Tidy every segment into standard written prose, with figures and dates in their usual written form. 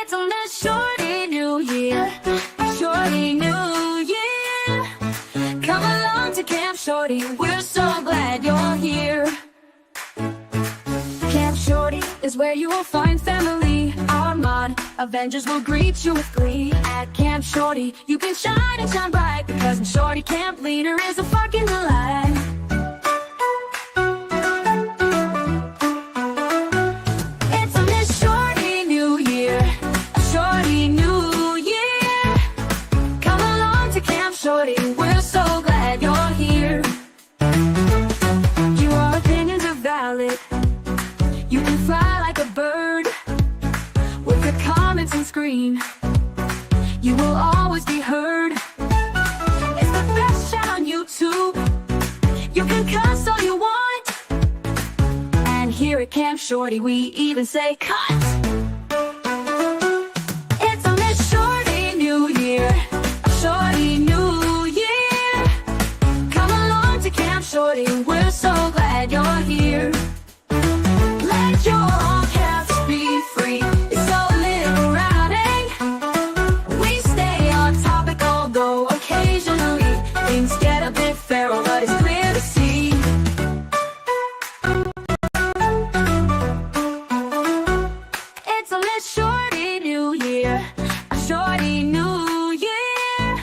It's on this shorty new year, shorty new year. Come along to Camp Shorty, we're so glad you're here. Camp Shorty is where you will find family. Our mod Avengers will greet you with glee. At Camp Shorty, you can shine and shine bright, because the Shorty camp leader is a fucking delight. It's on this shorty new year, a shorty new year. Come along to Camp Shorty, we're so glad you're here. Your opinions are valid. You can fly like a bird with your comments and scream. You will always be heard. It's the best chat on YouTube. You can cuss all you want. And here at Camp Shorty, we even say cut. It's on this shorty new year, a shorty new year. Come along to Camp Shorty, we're so glad you're here. Let your all caps be free. It's so liberating. We stay on topic, although occasionally things get a bit feral, but it's clear to see. It's a lit shorty new year, a shorty new year.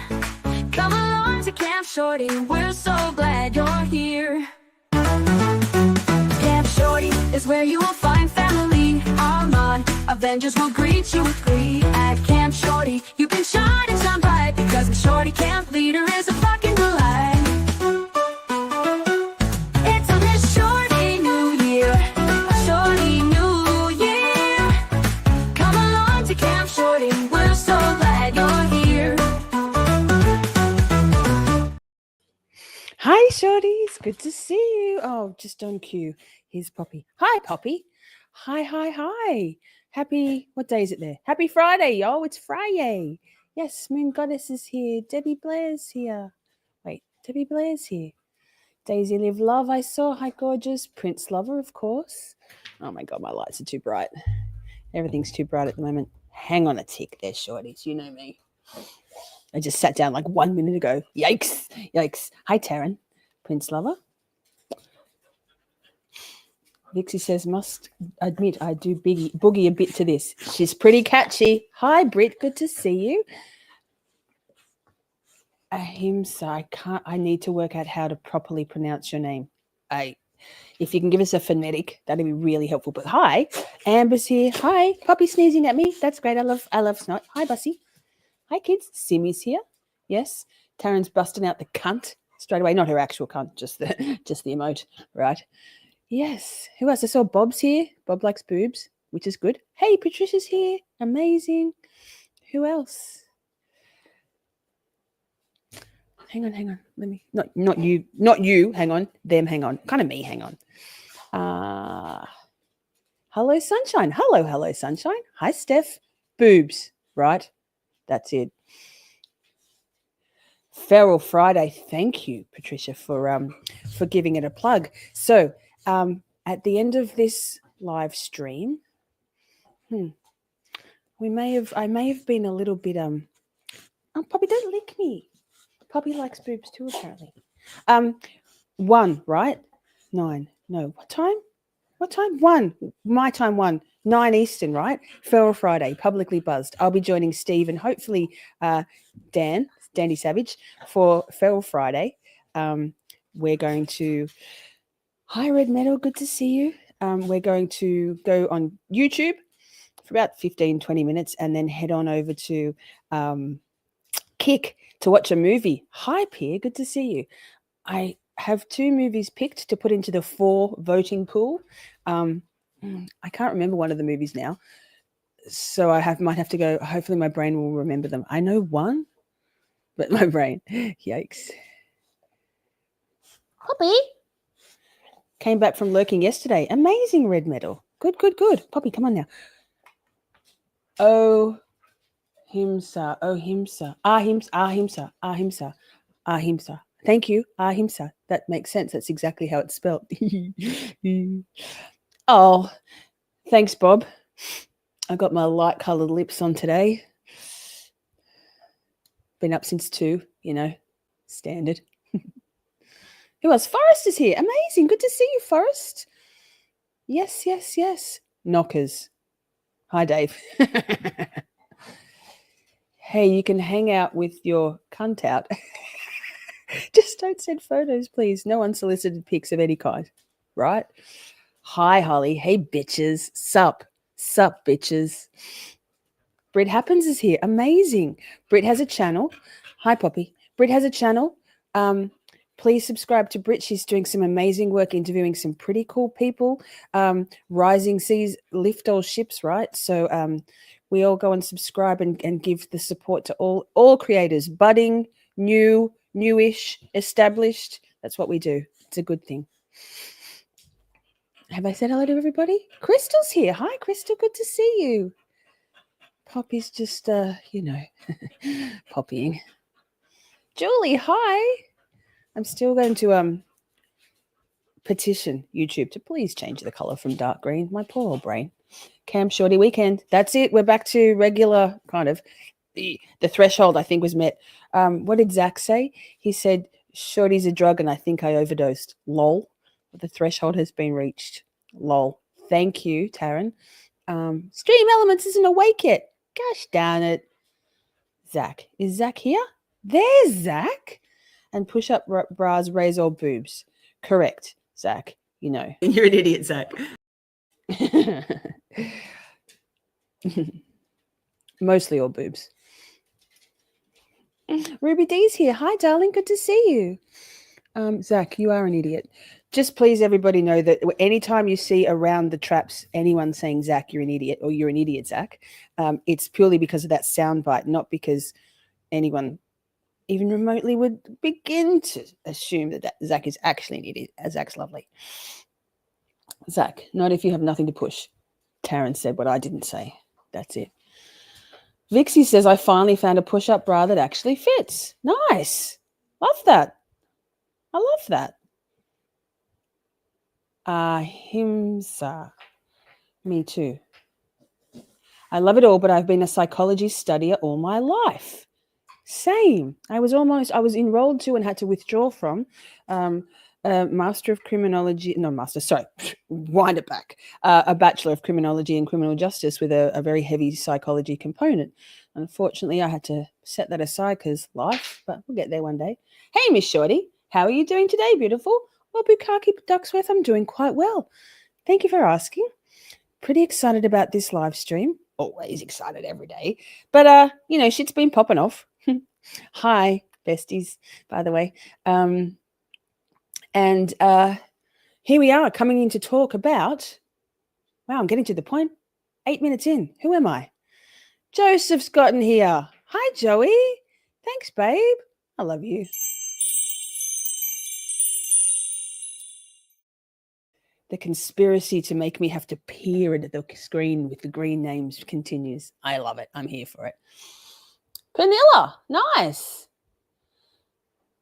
Come along to Camp Shorty, we're so glad you're here. Camp Shorty is where you will find family. Our mod Avengers will greet you with glee. At Camp Shorty, you can shine and shine bright, because the Shorty camp leader is a fucking delight. It's on this shorty new year, a shorty new year. Come along to Camp Shorty, we're so glad you're here. Hi, shorties. Good to see you. Oh, just on cue. Here's Poppy. Hi, Poppy. Hi. Happy, what day is it there? Happy Friday, y'all. It's Friday. Yes, Moon Goddess is here. Debbie Blair's here. Wait, Debbie Blair's here. Daisy Live Love, I saw. Hi, gorgeous. Prince Lover, of course. Oh, my God, my lights are too bright. Everything's too bright at the moment. Hang on a tick there, shorties. You know me. I just sat down like 1 minute ago. Yikes. Hi, Taryn. Prince Lover. Vixie says, must admit I do boogie a bit to this. She's pretty catchy. Hi, Britt. Good to see you. Ahimsa. I need to work out how to properly pronounce your name. If you can give us a phonetic, that'd be really helpful. But hi, Amber's here. Hi, Poppy sneezing at me. That's great. I love snot. Hi, Bussy. Hi, kids. Simmy's here. Yes. Taryn's busting out the cunt straight away. Not her actual cunt, just the emote, right? Yes. Who else? I saw Bob's here. Bob likes boobs, which is good. Hey, Patricia's here. Amazing. Who else? Hang on. Let me. Not you. Hang on. Them. Hang on. Kind of me. Hang on. Hello, Sunshine. Hello, Sunshine. Hi, Steph. Boobs. Right. That's it. Feral Friday. Thank you, Patricia, for giving it a plug. So, at the end of this live stream, I may have been a little bit oh, Poppy, don't lick me. Poppy likes boobs too, apparently. 1, right? 9. No, what time? 1. My time 1. 9 Eastern, right? Feral Friday, publicly buzzed. I'll be joining Steve and hopefully Dandy Savage for Feral Friday. We're going to... Hi, Red Metal. Good to see you. We're going to go on YouTube for about 15, 20 minutes and then head on over to Kick to watch a movie. Hi, Pierre. Good to see you. I have 2 movies picked to put into the 4 voting pool. I can't remember one of the movies now. So might have to go. Hopefully my brain will remember them. I know one, but my brain, yikes. Poppy came back from lurking yesterday. Amazing, Red Metal. Good. Poppy, come on now. Ahimsa. Thank you, Ahimsa. That makes sense. That's exactly how it's spelled. Oh, thanks, Bob. I got my light coloured lips on today. Been up since 2, standard. Who else? Forrest is here. Amazing. Good to see you, Forrest. Yes, yes, yes. Knockers. Hi, Dave. Hey, you can hang out with your cunt out. Just don't send photos, please. No unsolicited pics of any kind. Right? Hi, Holly. Hey, bitches. Sup, bitches. Brit Happens is here. Amazing. Brit has a channel. Hi, Poppy. Brit has a channel. Please subscribe to Brit. She's doing some amazing work interviewing some pretty cool people. Rising seas lift all ships, right? So we all go and subscribe and give the support to all creators, budding, new, newish, established. That's what we do. It's a good thing. Have I said hello to everybody? Crystal's here. Hi, Crystal. Good to see you. Poppy's just, poppying. Julie, hi. I'm still going to petition YouTube to please change the color from dark green. My poor old brain. Cam Shorty weekend. That's it. We're back to regular kind of. The threshold, I think, was met. What did Zach say? He said, Shorty's a drug and I think I overdosed. Lol. The threshold has been reached. Lol. Thank you, Taryn. Stream Elements isn't awake yet. Gosh darn it. Zach. Is Zach here? There's Zach. And push-up bras raise all boobs. Correct, Zach. You're an idiot, Zach. Mostly all boobs. Ruby D's here. Hi, darling. Good to see you. Zach, you are an idiot. Just please everybody know that anytime you see around the traps anyone saying, Zach, you're an idiot, or you're an idiot, Zach, it's purely because of that soundbite, not because anyone even remotely would begin to assume that Zach is actually an idiot. Zach's lovely. Zach, not if you have nothing to push. Taryn said what I didn't say. That's it. Vixie says, I finally found a push-up bra that actually fits. Nice. Love that. I love that. Ahimsa. Me too. I love it all, but I've been a psychology studier all my life. Same. I was enrolled to and had to withdraw from Master of Criminology. No, Master, sorry. Wind it back. A Bachelor of Criminology and Criminal Justice with a very heavy psychology component. Unfortunately, I had to set that aside because life, but we'll get there one day. Hey, Miss Shorty. How are you doing today, beautiful? Well, Bukaki Ducksworth, I'm doing quite well. Thank you for asking. Pretty excited about this live stream. Always excited every day. But, shit's been popping off. Hi, besties, by the way. And here we are coming in to talk about, wow, I'm getting to the point. 8 minutes in. Who am I? Joseph's gotten here. Hi, Joey. Thanks, babe. I love you. The conspiracy to make me have to peer at the screen with the green names continues. I love it. I'm here for it. Panilla, nice.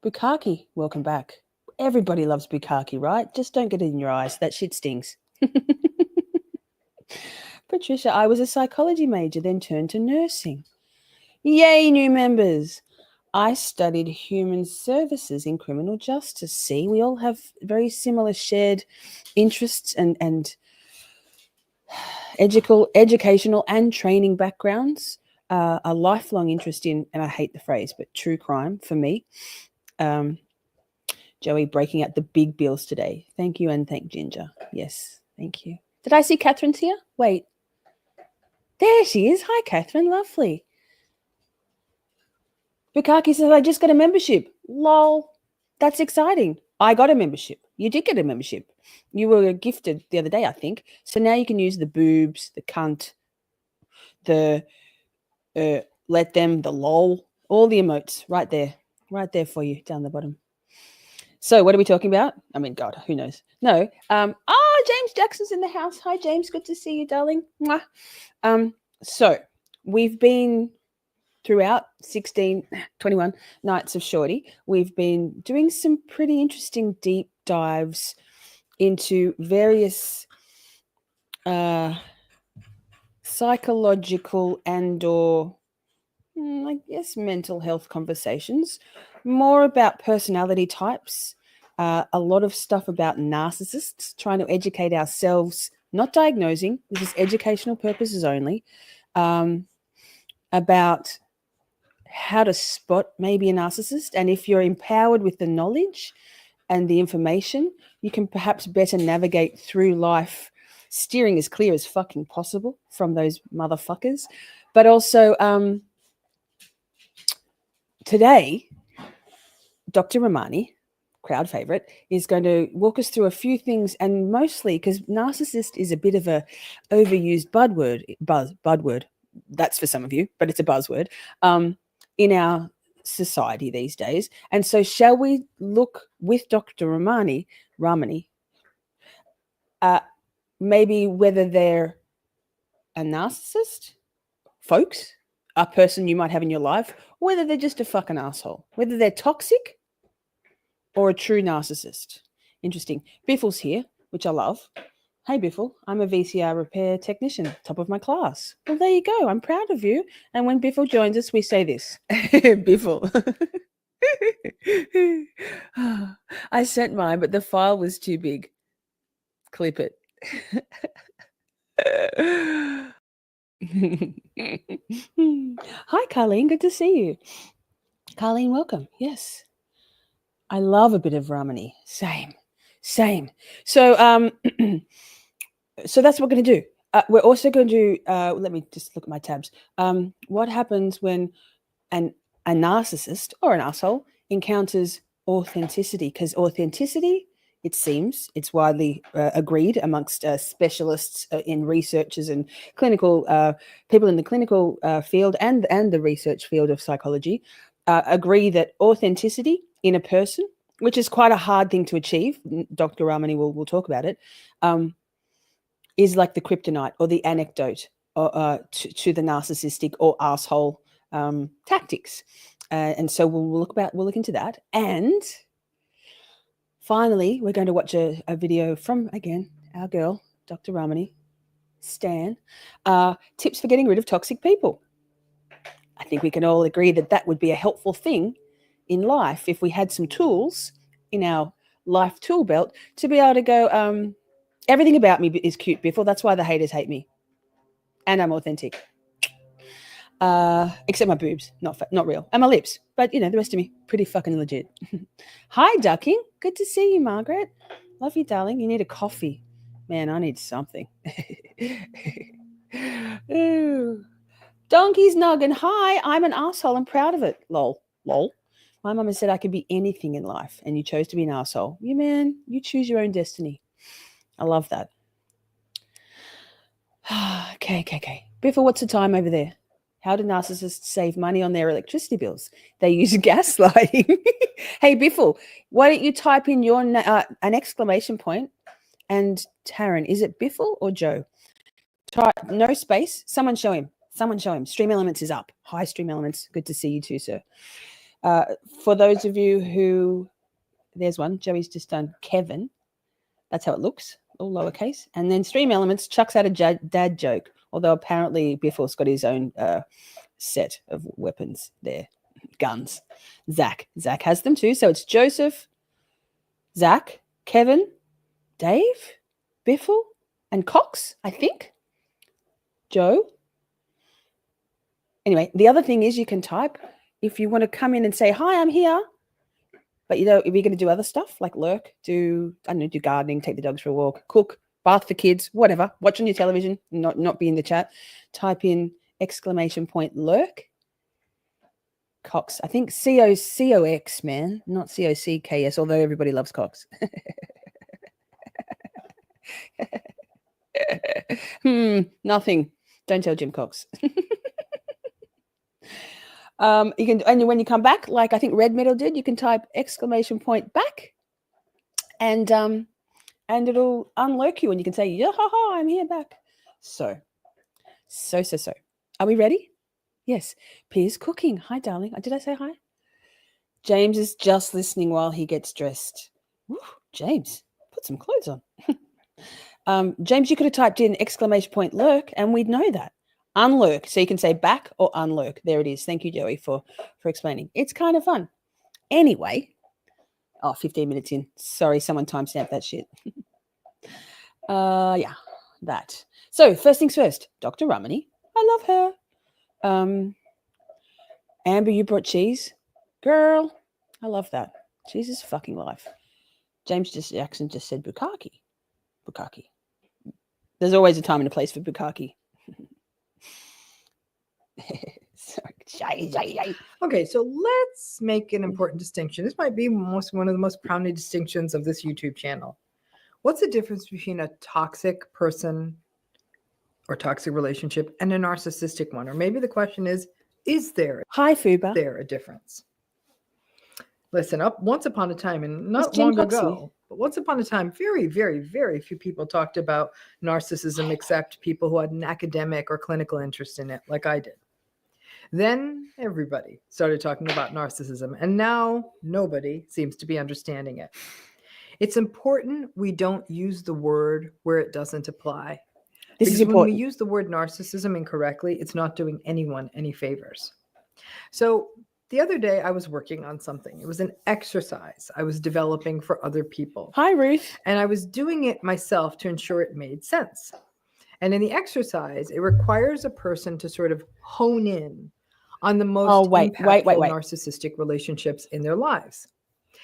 Bukaki, welcome back. Everybody loves Bukaki, right? Just don't get it in your eyes. That shit stings. Patricia, I was a psychology major, then turned to nursing. Yay, new members. I studied human services in criminal justice. See, we all have very similar shared interests and educational and training backgrounds. A lifelong interest in, and I hate the phrase, but true crime for me. Joey breaking out the big bills today. Thank you and thank Ginger. Yes, thank you. Did I see Catherine's here? Wait. There she is. Hi, Catherine. Lovely. Bukaki says, I just got a membership. Lol. That's exciting. I got a membership. You did get a membership. You were gifted the other day, I think. So now you can use the boobs, the cunt, the let them, the lol, all the emotes right there for you down the bottom. So what are we talking about? I mean, God, who knows? No. James Jackson's in the house. Hi, James. Good to see you, darling. Mwah. So we've been throughout 21 nights of Shorty. We've been doing some pretty interesting deep dives into various psychological and or I guess mental health conversations, more about personality types, a lot of stuff about narcissists, trying to educate ourselves, not diagnosing, this is educational purposes only, about how to spot maybe a narcissist. And if you're empowered with the knowledge and the information, you can perhaps better navigate through life, steering as clear as fucking possible from those motherfuckers. But also, today, Dr. Ramani, crowd favorite, is going to walk us through a few things, and mostly because narcissist is a bit of a overused buzzword. That's for some of you, but it's a buzzword in our society these days. And so, shall we look with Dr. Ramani, maybe whether they're a narcissist, folks, a person you might have in your life, whether they're just a fucking asshole, whether they're toxic or a true narcissist. Interesting. Biffle's here, which I love. Hey, Biffle, I'm a VCR repair technician, top of my class. Well, there you go. I'm proud of you. And when Biffle joins us, we say this. Biffle. I sent mine, but the file was too big. Clip it. Hi, Carleen. Good to see you. Carleen, welcome. Yes. I love a bit of Ramani. Same. So, so that's what we're going to do. We're also going to do, let me just look at my tabs. What happens when a narcissist or an asshole encounters authenticity? Because authenticity, it seems, it's widely agreed amongst specialists in researchers and clinical people in the clinical field and the research field of psychology agree that authenticity in a person, which is quite a hard thing to achieve, Dr. Ramani will talk about it, is like the kryptonite or the anecdote to the narcissistic or asshole tactics. And so we'll look into that. And finally, we're going to watch a video from, again, our girl, Dr. Ramani, Stan, tips for getting rid of toxic people. I think we can all agree that that would be a helpful thing in life if we had some tools in our life tool belt to be able to go, everything about me is cute, Biffle. That's why the haters hate me. And I'm authentic. Except my boobs, not real. And my lips. But, the rest of me, pretty fucking legit. Hi, Ducking. Good to see you, Margaret. Love you, darling. You need a coffee. Man, I need something. Ooh. Donkey's noggin. Hi, I'm an asshole. I'm proud of it. Lol. My mum has said I could be anything in life, and you chose to be an asshole. You choose your own destiny. I love that. Okay. Biffle, what's the time over there? How do narcissists save money on their electricity bills? They use gaslighting. Hey, Biffle, why don't you type in your an exclamation point? And Taryn, is it Biffle or Joe? No space. Someone show him. Stream Elements is up. Hi, Stream Elements. Good to see you too, sir. For those of you who, there's one. Joey's just done Kevin. That's how it looks, all lowercase. And then Stream Elements chucks out a dad joke, although apparently Biffle's got his own set of weapons there, guns. Zach has them too. So it's Joseph, Zach, Kevin, Dave, Biffle, and Cox, I think. Joe. Anyway, the other thing is you can type if you want to come in and say, hi, I'm here. But, if you're going to do other stuff like lurk, do gardening, take the dogs for a walk, cook, bath for kids, whatever, watch on your television, not be in the chat, type in exclamation point lurk. Cox. I think COX, man, not COCKS, although everybody loves Cox. Nothing. Don't tell Jim Cox. You can, and when you come back, like I think Red Metal did, you can type exclamation point back, and it'll unlurk you, and you can say, yeah, I'm here back. So. Are we ready? Yes. Pia's cooking. Hi, darling. Did I say hi? James is just listening while he gets dressed. Ooh, James, put some clothes on. James, you could have typed in exclamation point lurk, and we'd know that. Unlurk. So you can say back or unlurk. There it is. Thank you, Joey, for explaining. It's kind of fun. Anyway, 15 minutes in. Sorry, someone timestamped that shit. Yeah, that. So first things first, Dr. Ramani. I love her. Amber, you brought cheese. Girl, I love that. Cheese is fucking life. Jackson just said bukkake. Bukkake. There's always a time and a place for bukkake. Sorry. Okay, so let's make an important distinction. This might be one of the most prominent distinctions of this YouTube channel. What's the difference between a toxic person or toxic relationship and a narcissistic one? Or maybe the question is there Hi, Fuba. a difference? Listen, once upon a time, and not long ago, but once upon a time, very, very, very few people talked about narcissism except people who had an academic or clinical interest in it, like I did. Then everybody started talking about narcissism, and now nobody seems to be understanding it. It's important we don't use the word where it doesn't apply. This is Because when important. we use the word narcissism incorrectly, it's not doing anyone any favors. So the other day I was working on something. It was an exercise I was developing for other people. Hi, Ruth. And I was doing it myself to ensure it made sense. And in the exercise, it requires a person to sort of hone in on the most impactful narcissistic relationships in their lives.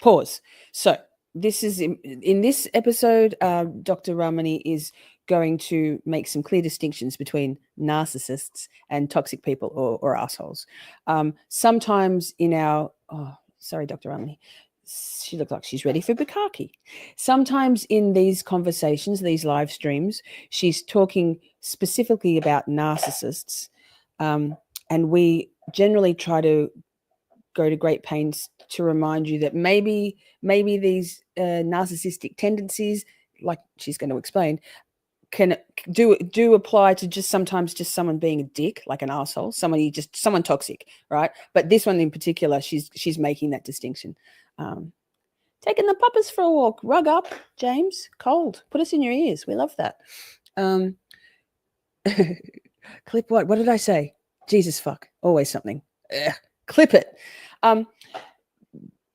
Pause. So this is in this episode, Dr. Ramani is going to make some clear distinctions between narcissists and toxic people or assholes. Sometimes in our, sorry, Dr. Ramani, she looks like she's ready for bukkake. Sometimes in these conversations, these live streams, she's talking specifically about narcissists. And we generally try to go to great pains to remind you that maybe these narcissistic tendencies, like she's going to explain, can do apply to just sometimes just someone being a dick, like an asshole, someone toxic, right? But this one in particular, she's making that distinction. Taking the puppers for a walk, rug up, James, cold, put us in your ears. We love that. Clip what did I say? Jesus fuck, always something. Ugh, clip it.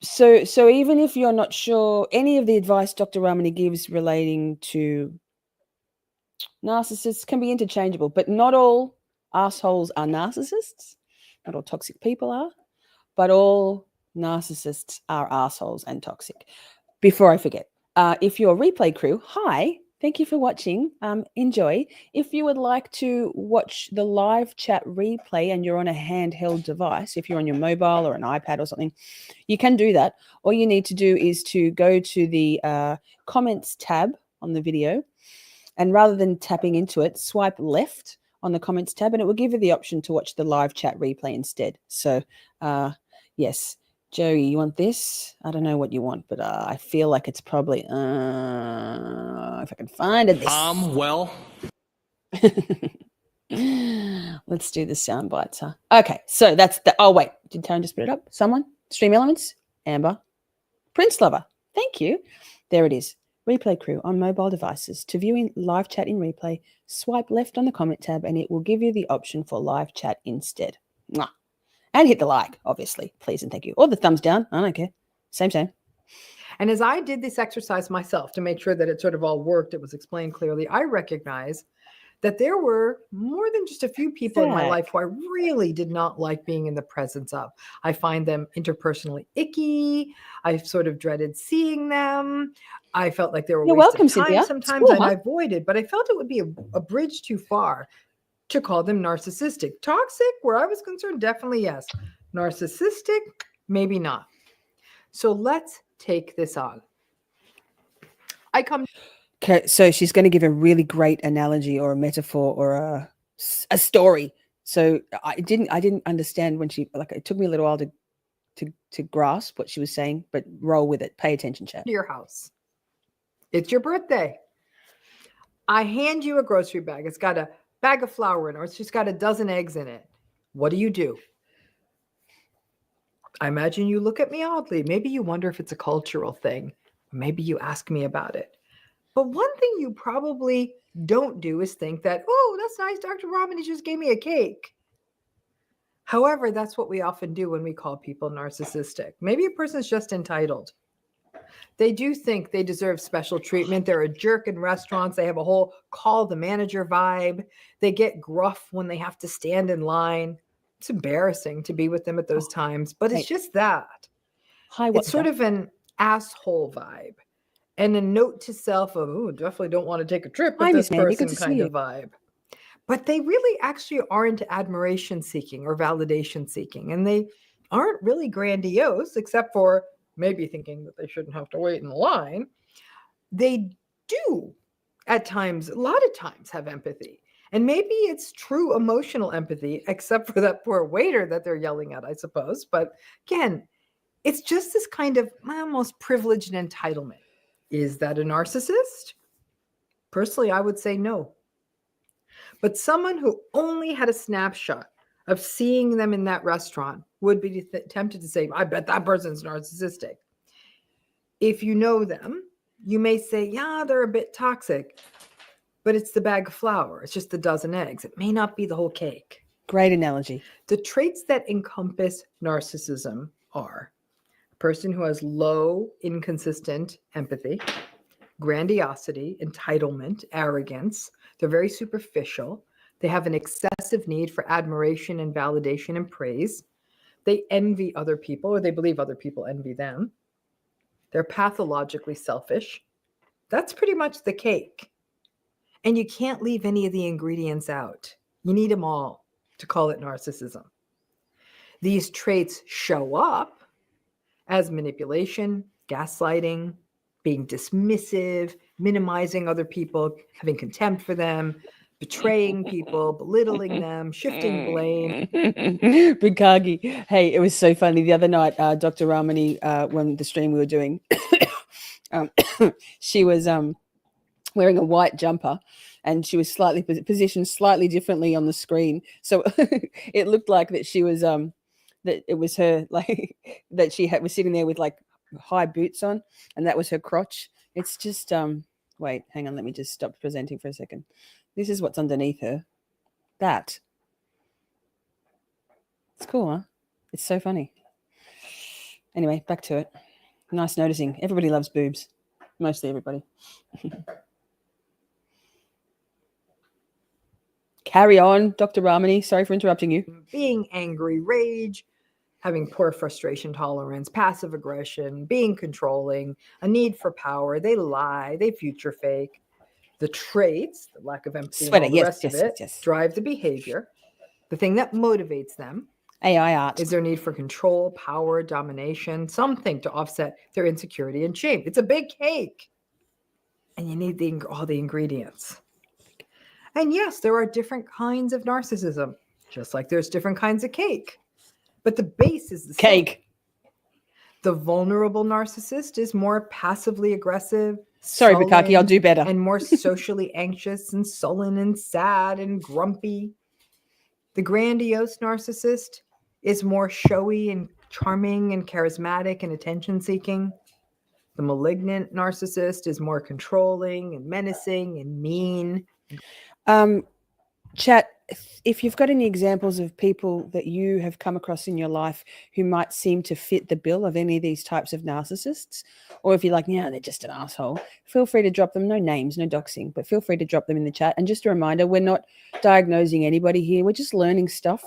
So even if you're not sure any of the advice Dr. Ramani gives relating to narcissists can be interchangeable, but not all assholes are narcissists. Not all toxic people are, but all narcissists are assholes and toxic. Before I forget, if you're replay crew, hi, thank you for watching. Enjoy. If you would like to watch the live chat replay and you're on a handheld device, if you're on your mobile or an iPad or something, you can do that. All you need to do is to go to the comments tab on the video, and rather than tapping into it, swipe left on the comments tab, and it will give you the option to watch the live chat replay instead. So, yes. Joey, you want this? I don't know what you want, but I feel like it's probably, if I can find it. Well. Let's do the sound bites, huh? Okay, so that's the, oh wait, did Taryn just put it up? Someone? Stream Elements? Amber? Prince Lover, thank you. There it is. Replay crew on mobile devices. To view in live chat in replay, swipe left on the comment tab and it will give you the option for live chat instead. Mwah. And hit the like, obviously, please and thank you. Or the thumbs down, I don't care. Same. And as I did this exercise myself to make sure that it sort of all worked, it was explained clearly, I recognize that there were more than just a few people in my life who I really did not like being in the presence of. I find them interpersonally icky. I sort of dreaded seeing them. I felt like they were welcome, time Cynthia. sometimes, and I avoided, but I felt it would be a bridge too far to call them narcissistic. Toxic, where I was concerned, definitely yes. Narcissistic, maybe not. So let's take this on. Okay, so she's going to give a really great analogy or a metaphor or a story. So I didn't understand when she, like, it took me a little while to grasp what she was saying, but roll with it. Pay attention, chat. Your house. It's your birthday. I hand you a grocery bag. It's got a bag of flour in it, or it's just got a dozen eggs in it. What do? I imagine you look at me oddly. Maybe you wonder if it's a cultural thing. Maybe you ask me about it. But one thing you probably don't do is think that, oh, that's nice, Dr. Ramani just gave me a cake. However, that's what we often do when we call people narcissistic. Maybe a person's just entitled. They do think they deserve special treatment. They're a jerk in restaurants. They have a whole call the manager vibe. They get gruff when they have to stand in line. It's embarrassing to be with them at those times, but it's just that. Hi, It's sort of an asshole vibe and a note to self of, oh, definitely don't want to take a trip with Hi, this Miss Mandy. Good person to see kind you. of vibe. But they really actually aren't admiration seeking or validation seeking. And they aren't really grandiose, except for maybe thinking that they shouldn't have to wait in the line. They do at times, a lot of times, have empathy. And maybe it's true emotional empathy, except for that poor waiter that they're yelling at, I suppose. But again, it's just this kind of almost privileged entitlement. Is that a narcissist? Personally, I would say no. But someone who only had a snapshot of seeing them in that restaurant would be tempted to say, I bet that person's narcissistic. If you know them, you may say, yeah, they're a bit toxic, but it's the bag of flour. It's just a dozen eggs. It may not be the whole cake. Great analogy. The traits that encompass narcissism are a person who has low, inconsistent empathy, grandiosity, entitlement, arrogance. They're very superficial. They have an excessive need for admiration and validation and praise. They envy other people, or they believe other people envy them. They're pathologically selfish. That's pretty much the cake. And you can't leave any of the ingredients out. You need them all to call it narcissism. These traits show up as manipulation, gaslighting, being dismissive, minimizing other people, having contempt for them, betraying people, belittling them, shifting blame. Bukagi. Hey, it was so funny. The other night, Dr. Ramani, when the stream we were doing, she was wearing a white jumper and she was slightly positioned slightly differently on the screen. So it looked like that she was, that it was her, like, that she was sitting there with like high boots on and that was her crotch. It's just, wait, hang on. Let me just stop presenting for a second. This is what's underneath her. That. It's cool, huh? It's so funny. Anyway, back to it. Nice noticing. Everybody loves boobs. Mostly everybody. Carry on, Dr. Ramani. Sorry for interrupting you. Being angry, rage, having poor frustration tolerance, passive aggression, being controlling, a need for power. They lie. They future fake. The traits, the lack of empathy, Sweater, and all the rest of it, yes. drive the behavior. The thing that motivates them AI art is their need for control, power, domination, something to offset their insecurity and shame. It's a big cake. And you need all the ingredients. And yes, there are different kinds of narcissism, just like there's different kinds of cake. But the base is the same. cake. The vulnerable narcissist is more passively aggressive. Sorry, Bukaki, I'll do better. And more socially anxious and sullen and sad and grumpy. The grandiose narcissist is more showy and charming and charismatic and attention-seeking. The malignant narcissist is more controlling and menacing and mean. Chat, if you've got any examples of people that you have come across in your life who might seem to fit the bill of any of these types of narcissists, or if you're like, yeah, they're just an asshole, feel free to drop them. No names, no doxing, but feel free to drop them in the chat. And just a reminder, we're not diagnosing anybody here. We're just learning stuff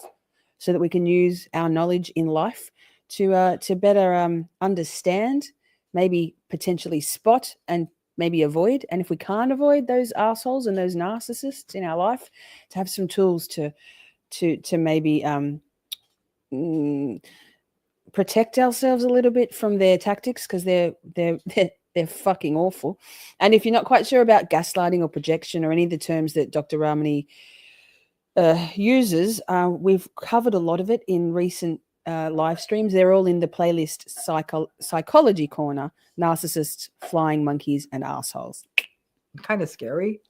so that we can use our knowledge in life to better understand, maybe potentially spot and maybe avoid. And if we can't avoid those assholes and those narcissists in our life, to have some tools to maybe protect ourselves a little bit from their tactics, because they're fucking awful. And if you're not quite sure about gaslighting or projection or any of the terms that Dr. Ramani uses, we've covered a lot of it in recent live streams. They're all in the playlist Psychology Corner, Narcissists, Flying Monkeys, and Assholes. Kind of scary.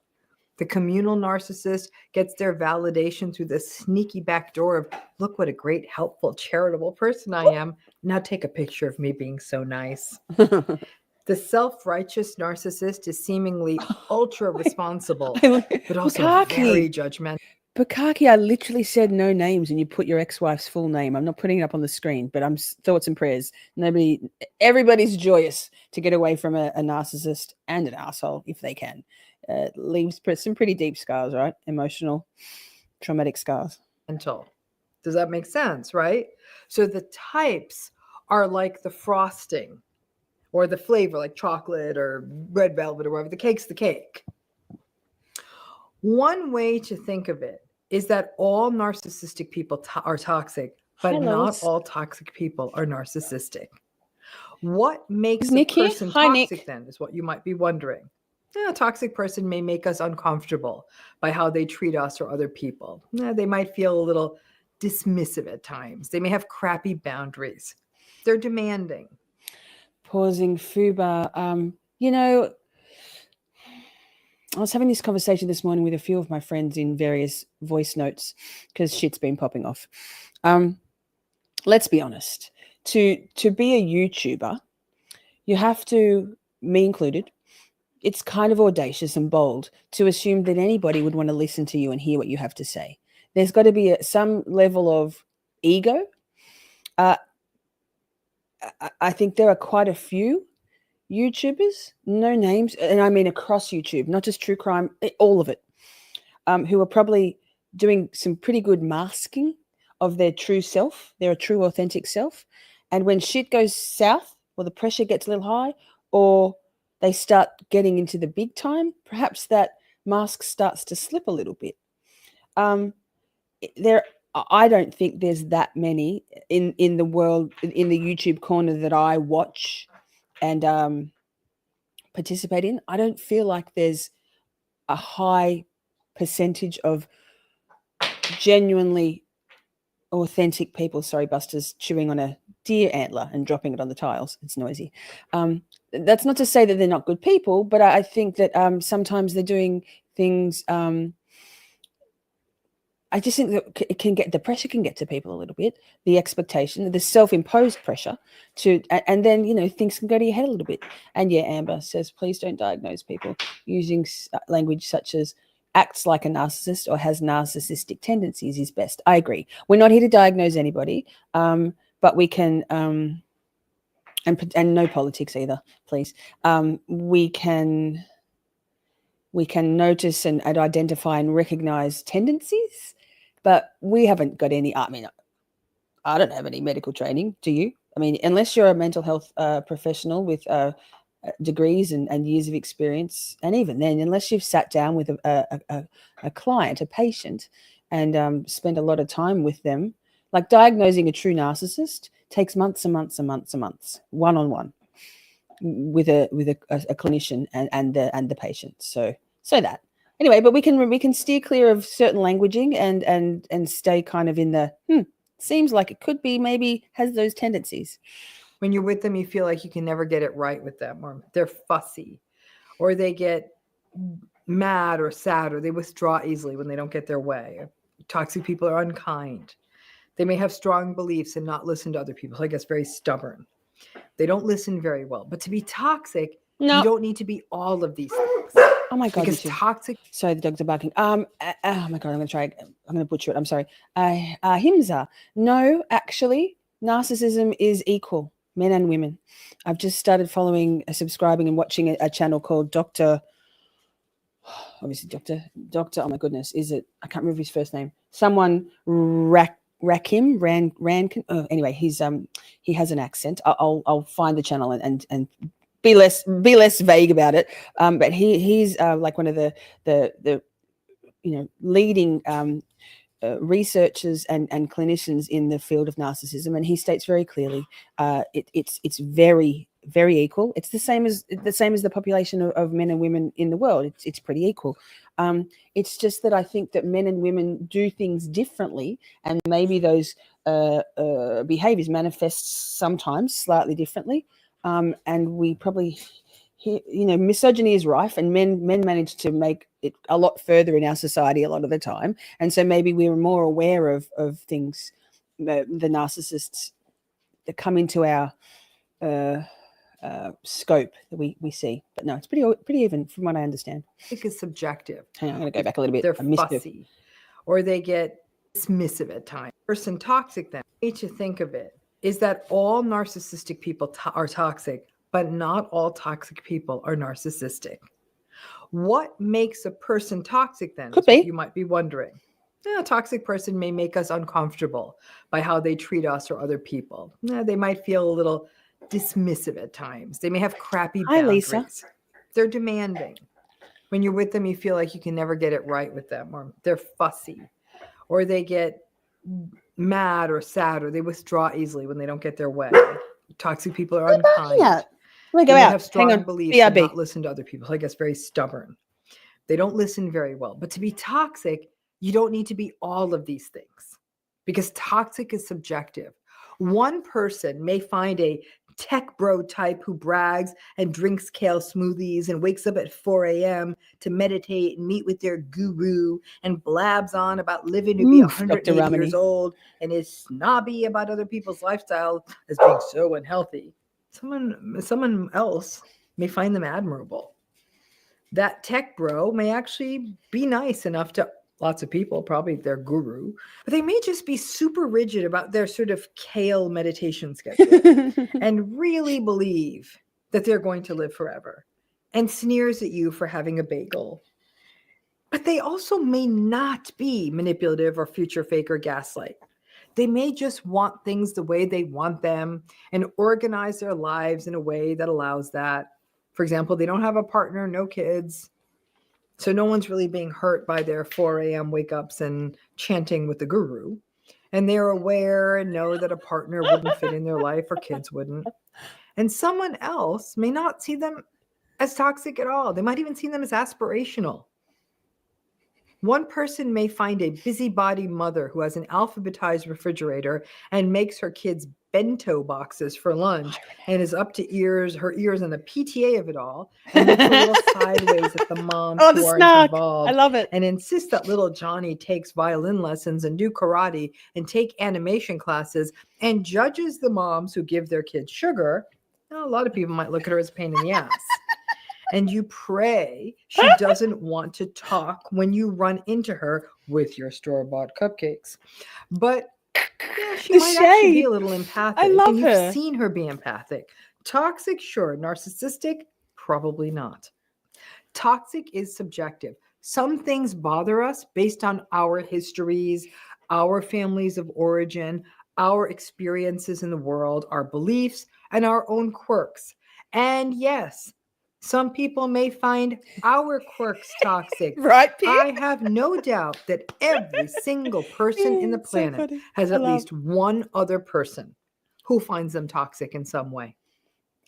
The communal narcissist gets their validation through the sneaky back door of, look what a great, helpful, charitable person I am. Now take a picture of me being so nice. The self-righteous narcissist is seemingly ultra responsible, but also very judgmental. Bukaki, I literally said no names and you put your ex-wife's full name. I'm not putting it up on the screen, but I'm thoughts and prayers. Everybody's joyous to get away from a narcissist and an asshole if they can. Leaves some pretty deep scars, right? Emotional, traumatic scars. Does that make sense, right? So the types are like the frosting or the flavor, like chocolate or red velvet or whatever. The cake's the cake. One way to think of it is that all narcissistic people are toxic, but not all toxic people are narcissistic. What makes a person toxic then is what you might be wondering. A toxic person may make us uncomfortable by how they treat us or other people. They might feel a little dismissive at times. They may have crappy boundaries. They're demanding. Pausing, Fuba. I was having this conversation this morning with a few of my friends in various voice notes because shit's been popping off. Let's be honest. To be a YouTuber, you have to, me included, it's kind of audacious and bold to assume that anybody would want to listen to you and hear what you have to say. There's got to be some level of ego. I think there are quite a few YouTubers, no names, and I mean across YouTube, not just true crime, all of it, who are probably doing some pretty good masking of their true self, their true authentic self. And when shit goes south or the pressure gets a little high or they start getting into the big time, perhaps that mask starts to slip a little bit. I don't think there's that many in the world, in the YouTube corner that I watch and participate in. I don't feel like there's a high percentage of genuinely authentic people. Sorry, Buster's chewing on a deer antler and dropping it on the tiles. It's noisy. That's not to say that they're not good people, but I think that sometimes they're doing things. I just think that the pressure can get to people a little bit, the expectation, the self-imposed pressure and then, things can go to your head a little bit. And yeah, Amber says, please don't diagnose people using language such as acts like a narcissist or has narcissistic tendencies is best. I agree. We're not here to diagnose anybody, but we can, and no politics either, please. We can notice and identify and recognize tendencies. But we haven't got any, I don't have any medical training. Do you? Unless you're a mental health professional with degrees and years of experience, and even then, unless you've sat down with a client, a patient, and spend a lot of time with them, like diagnosing a true narcissist takes months and months and months and months, one-on-one, with a clinician and the patient. So that. Anyway, but we can steer clear of certain languaging and stay kind of in the seems like it could be, maybe has those tendencies. When you're with them, you feel like you can never get it right with them, or they're fussy, or they get mad or sad, or they withdraw easily when they don't get their way. Toxic people are unkind. They may have strong beliefs and not listen to other people. So I guess very stubborn. They don't listen very well. But to be toxic, you don't need to be all of these things. Oh my God. Because toxic. Sorry, the dogs are barking. Oh my God, I'm going to butcher it. I'm sorry. Himza. No, actually, narcissism is equal, men and women. I've just started subscribing and watching a channel called Dr. Obviously, Dr. Oh my goodness, is it? I can't remember his first name. Someone Rakim Rankin. Oh, anyway, he has an accent. I'll find the channel and be less vague about it. But he's like one of the leading researchers and clinicians in the field of narcissism, and he states very clearly it's very, very equal. It's the same as the population of men and women in the world. It's pretty equal. It's just that I think that men and women do things differently, and maybe those behaviors manifest sometimes slightly differently. And we probably, misogyny is rife, and men manage to make it a lot further in our society a lot of the time. And so maybe we're more aware of things, the narcissists that come into our scope that we see. But no, it's pretty even from what I understand. Toxic is subjective. Hang on, I'm going to go back a little bit. They're I missed it. fussy, or they get dismissive at times. Person toxic, then, the way to think of it is that all narcissistic people are toxic, but not all toxic people are narcissistic. What makes a person toxic then? Could is what be. you might be wondering. A toxic person may make us uncomfortable by how they treat us or other people. They might feel a little dismissive at times. They may have crappy Hi, boundaries. Lisa. They're demanding. When you're with them, you feel like you can never get it right with them, or they're fussy, or they get mad or sad, or they withdraw easily when they don't get their way. Toxic people are unkind. Let me go They out. have strong Hang on. beliefs and BRB. not listen to other people. So I guess very stubborn. They don't listen very well. But to be toxic, you don't need to be all of these things, because toxic is subjective. One person may find a tech bro type who brags and drinks kale smoothies and wakes up at 4 a.m. to meditate and meet with their guru and blabs on about living to be Oof, Dr. 180 Ramani. years old and is snobby about other people's lifestyle as being so unhealthy. Someone else may find them admirable. That tech bro may actually be nice enough to lots of people, probably their guru, but they may just be super rigid about their sort of kale meditation schedule and really believe that they're going to live forever and sneers at you for having a bagel. But they also may not be manipulative or future fake or gaslight. They may just want things the way they want them and organize their lives in a way that allows that. For example, they don't have a partner, no kids. So no one's really being hurt by their 4 a.m. wake ups and chanting with the guru. And they're aware and know that a partner wouldn't fit in their life or kids wouldn't. And someone else may not see them as toxic at all. They might even see them as aspirational. One person may find a busybody mother who has an alphabetized refrigerator and makes her kids bento boxes for lunch and is up to her ears in the PTA of it all, and looks a little sideways at the moms Oh, who the are snark. involved. I love it. And insists that little Johnny takes violin lessons and do karate and take animation classes, and judges the moms who give their kids sugar. Now, a lot of people might look at her as a pain in the ass. And you pray she doesn't want to talk when you run into her with your store-bought cupcakes. But yeah, she The might actually be shade. a little empathic. I love and you've her. seen her be empathic. Toxic, sure. Narcissistic, probably not. Toxic is subjective. Some things bother us based on our histories, our families of origin, our experiences in the world, our beliefs, and our own quirks. And yes, some people may find our quirks toxic. Right, Pete? I have no doubt that every single person in the It's so planet funny. has I at love- least one other person who finds them toxic in some way.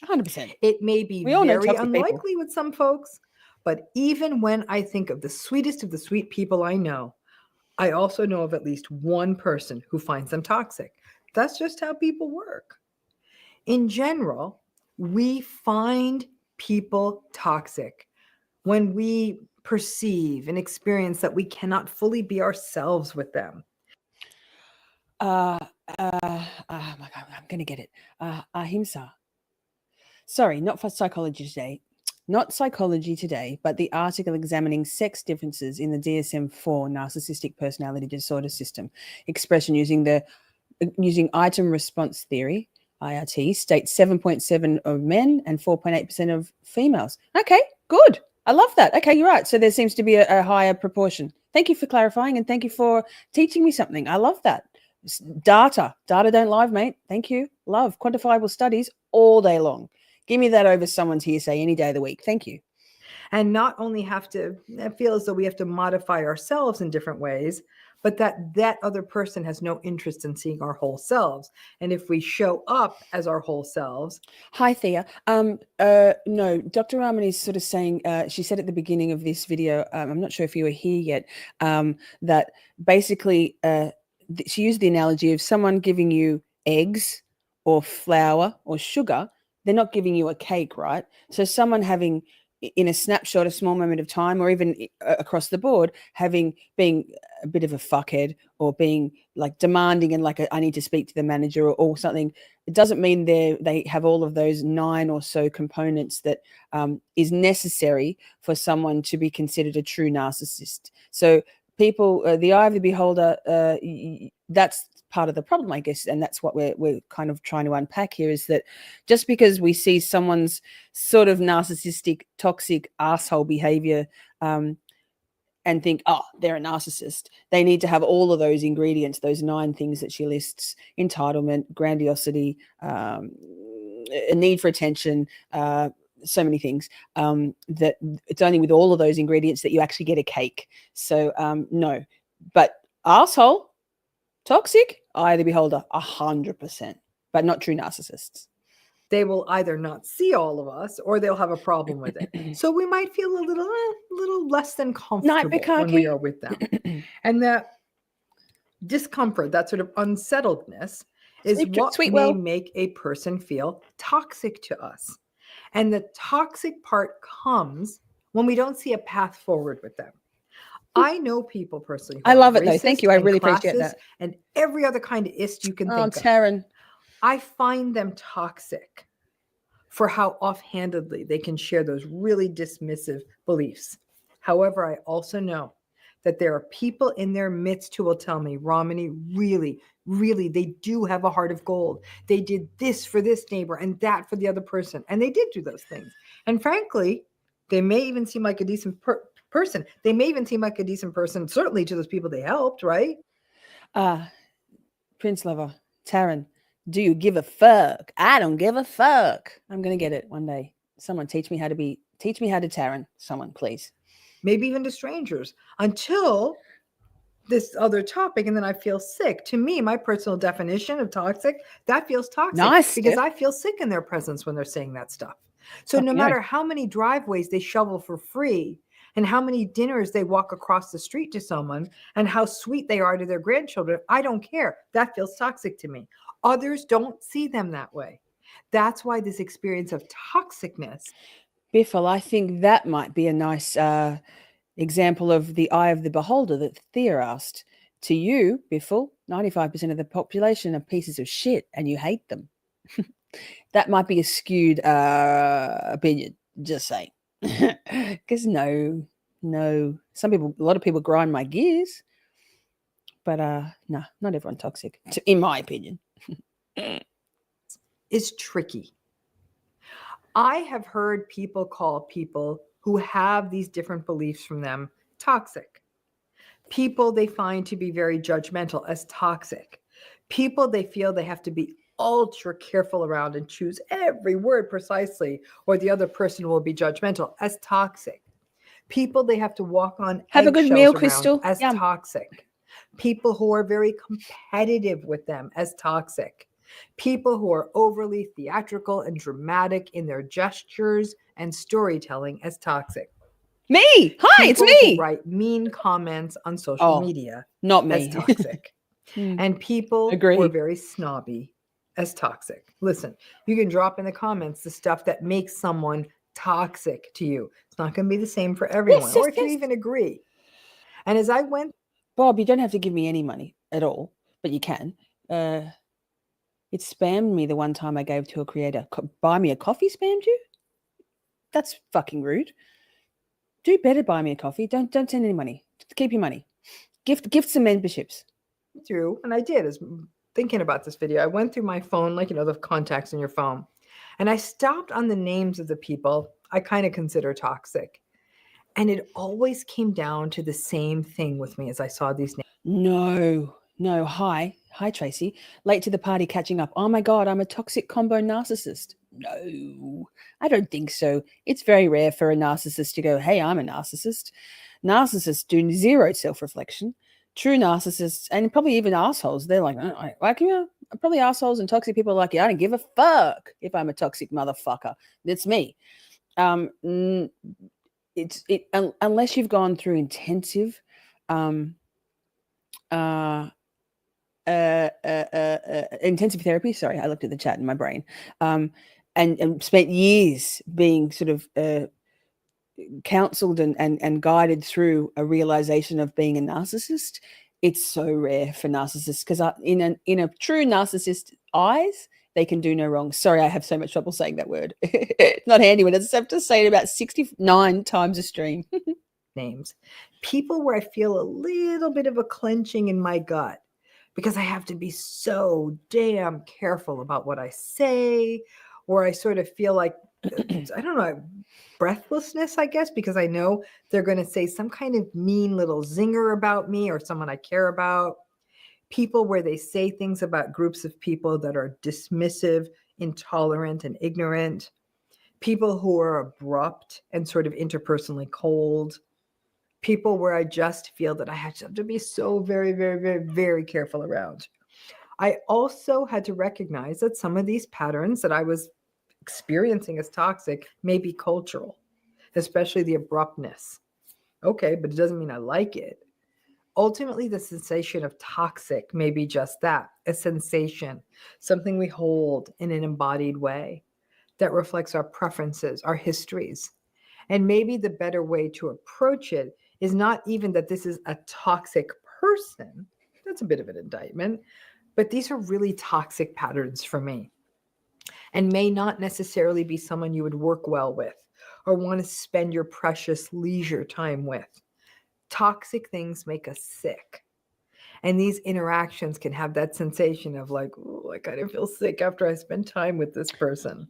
100%. It may be We all know very toxic people. unlikely with some folks, but even when I think of the sweetest of the sweet people I know, I also know of at least one person who finds them toxic. That's just how people work. In general, we find people toxic when we perceive and experience that we cannot fully be ourselves with them. Oh my God, I'm going to get it. Ahimsa. Sorry, not for psychology today. Not psychology today, but the article examining sex differences in the DSM-4 narcissistic personality disorder system expression using item response theory, IRT, states 7.7% of men and 4.8% of females. Okay, good. I love that. Okay, you're right. So there seems to be a higher proportion. Thank you for clarifying, and thank you for teaching me something. I love that. Data don't lie, mate. Thank you. Love quantifiable studies all day long. Give me that over someone's hearsay any day of the week. Thank you. And not only have to feel as though we have to modify ourselves in different ways, but that other person has no interest in seeing our whole selves. And if we show up as our whole selves. Hi, Thea. No, Dr. Ramani is sort of saying, she said at the beginning of this video, I'm not sure if you were here yet, that basically she used the analogy of someone giving you eggs or flour or sugar. They're not giving you a cake, right? So someone having in a snapshot, a small moment of time, or even across the board, being a bit of a fuckhead or being like demanding and like I need to speak to the manager or something. It doesn't mean they have all of those 9 or so components that is necessary for someone to be considered a true narcissist. So people, the eye of the beholder, that's part of the problem, I guess, and that's what we're kind of trying to unpack here, is that just because we see someone's sort of narcissistic, toxic asshole behavior and think, oh, they're a narcissist, they need to have all of those ingredients, those 9 things that she lists: entitlement, grandiosity, a need for attention, so many things, that it's only with all of those ingredients that you actually get a cake. So no, but asshole, toxic, eye of the beholder, 100%, but not true narcissists. They will either not see all of us or they'll have a problem with it. So we might feel a little less than comfortable when we are with them. And that discomfort, that sort of unsettledness, is what may make a person feel toxic to us. And the toxic part comes when we don't see a path forward with them. I know people personally. I love it though. Thank you. I really appreciate that. And every other kind of ist you can think of. Taryn. I find them toxic for how offhandedly they can share those really dismissive beliefs. However, I also know that there are people in their midst who will tell me, Ramani, really, really, they do have a heart of gold. They did this for this neighbor and that for the other person. And they did do those things. And frankly, they may even seem like a decent person. They may even seem like a decent person, certainly to those people they helped, right? Prince Lover, Taryn, do you give a fuck? I don't give a fuck. I'm going to get it one day. Someone teach me how to Taryn. Someone, please. Maybe even to strangers, until this other topic, and then I feel sick. To me, my personal definition of toxic, that feels toxic. Nice, because I feel sick in their presence when they're saying that stuff. So no matter how many driveways they shovel for free, and how many dinners they walk across the street to someone, and how sweet they are to their grandchildren, I don't care. That feels toxic to me. Others don't see them that way. That's why this experience of toxicness. Biffle, I think that might be a nice example of the eye of the beholder that Thea asked. To you, Biffle, 95% of the population are pieces of shit and you hate them. That might be a skewed opinion, just saying. Because no, a lot of people grind my gears, but no, not everyone toxic, in my opinion. Is tricky. I have heard people call people who have these different beliefs from them toxic. People they find to be very judgmental as toxic. People they feel they have to be ultra careful around and choose every word precisely, or the other person will be judgmental as toxic. People they have to walk on have a good meal, Crystal, as toxic. People who are very competitive with them as toxic. People who are overly theatrical and dramatic in their gestures and storytelling as toxic. Me. Hi, people it's me. Who write mean comments on social media. Not me. As toxic. And people who are very snobby as toxic. Listen, you can drop in the comments the stuff that makes someone toxic to you. It's not going to be the same for everyone, or if you even agree. And as I went, Bob, you don't have to give me any money at all, but you can. It spammed me the one time I gave to a creator. Buy me a coffee spammed you? That's fucking rude. Do better, buy me a coffee. Don't send any money. Keep your money. Gift some memberships. Through, and I did, as thinking about this video, I went through my phone, like, the contacts in your phone, and I stopped on the names of the people I kind of consider toxic. And it always came down to the same thing with me as I saw these names. No. Hi, Tracy. Late to the party, catching up. Oh my God, I'm a toxic combo narcissist. No, I don't think so. It's very rare for a narcissist to go, hey, I'm a narcissist. Narcissists do zero self-reflection. True narcissists, and probably even assholes, they're like probably assholes and toxic people are like, I don't give a fuck if I'm a toxic motherfucker. That's me. Unless you've gone through intensive intensive therapy. Sorry, I looked at the chat in my brain. And spent years being sort of counseled and guided through a realization of being a narcissist, it's so rare for narcissists, because in a true narcissist eyes, they can do no wrong. Sorry, I have so much trouble saying that word. It's not handy when I have to say it about 69 times a stream. Names. People where I feel a little bit of a clenching in my gut because I have to be so damn careful about what I say, or I sort of feel like, I don't know, breathlessness, I guess, because I know they're going to say some kind of mean little zinger about me or someone I care about. People where they say things about groups of people that are dismissive, intolerant, and ignorant. People who are abrupt and sort of interpersonally cold. People where I just feel that I have to be so very, very, very, very careful around. I also had to recognize that some of these patterns that I was experiencing as toxic may be cultural, especially the abruptness. Okay, but it doesn't mean I like it. Ultimately, the sensation of toxic may be just that, a sensation, something we hold in an embodied way that reflects our preferences, our histories. And maybe the better way to approach it is not even that this is a toxic person. That's a bit of an indictment. But these are really toxic patterns for me, and may not necessarily be someone you would work well with or want to spend your precious leisure time with. Toxic things make us sick. And these interactions can have that sensation of like, oh, I kind of feel sick after I spend time with this person.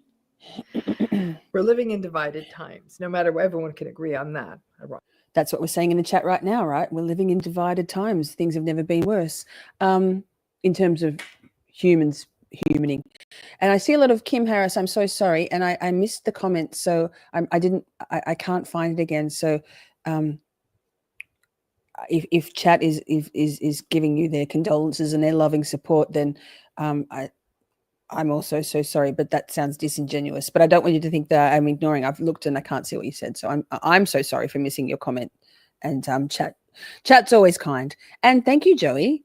We're living in divided times. No matter what, everyone can agree on that. That's what we're saying in the chat right now, right? We're living in divided times. Things have never been worse in terms of humans humaning. And I see a lot of Kim Harris. I'm so sorry, and I missed the comment, so I can't find it again. So if chat is giving you their condolences and their loving support, then I'm also so sorry, but that sounds disingenuous. But I don't want you to think that I'm ignoring. I've looked and I can't see what you said. So I'm so sorry for missing your comment. And chat's always kind. And thank you, Joey.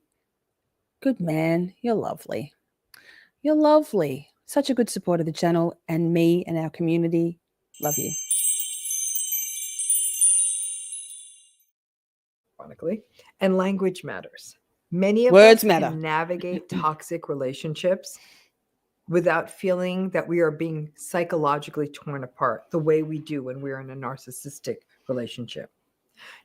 Good man. You're lovely. You're lovely. Such a good supporter of the channel and me and our community. Love you. Ironically, and language matters. Many of Words us matter. can navigate toxic relationships without feeling that we are being psychologically torn apart the way we do when we're in a narcissistic relationship.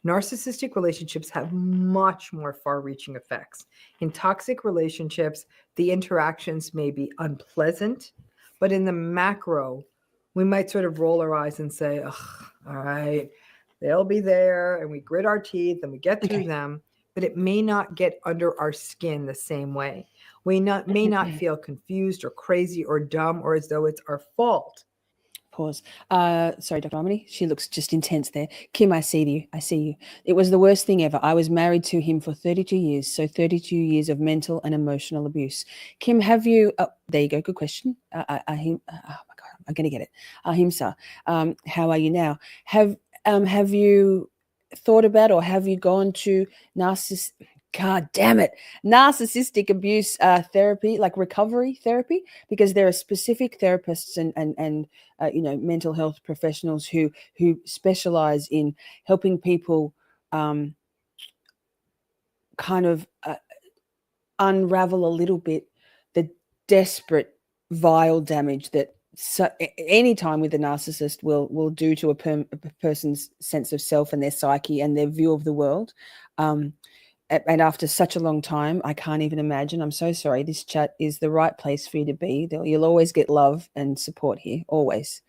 Narcissistic relationships have much more far-reaching effects. In toxic relationships, the interactions may be unpleasant, but in the macro, we might sort of roll our eyes and say, all right, they'll be there, and we grit our teeth and we get through them, but it may not get under our skin the same way. We may not feel confused or crazy or dumb or as though it's our fault. Pause. Sorry, Dr. Ramani. She looks just intense there. Kim, I see you. I see you. It was the worst thing ever. I was married to him for 32 years. So 32 years of mental and emotional abuse. Kim, have you, there you go. Good question. Oh my God, I'm going to get it. Ahimsa, how are you now? Have you thought about, or have you gone to narcissistic abuse therapy, like recovery therapy? Because there are specific therapists and mental health professionals who specialize in helping people kind of unravel a little bit the desperate, vile damage that any time with a narcissist will do to a person's sense of self and their psyche and their view of the world. And after such a long time, I can't even imagine. I'm so sorry. This chat is the right place for you to be. You'll always get love and support here, always.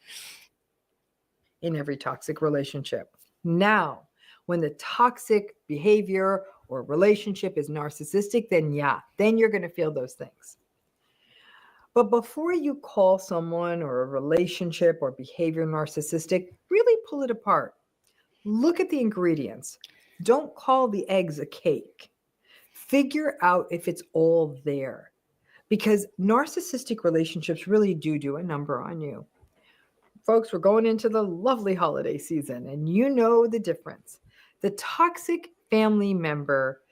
In every toxic relationship. Now, when the toxic behavior or relationship is narcissistic, then you're going to feel those things. But before you call someone or a relationship or behavior narcissistic, really pull it apart. Look at the ingredients. Don't call the eggs a cake. Figure out if it's all there, because narcissistic relationships really do a number on you. Folks, we're going into the lovely holiday season, and you know the difference. The toxic family member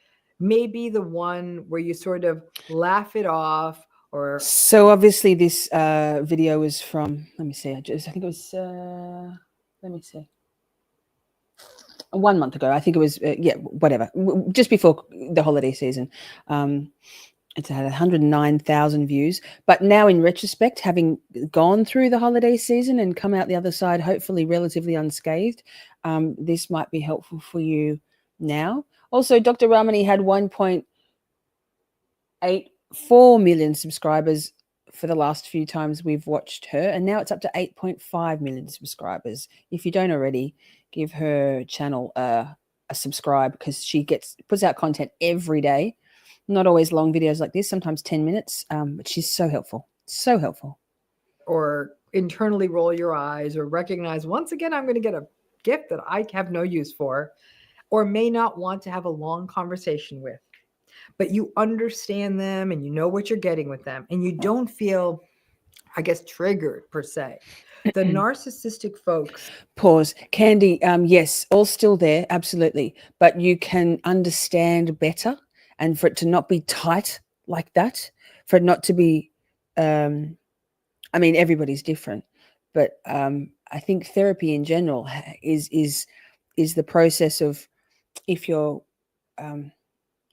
may be the one where you sort of laugh it off. So obviously this video is from, let me see, I think it was, let me see. 1 month ago. I think it was, whatever, just before the holiday season. It's had 109,000 views. But now, in retrospect, having gone through the holiday season and come out the other side, hopefully relatively unscathed, this might be helpful for you now. Also, Dr. Ramani had 1.84 million subscribers for the last few times we've watched her, and now it's up to 8.5 million subscribers. If you don't already, give her channel a subscribe, because she puts out content every day. Not always long videos like this, sometimes 10 minutes, but she's so helpful, so helpful. Or internally roll your eyes, or recognize, once again, I'm going to get a gift that I have no use for, or may not want to have a long conversation with. But you understand them and you know what you're getting with them, and you don't feel, I guess, triggered per se. The narcissistic folks. Pause. Candy, yes, all still there, absolutely. But you can understand better, and for it to not be tight like that, for it not to be, I mean, everybody's different, but I think therapy in general is the process of, if you're,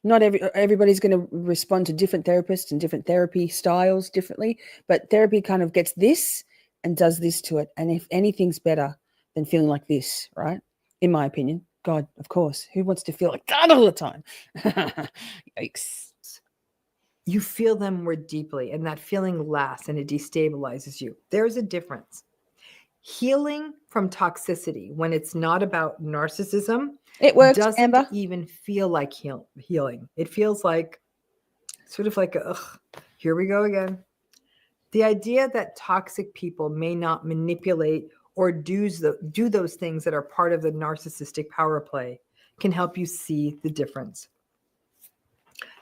not everybody's going to respond to different therapists and different therapy styles differently, but therapy kind of gets this and does this to it. And if anything's better than feeling like this, right? In my opinion, God, of course, who wants to feel like that all the time? Yikes. You feel them more deeply, and that feeling lasts, and it destabilizes you. There's a difference. Healing from toxicity, when it's not about narcissism, It works, doesn't Amber. even feel like healing. It feels like sort of like, here we go again. The idea that toxic people may not manipulate or do those things that are part of the narcissistic power play can help you see the difference.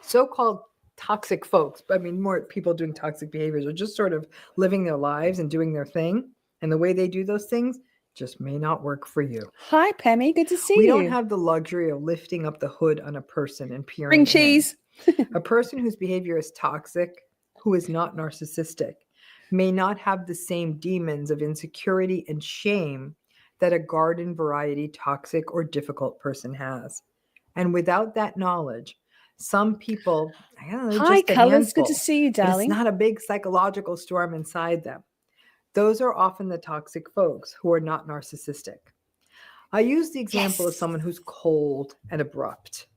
So-called toxic folks, I mean, more people doing toxic behaviors, are just sort of living their lives and doing their thing. And the way they do those things just may not work for you. Hi, Pammy. Good to see you. We don't have the luxury of lifting up the hood on a person and peering Bring in. cheese. A person whose behavior is toxic, who is not narcissistic, may not have the same demons of insecurity and shame that a garden variety toxic or difficult person has. And without that knowledge, some people, I don't know, Hi, just a Colors. handful, Good to see you, but darling. it's not a big psychological storm inside them. Those are often the toxic folks who are not narcissistic. I use the example of someone who's cold and abrupt.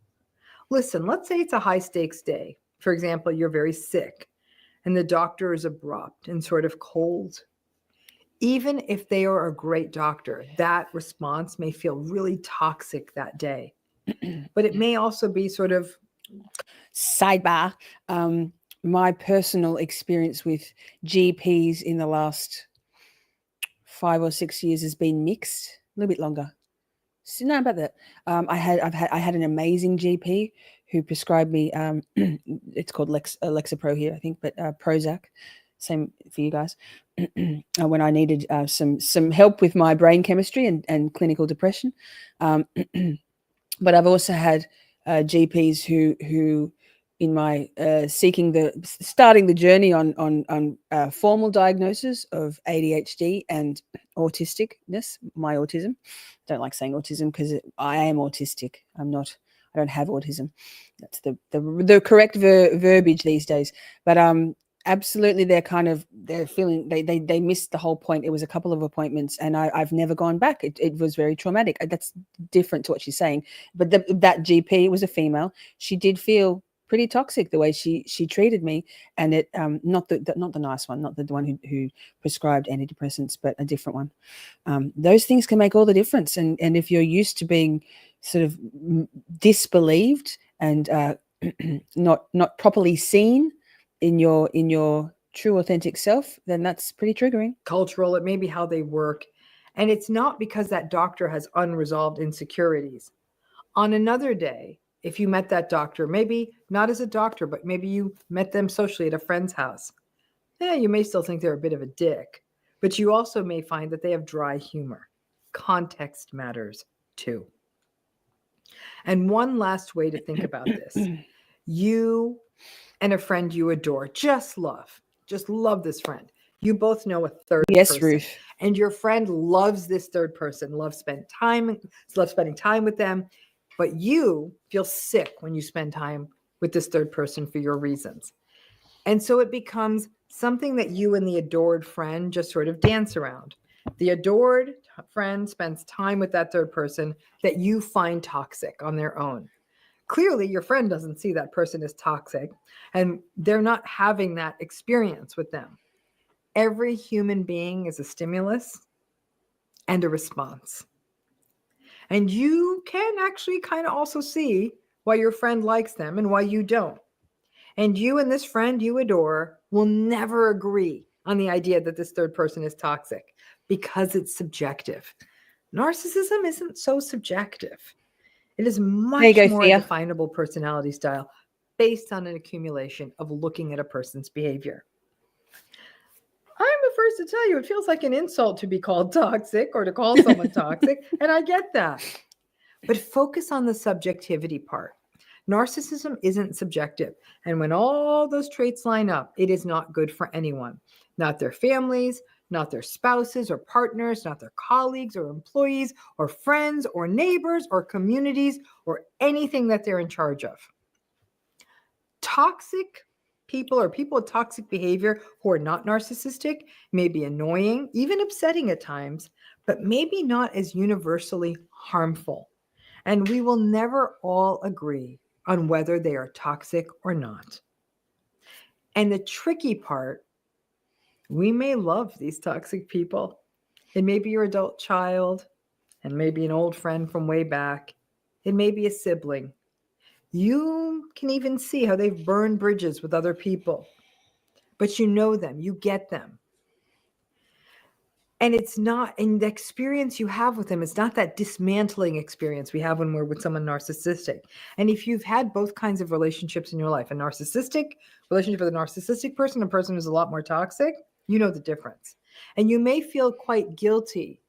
Listen, let's say it's a high stakes day. For example, you're very sick and the doctor is abrupt and sort of cold. Even if they are a great doctor, that response may feel really toxic that day. But it may also be sort of Sidebar. My personal experience with GPs in the last 5 or 6 years has been mixed. A little bit longer. So, no, about that. I had an amazing GP who prescribed me. It's called Lexapro here, I think, but Prozac. Same for you guys. When I needed some help with my brain chemistry and clinical depression. But I've also had GPs who in my starting the journey on formal diagnosis of ADHD and autisticness, my autism. Don't like saying autism because I am autistic. I don't have autism. That's the correct verbiage these days. But absolutely, they're feeling they missed the whole point. It was a couple of appointments, and I've never gone back. It was very traumatic. That's different to what she's saying. But that GP was a female. She did feel pretty toxic the way she treated me, and it not the nice one, not the one who prescribed antidepressants, but a different one. Those things can make all the difference, and if you're used to being sort of disbelieved and not properly seen in your true authentic self, then that's pretty triggering. Cultural, it may be how they work, and it's not because that doctor has unresolved insecurities. On another day, if you met that doctor, maybe not as a doctor, but maybe you met them socially at a friend's house, you may still think they're a bit of a dick, but you also may find that they have dry humor. Context matters too. And one last way to think about this. You and a friend you adore, just love this friend. You both know a third Yes, person. Ruth. And your friend loves this third person, loves spending time with them, but you feel sick when you spend time with this third person for your reasons. And so it becomes something that you and the adored friend just sort of dance around. The adored friend spends time with that third person that you find toxic on their own. Clearly, your friend doesn't see that person as toxic, and they're not having that experience with them. Every human being is a stimulus and a response. And you can actually kind of also see why your friend likes them and why you don't. And you and this friend you adore will never agree on the idea that this third person is toxic because it's subjective. Narcissism isn't so subjective. It is much go, more Thea. a definable personality style based on an accumulation of looking at a person's behavior. I'm the first to tell you, it feels like an insult to be called toxic or to call someone toxic, and I get that. But focus on the subjectivity part. Narcissism isn't subjective. And when all those traits line up, it is not good for anyone. Not their families, not their spouses or partners, not their colleagues or employees or friends or neighbors or communities or anything that they're in charge of. Toxic people or people with toxic behavior who are not narcissistic may be annoying, even upsetting at times, but maybe not as universally harmful. And we will never all agree on whether they are toxic or not. And the tricky part, we may love these toxic people. It may be your adult child, and maybe an old friend from way back. It may be a sibling. You can even see how they've burned bridges with other people, but you know them, you get them. And it's not, and the experience you have with them is not that dismantling experience we have when we're with someone narcissistic. And if you've had both kinds of relationships in your life, a narcissistic relationship with a narcissistic person, a person who's a lot more toxic, you know the difference. And you may feel quite guilty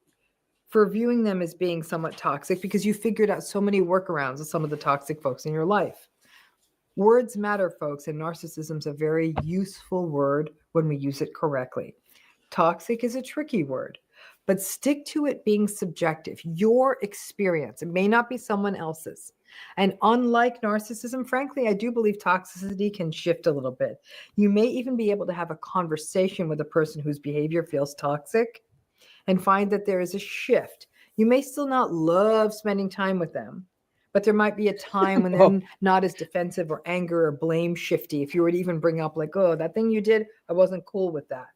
for viewing them as being somewhat toxic because you figured out so many workarounds with some of the toxic folks in your life. Words matter, folks, and narcissism is a very useful word when we use it correctly. Toxic is a tricky word, but stick to it being subjective, your experience. It may not be someone else's. And unlike narcissism, frankly, I do believe toxicity can shift a little bit. You may even be able to have a conversation with a person whose behavior feels toxic and find that there is a shift. You may still not love spending time with them, but there might be a time when they're not as defensive or anger or blame shifty. If you were to even bring up like, oh, that thing you did, I wasn't cool with that.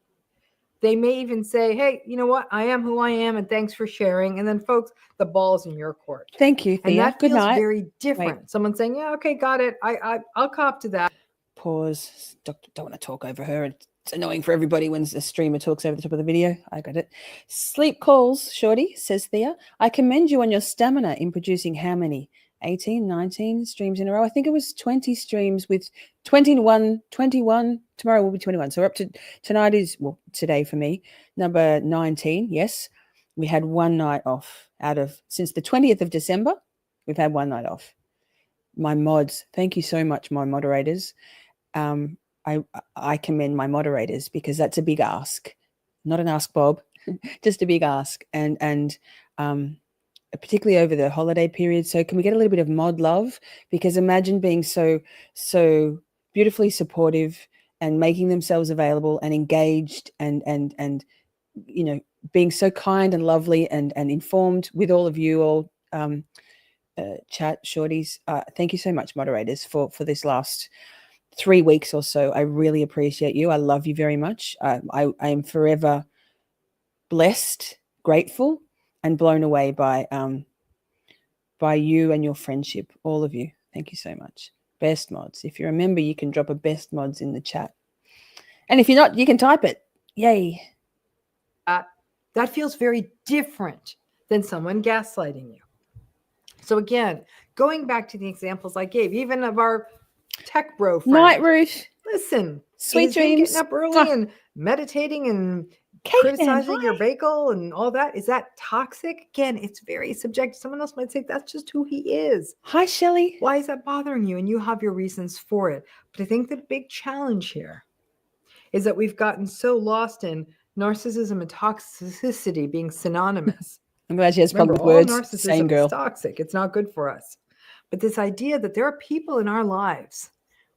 They may even say, hey, you know what? I am who I am, and thanks for sharing. And then, folks, the ball's in your court. Thank you, Thea. And that Good feels night. very different. Someone saying, yeah, okay, got it. I'll cop to that. Pause. Don't want to talk over her. It's annoying for everybody when a streamer talks over the top of the video. I got it. Sleep calls, Shorty, says Thea. I commend you on your stamina in producing how many? 18, 19 streams in a row. I think it was 20 streams with 21. Tomorrow will be 21. So we're up to, tonight is, well, today for me, number 19. Yes. We had one night off since the 20th of December, we've had one night off. My mods, thank you so much, my moderators. I commend my moderators because that's a big ask, not an ask, Bob, just a big ask. And particularly over the holiday period. So can we get a little bit of mod love? Because imagine being so beautifully supportive and making themselves available and engaged and you know, being so kind and lovely and informed with all of you all chat shorties. Thank you so much, moderators, for this last 3 weeks or so. I really appreciate you. I love you very much. I am forever blessed, grateful, and blown away by you and your friendship, all of you. Thank you so much. Best mods. If you're a member, you can drop a best mods in the chat. And if you're not, you can type it. Yay. That feels very different than someone gaslighting you. So again, going back to the examples I gave, even of our tech bro friend. Night, Ruth. Listen, Sweet dreams. Getting up early and meditating and criticizing your bagel and all that, is that toxic? Again, it's very subjective. Someone else might say that's just who he is. Hi, Shelley. Why is that bothering you? And you have your reasons for it. But I think the big challenge here is that we've gotten so lost in narcissism and toxicity being synonymous. I'm glad she has a problem Remember, with all words. Same narcissism is girl. toxic. It's not good for us. But this idea that there are people in our lives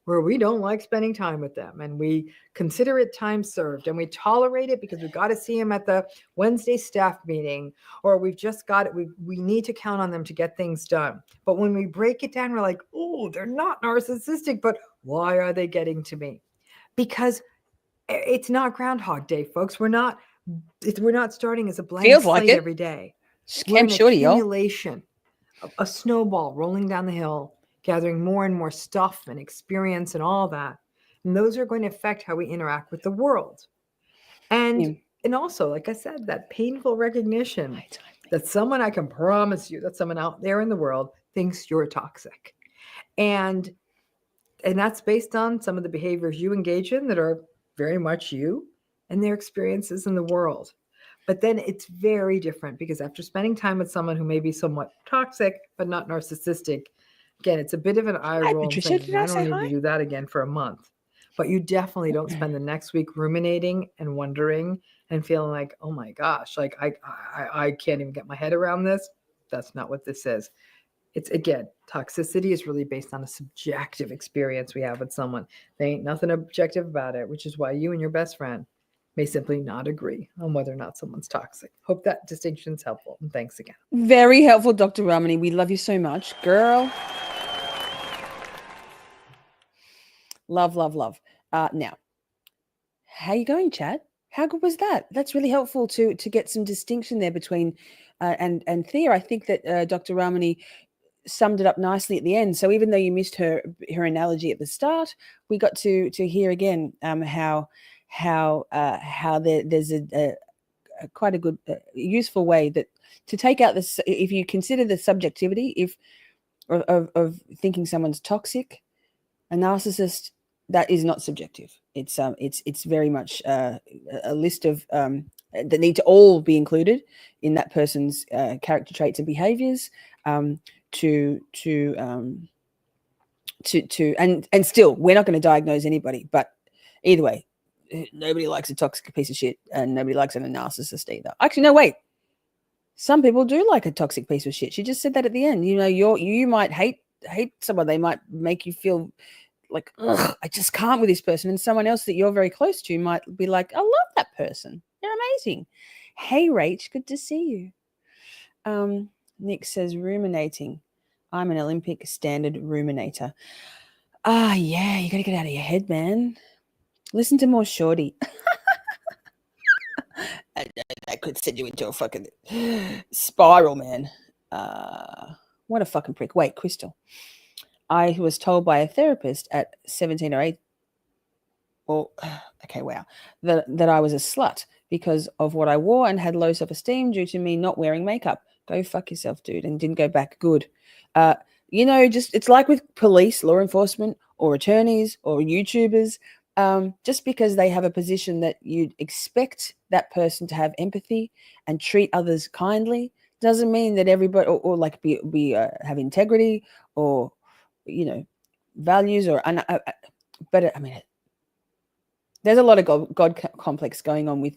where we don't like spending time with them and we consider it time served and we tolerate it because we've got to see them at the Wednesday staff meeting, or we've just got it. We need to count on them to get things done. But when we break it down, we're like, oh, they're not narcissistic, but why are they getting to me? Because it's not Groundhog Day, folks. We're not starting as a blank Feels like slate it. every day. Just We're Camp an Shorty, y'all. accumulation, a snowball rolling down the hill, gathering more and more stuff and experience and all that. And those are going to affect how we interact with the world. And also, like I said, that painful recognition that someone, I can promise you that someone out there in the world thinks you're toxic. And that's based on some of the behaviors you engage in that are very much you and their experiences in the world. But then it's very different because after spending time with someone who may be somewhat toxic, but not narcissistic, again, it's a bit of an eye roll. Patricia, did I I don't say need hi? to do that again for a month. But you definitely don't spend the next week ruminating and wondering and feeling like, oh my gosh, like I can't even get my head around this. That's not what this is. It's, again, toxicity is really based on a subjective experience we have with someone. There ain't nothing objective about it, which is why you and your best friend may simply not agree on whether or not someone's toxic. Hope that distinction is helpful. And thanks again. Very helpful, Dr. Ramani. We love you so much, girl. Love, love, love. Now, how you going, Chad? How good was that? That's really helpful to get some distinction there between and Thea. I think that Dr. Ramani summed it up nicely at the end. So even though you missed her analogy at the start, we got to hear again how there's a quite a good useful way that to take out this. If you consider the subjectivity of thinking someone's toxic, a narcissist, that is not subjective. It's very much a list of that need to all be included in that person's character traits and behaviors. And still, we're not going to diagnose anybody, but either way, nobody likes a toxic piece of shit, and nobody likes a narcissist either. Actually, no, wait. Some people do like a toxic piece of shit. She just said that at the end. You know, you might hate someone. They might make you feel like, ugh, I just can't with this person. And someone else that you're very close to might be like, I love that person. They're amazing. Hey, Rach, good to see you. Nick says, ruminating. I'm an Olympic standard ruminator. Yeah, you got to get out of your head, man. Listen to more Shorty. That could send you into a fucking spiral, man. What a fucking prick. Wait, Crystal. I was told by a therapist at 17 or 8, that I was a slut because of what I wore and had low self-esteem due to me not wearing makeup. Go fuck yourself, dude, and didn't go back. Good. Just it's like with police, law enforcement, or attorneys, or YouTubers. Just because they have a position that you'd expect that person to have empathy and treat others kindly doesn't mean that everybody or like be have integrity or values or but I mean, there's a lot of God complex going on with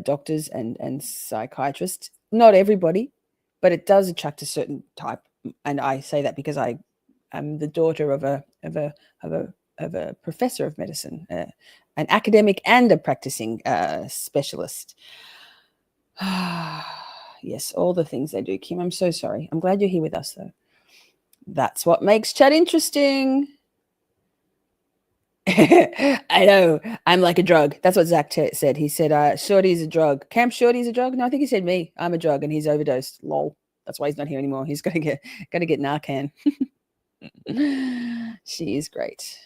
doctors and psychiatrists. Not everybody, but it does attract a certain type. And I say that because I am the daughter of a professor of medicine, an academic and a practicing specialist. Yes, all the things they do, Kim. I'm so sorry. I'm glad you're here with us, though. That's what makes chat interesting. I know. I'm like a drug. That's what Zach said. He said, Shorty's a drug. Camp Shorty's a drug? No, I think he said me. I'm a drug and he's overdosed. Lol. That's why he's not here anymore. He's got to get Narcan. She is great.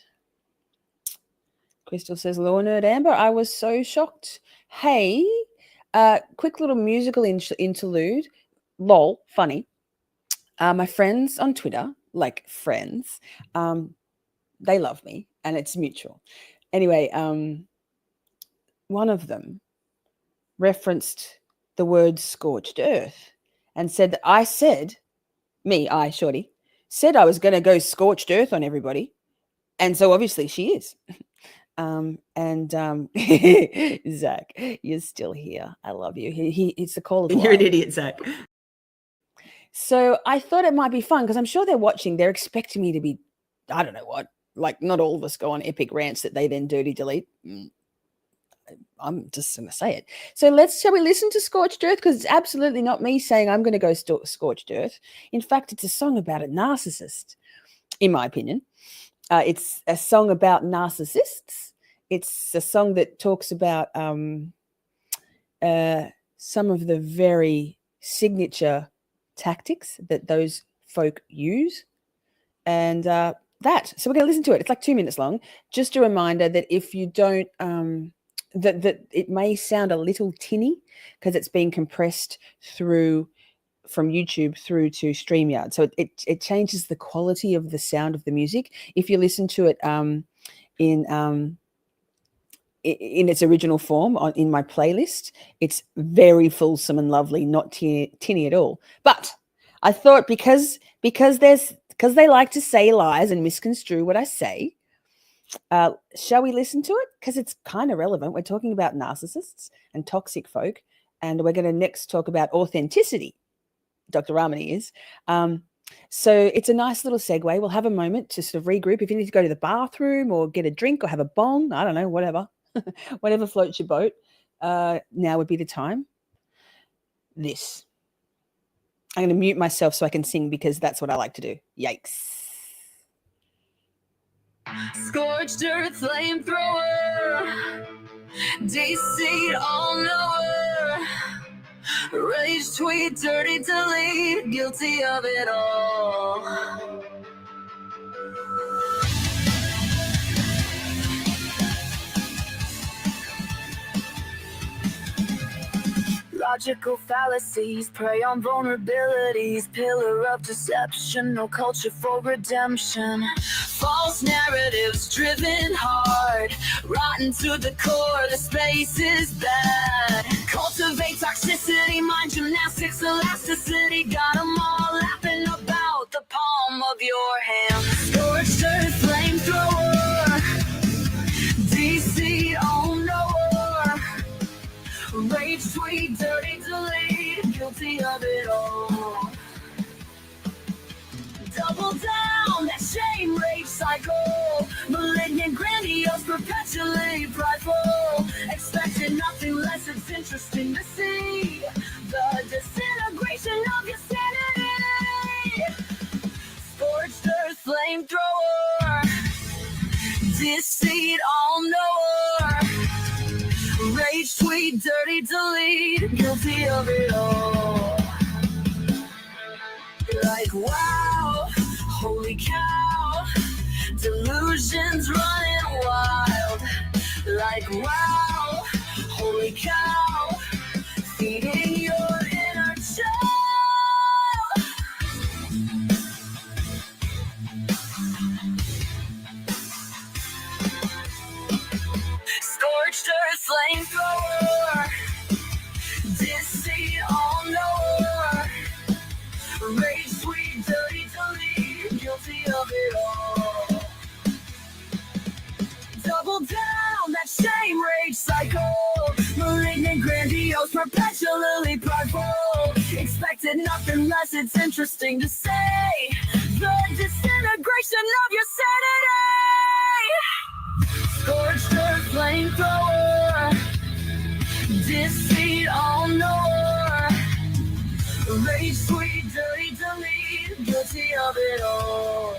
Crystal says, Law Nerd Amber, I was so shocked. Hey, quick little musical interlude. Lol, funny. My friends on Twitter, like friends, they love me and it's mutual. Anyway, one of them referenced the word scorched earth and said that I, Shorty, said I was going to go scorched earth on everybody. And so obviously she is. Zach, you're still here. I love you. It's the call of You're an love. idiot, Zach. So I thought it might be fun because I'm sure they're watching. They're expecting me to be, I don't know what, like not all of us go on epic rants that they then dirty delete. I'm just going to say it. So shall we listen to Scorched Earth? Because it's absolutely not me saying I'm going to go Scorched Earth. In fact, it's a song about a narcissist, in my opinion. It's a song about narcissists. It's a song that talks about some of the very signature tactics that those folk use. And so we're going to listen to it. It's like 2 minutes long. Just a reminder that if you don't, that it may sound a little tinny because it's being compressed from YouTube through to StreamYard. So it changes the quality of the sound of the music. If you listen to it in its original form in my playlist, it's very fulsome and lovely, not tinny at all. But I thought because they like to say lies and misconstrue what I say, shall we listen to it? Because it's kind of relevant. We're talking about narcissists and toxic folk, and we're going to next talk about authenticity. Dr. Ramani is. So it's a nice little segue. We'll have a moment to sort of regroup. If you need to go to the bathroom or get a drink or have a bong, I don't know, whatever. Whatever floats your boat, now would be the time. I'm going to mute myself so I can sing because that's what I like to do. Yikes. Scorched earth flamethrower, D.E.E.P all-knower, rage tweet, dirty delete, guilty of it all. Logical fallacies prey on vulnerabilities, pillar of deception, no culture for redemption. False narratives driven hard, rotten to the core, the space is bad. Cultivate toxicity, mind gymnastics, elasticity, got them all laughing about the palm of your hand. Scorched earth flamethrower, DC all-knower, rage tweet, dirty delete, guilty of it all. Double down, that shame rage cycle, malignant, grandiose, perpetually prideful, expecting nothing less, it's interesting to see the disintegration of your sanity. Scorched earth flamethrower, deceit all-knower, rage tweet, dirty delete, guilty of it all. Like wow, holy cow, delusions running wild. Like wow, holy cow, feeding your inner child. Scorched earth flamethrower, deceit all-knower, rage sweet, dirty delete, guilty of it all. Double down, that shame rage cycle, malignant, grandiose, perpetually prideful, expected nothing less, it's interesting to say the disintegration of your sanity. Scorched earth flamethrower, deceit all-knower, rage sweet, dirty delete, guilty of it all.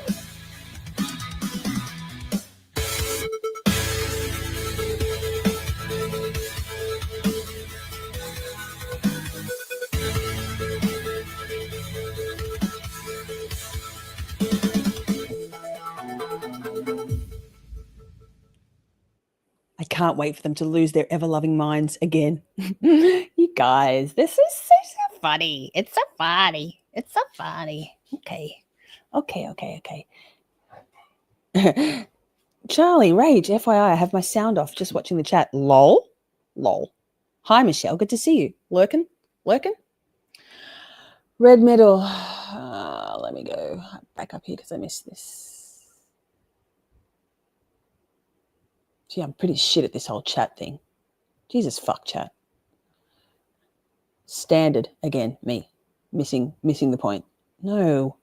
I can't wait for them to lose their ever-loving minds again. You guys, this is so funny. It's so funny. It's so funny. Okay. Charlie, Rage, FYI, I have my sound off just watching the chat. Lol. Hi, Michelle. Good to see you. Lurking? Red medal. Let me go back up here because I missed this. Gee, I'm pretty shit at this whole chat thing. Jesus, fuck chat. Standard again, me missing the point. No,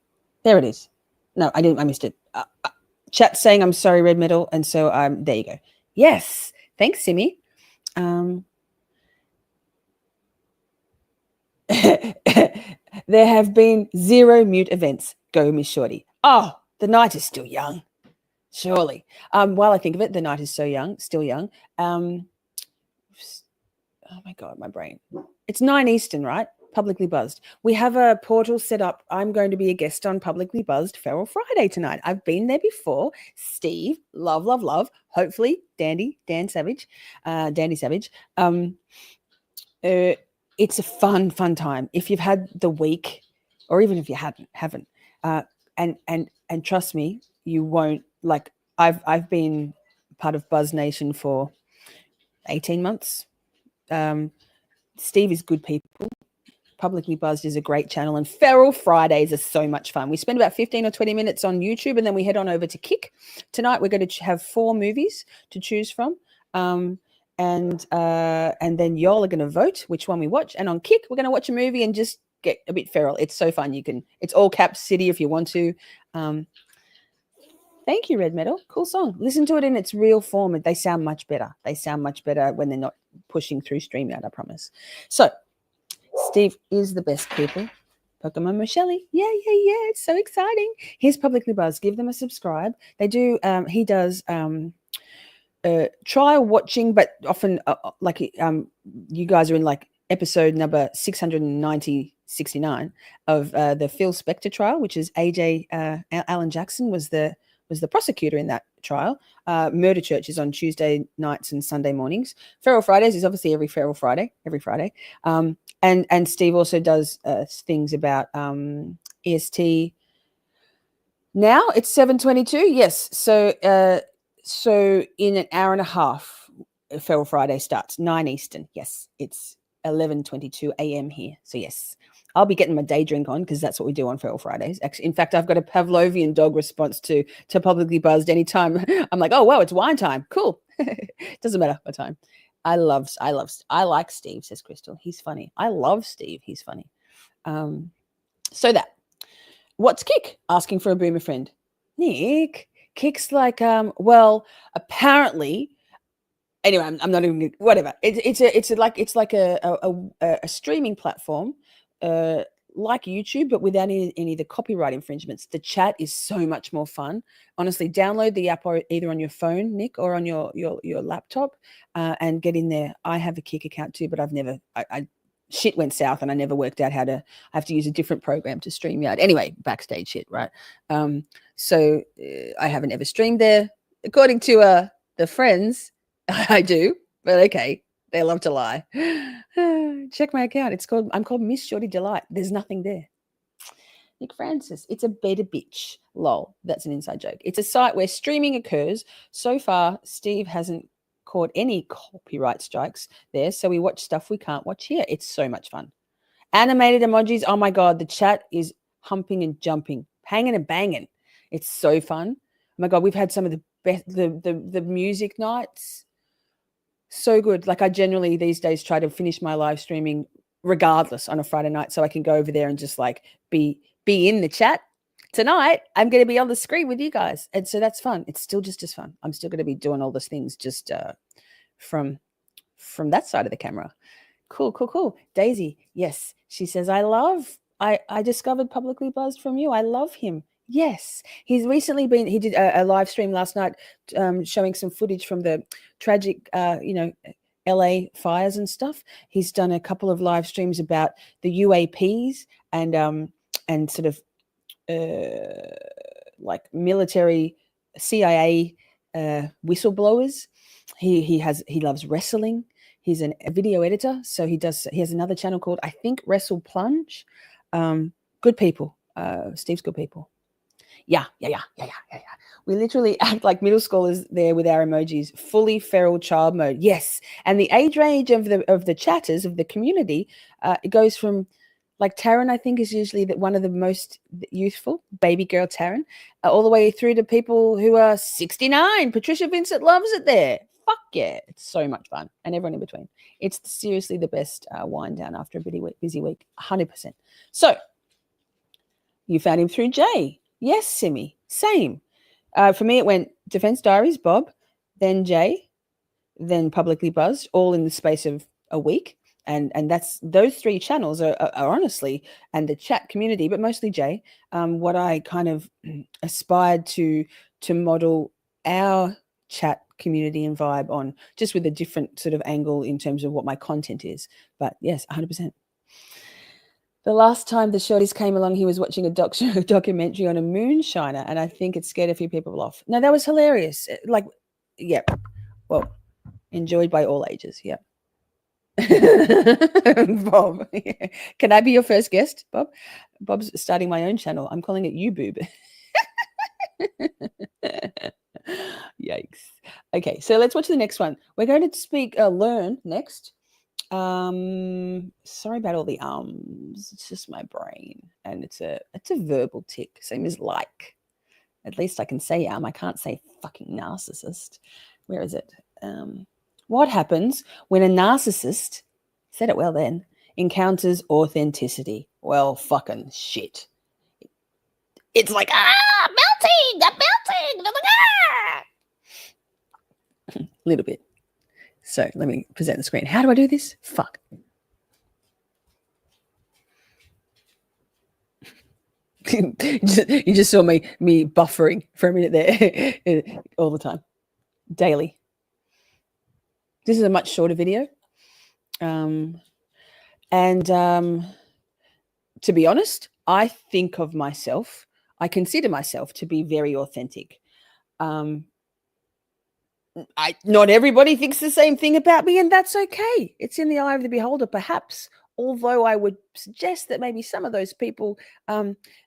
there it is. No, I didn't. I missed it. Chat saying I'm sorry, Red Metal, and so there you go. Yes, thanks, Simi. There have been 0 mute events. Go, Miss Shorty. Oh, the night is still young. Surely. While I think of it, the night is so young, still young. Oh my God, my brain. It's 9 Eastern, right? Publicly Buzzed. We have a portal set up. I'm going to be a guest on Publicly Buzzed Feral Friday tonight. I've been there before. Steve, love, love, love. Hopefully, Dandy Savage. It's a fun time. If you've had the week, or even if you haven't, and trust me, you won't. Like I've been part of Buzz Nation for 18 months. Steve is good people. Publicly Buzzed is a great channel, and Feral Fridays are so much fun. We spend about 15 or 20 minutes on YouTube, and then we head on over to Kick. Tonight we're going to have 4 movies to choose from, and then y'all are going to vote which one we watch. And on Kick, we're going to watch a movie and just get a bit feral. It's so fun. It's all caps City if you want to. Thank you, Red Metal. Cool song. Listen to it in its real form. They sound much better. They sound much better when they're not pushing through StreamYard, I promise. So, Steve is the best people. Pokemon Michelle. Yeah. It's so exciting. Here's Publicly Buzzed. Give them a subscribe. They do, he does trial watching, but often you guys are in like episode number 669 of the Phil Spector trial, which is AJ Alan Jackson was the prosecutor in that trial. Murder Church is on Tuesday nights and Sunday mornings. Feral Fridays is obviously every Friday. And Steve also does things about EST. Now it's 7:22. Yes. So in an hour and a half, Feral Friday starts 9 Eastern. Yes, it's 11:22 a.m. here. So yes, I'll be getting my day drink on because that's what we do on Feral Fridays. Actually, in fact, I've got a Pavlovian dog response to Publicly Buzzed. Anytime I'm like, oh wow, it's wine time. Cool. Doesn't matter what time. I like Steve, says Crystal. He's funny. I love Steve. He's funny. So that. What's Kick? Asking for a boomer friend. Nick. Kick's like, well, apparently. Anyway, I'm not even whatever. It's like a streaming platform, like YouTube, but without any of the copyright infringements. The chat is so much more fun. Honestly, download the app or either on your phone, Nick, or on your laptop, and get in there. I have a Kick account too, but I've never. Shit went south, and I never worked out how to. I have to use a different program to StreamYard. Anyway, backstage shit, right? So I haven't ever streamed there, according to the friends. I do, but okay. They love to lie. Check my account. I'm called Miss Shorty Delight. There's nothing there. Nick Francis. It's a beta bitch. Lol. That's an inside joke. It's a site where streaming occurs. So far, Steve hasn't caught any copyright strikes there. So we watch stuff we can't watch here. It's so much fun. Animated emojis. Oh my God. The chat is humping and jumping, hanging and banging. It's so fun. Oh my God. We've had some of the best, the music nights. So good. Like I generally these days try to finish my live streaming regardless on a Friday night so I can go over there and just like be in the chat. Tonight, I'm going to be on the screen with you guys. And so that's fun. It's still just as fun. I'm still going to be doing all those things just from that side of the camera. Cool. Daisy. Yes. She says, I discovered Publicly Buzzed from you. I love him. Yes, he did a live stream last night showing some footage from the tragic, LA fires and stuff. He's done a couple of live streams about the UAPs and sort of like military CIA whistleblowers. He loves wrestling. He's a video editor. So he has another channel called, I think, Wrestle Plunge. Good people. Steve's good people. Yeah. We literally act like middle schoolers there with our emojis, fully feral child mode. Yes. And the age range of the chatters of the community, it goes from like Taryn, I think, is usually one of the most youthful, baby girl Taryn, all the way through to people who are 69. Patricia Vincent loves it there. fuck yeah, it's so much fun, and everyone in between. It's seriously the best wind down after a busy week, 100%. So you found him through Jay. Yes, Simi, same. For me, it went Defense Diaries, Bob, then Jay, then Publicly Buzzed, all in the space of a week. And that's those three channels are honestly, and the chat community, but mostly Jay, what I kind of aspired to model our chat community and vibe on, just with a different sort of angle in terms of what my content is. But yes, 100%. The last time the shorties came along, he was watching a documentary on a moonshiner, and I think it scared a few people off. No, that was hilarious. Like, yeah, well, enjoyed by all ages. Yeah. Bob, yeah. Can I be your first guest, Bob? Bob's starting my own channel. I'm calling it You Boob. Yikes. Okay, so let's watch the next one. We're going to learn next. Sorry about all the ums. It's just my brain, and it's a verbal tick, same as like. At least I can say I can't say fucking narcissist. Where is it? What happens when a narcissist, said it well then, encounters authenticity? Well, fucking shit. It's like, melting, I'm melting. Little bit. So let me present the screen. How do I do this? Fuck. You just saw me buffering for a minute there all the time, daily. This is a much shorter video. To be honest, I consider myself to be very authentic. Not everybody thinks the same thing about me, and that's okay. It's in the eye of the beholder, perhaps. Although I would suggest that maybe some of those people,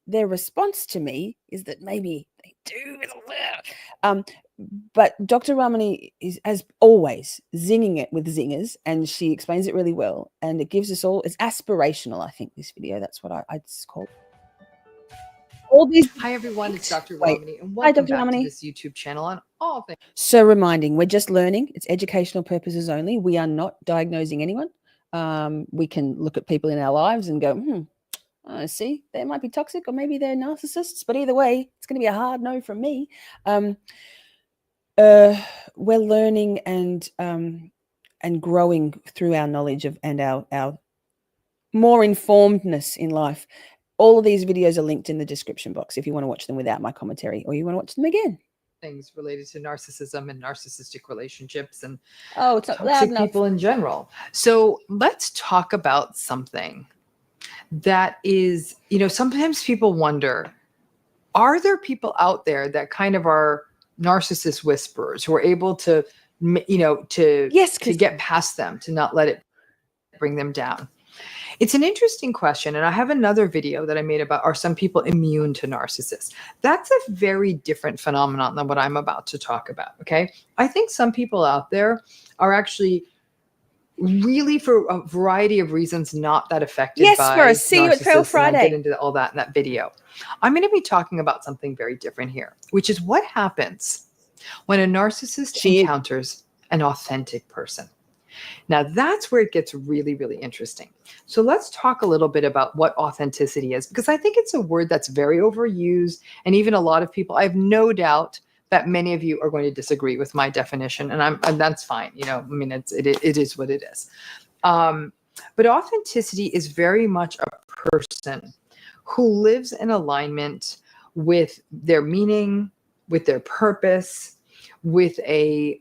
their response to me is that maybe they do. But Dr. Ramani is, as always, zinging it with zingers, and she explains it really well. And it gives us all, it's aspirational, I think, this video. That's what I'd call it. All these. Hi, everyone. It's Dr. Ramani, and Hi, welcome Dr. back Ramani. to this YouTube channel on all things. So reminding, we're just learning. It's educational purposes only. We are not diagnosing anyone. We can look at people in our lives and go, see, they might be toxic or maybe they're narcissists, but either way, it's going to be a hard no from me. We're learning and growing through our knowledge of and our more informedness in life. All of these videos are linked in the description box if you want to watch them without my commentary, or you want to watch them again. Things related to narcissism and narcissistic relationships and it's not loud toxic enough. people in general. So let's talk about something that is, sometimes people wonder, are there people out there that kind of are narcissist whisperers who are able to, to get past them, to not let it bring them down? It's an interesting question. And I have another video that I made about, are some people immune to narcissists? That's a very different phenomenon than what I'm about to talk about. Okay. I think some people out there are actually really, for a variety of reasons, not that affected by narcissists. See you at Pearl Friday. I'll get into all that in that video. I'm going to be talking about something very different here, which is what happens when a narcissist encounters an authentic person. Now, that's where it gets really, really interesting. So let's talk a little bit about what authenticity is, because I think it's a word that's very overused. And even a lot of people, I have no doubt that many of you are going to disagree with my definition. And that's fine. It is what it is. But authenticity is very much a person who lives in alignment with their meaning, with their purpose, with a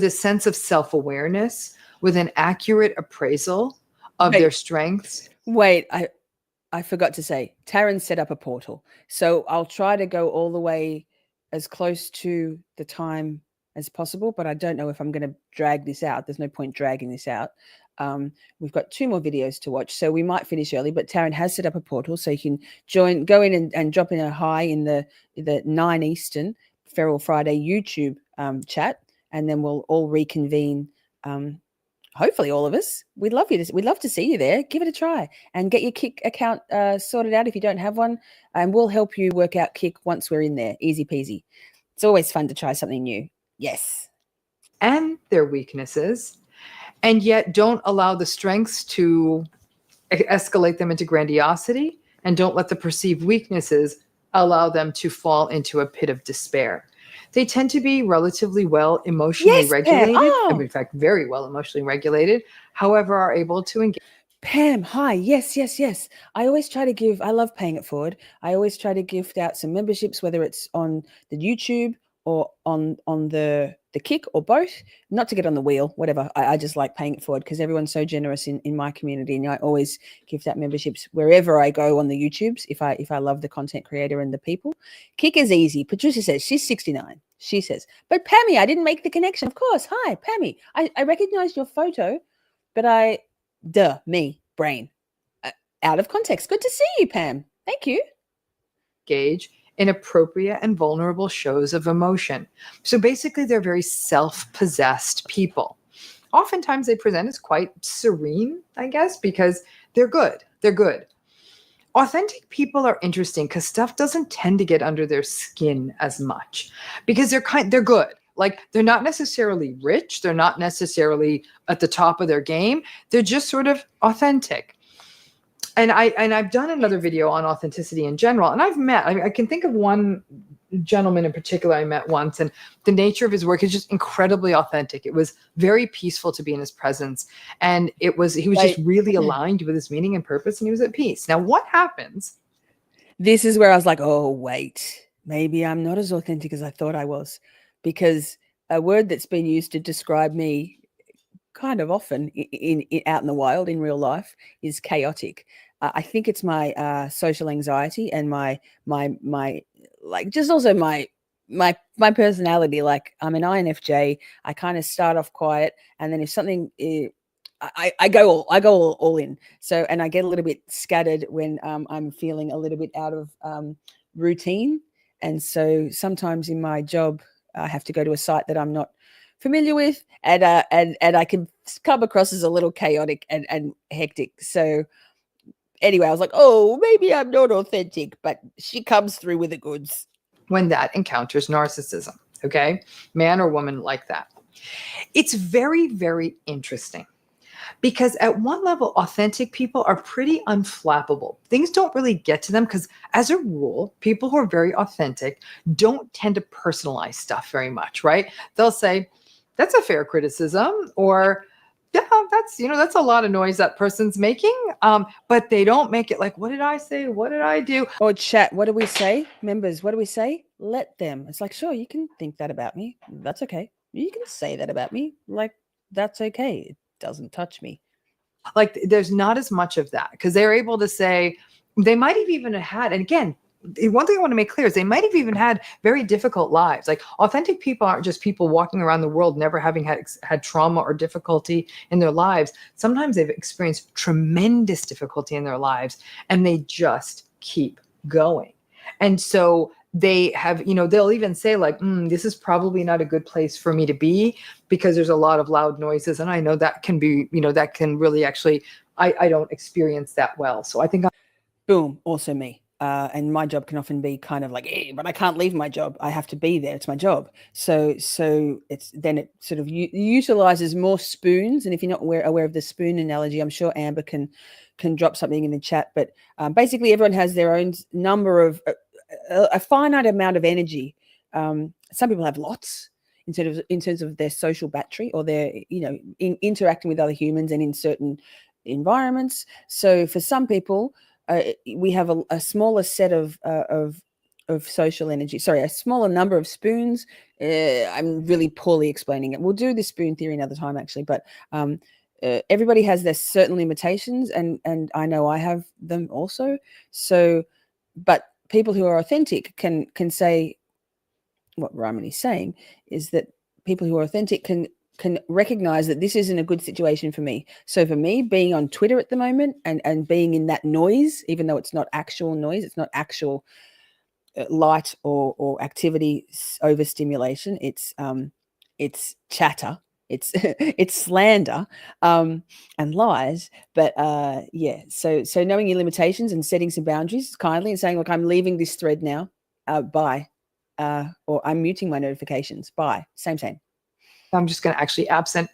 sense of self-awareness, with an accurate appraisal of their strengths. Wait, I forgot to say, Taryn set up a portal. So I'll try to go all the way as close to the time as possible, but I don't know if I'm going to drag this out. There's no point dragging this out. We've got 2 more videos to watch, so we might finish early, but Taryn has set up a portal so you can go in and drop in a hi in the 9 Eastern Feral Friday YouTube chat. And then we'll all reconvene. Hopefully, all of us. We'd love to see you there. Give it a try and get your Kick account sorted out if you don't have one. And we'll help you work out Kick once we're in there. Easy peasy. It's always fun to try something new. Yes. and their weaknesses, and yet don't allow the strengths to escalate them into grandiosity, and don't let the perceived weaknesses allow them to fall into a pit of despair. They tend to be relatively well emotionally Yes, Pam. regulated, Oh. in fact, very well emotionally regulated, however, are able to engage. Pam, hi. Yes, yes, yes. I always try to give, I love paying it forward. I always try to gift out some memberships, whether it's on the YouTube or on the Kick or both, not to get on the wheel, whatever. I just like paying it forward because everyone's so generous in my community. And I always gift out memberships wherever I go on the YouTubes if I love the content creator and the people. Kick is easy. Patricia says she's 69. She says, but Pammy, I didn't make the connection. Of course. Hi, Pammy. I recognized your photo, but me, brain, out of context. Good to see you, Pam. Thank you. Engage in appropriate and vulnerable shows of emotion. So basically, they're very self-possessed people. Oftentimes, they present as quite serene, I guess, because they're good. They're good. Authentic people are interesting because stuff doesn't tend to get under their skin as much because they're good. Like, they're not necessarily rich. They're not necessarily at the top of their game. They're just sort of authentic. And I've done another video on authenticity in general. And I can think of one gentleman in particular I met once, and the nature of his work is just incredibly authentic. It was very peaceful to be in his presence. And he was just really aligned with his meaning and purpose, and he was at peace. Now, what happens? This is where I was like, oh, wait, maybe I'm not as authentic as I thought I was. Because a word that's been used to describe me kind of often in out in the wild in real life is chaotic. I think it's my social anxiety and my like just also my personality. Like, I'm an INFJ. I kind of start off quiet, and then if something I go all in. So, and I get a little bit scattered when I'm feeling a little bit out of routine. And so sometimes in my job, I have to go to a site that I'm not familiar with, and I can come across as a little chaotic and hectic. So anyway, I was like, oh, maybe I'm not authentic, but she comes through with the goods. When that encounters narcissism, okay? Man or woman like that. It's very, very interesting. Because at one level, authentic people are pretty unflappable. Things don't really get to them because, as a rule, people who are very authentic don't tend to personalize stuff very much, right? They'll say, that's a fair criticism, or yeah, that's a lot of noise that person's making. But they don't make it like, what did I say? What did I do? Or chat, what do we say? Members, what do we say? Let them. It's like, sure, you can think that about me. That's okay. You can say that about me. Like, that's okay. It doesn't touch me. Like, there's not as much of that because they're able to say, they might have even had, and again, one thing I want to make clear is they might have even had very difficult lives. Like, authentic people aren't just people walking around the world never having had trauma or difficulty in their lives. Sometimes they've experienced tremendous difficulty in their lives, and they just keep going. And so they have, they'll even say like, this is probably not a good place for me to be because there's a lot of loud noises. And I know that can be, that can really actually, I don't experience that well. So I think boom, also me. And my job can often be kind of like, hey, but I can't leave my job. I have to be there. It's my job. So it sort of utilizes more spoons. And if you're not aware of the spoon analogy, I'm sure Amber can drop something in the chat. But basically, everyone has their own number of a finite amount of energy. Some people have lots in terms of their social battery or their interacting with other humans and in certain environments. So for some people, we have a smaller set of social energy. Sorry, a smaller number of spoons. I'm really poorly explaining it. We'll do the spoon theory another time, actually. But everybody has their certain limitations, and I know I have them also. So, but people who are authentic can say what Ramani's saying is that people who are authentic can recognize that this isn't a good situation for me. So for me, being on Twitter at the moment and being in that noise, even though it's not actual noise, it's not actual light or activity overstimulation, it's chatter, it's it's slander and lies. But so knowing your limitations and setting some boundaries kindly and saying, look, I'm leaving this thread now, bye, or I'm muting my notifications, bye, same. I'm just going to actually absent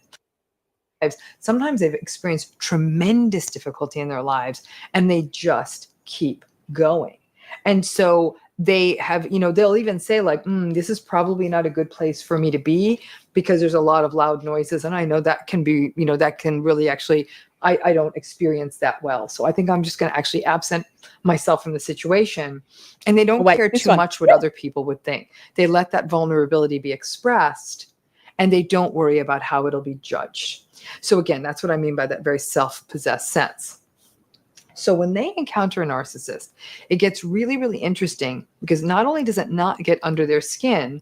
lives. Sometimes they've experienced tremendous difficulty in their lives and they just keep going. And so they have, they'll even say like, this is probably not a good place for me to be because there's a lot of loud noises. And I know that can be, that can really actually, I don't experience that well. So I think I'm just going to actually absent myself from the situation. And they don't care too much what other people would think. They let that vulnerability be expressed and they don't worry about how it'll be judged. So again, that's what I mean by that very self-possessed sense. So when they encounter a narcissist, it gets really, really interesting because not only does it not get under their skin,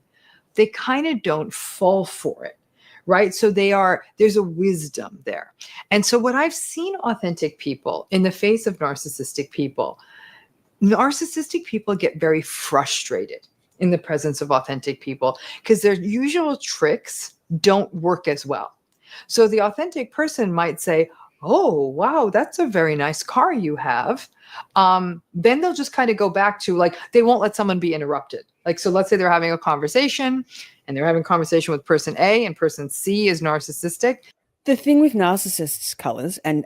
they kind of don't fall for it, right? So there's a wisdom there. And so what I've seen authentic people in the face of narcissistic people get very frustrated in the presence of authentic people because their usual tricks don't work as well. So the authentic person might say, oh, wow, that's a very nice car you have. Then they'll just kind of go back to like, they won't let someone be interrupted. Like, so let's say they're having a conversation and they're having a conversation with person A and person C is narcissistic. The thing with narcissists, colors, and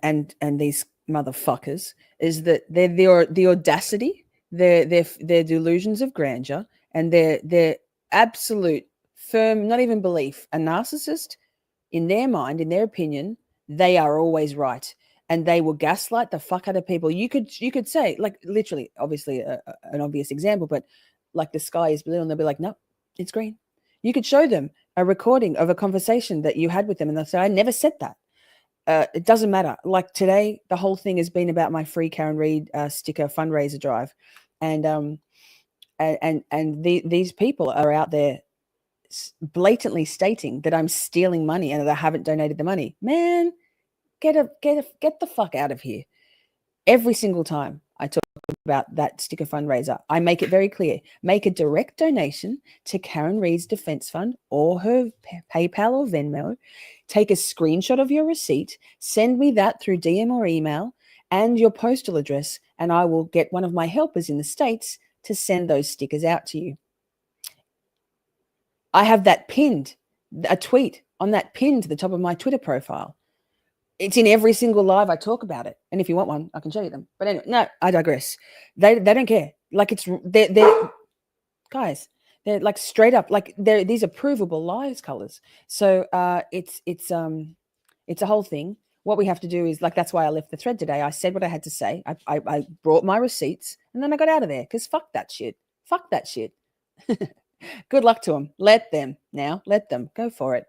these motherfuckers is that they're the audacity, their delusions of grandeur, and their absolute firm, not even belief. A narcissist, in their mind, in their opinion, they are always right, and they will gaslight the fuck out of people. You could say, like, literally, obviously an obvious example, but like the sky is blue and they'll be like, no, it's green. You could show them a recording of a conversation that you had with them and they'll say, I never said that. It doesn't matter. Like today, the whole thing has been about my free Karen Reed sticker fundraiser drive. And these people are out there blatantly stating that I'm stealing money and that I haven't donated the money. Man, get the fuck out of here. Every single time I talk about that sticker fundraiser, I make it very clear. Make a direct donation to Karen Reed's Defense Fund or her PayPal or Venmo. Take a screenshot of your receipt, send me that through DM or email and your postal address, and I will get one of my helpers in the States to send those stickers out to you. I have that pinned, a tweet on that pinned to the top of my Twitter profile. It's in every single live I talk about it. And if you want one, I can show you them. But anyway, no, I digress. They don't care. Like they're guys, they're like straight up, like these are provable lies, colors. So it's a whole thing. What we have to do is, like, that's why I left the thread today. I said what I had to say. I brought my receipts and then I got out of there because fuck that shit. Fuck that shit. Good luck to them. Let them go for it.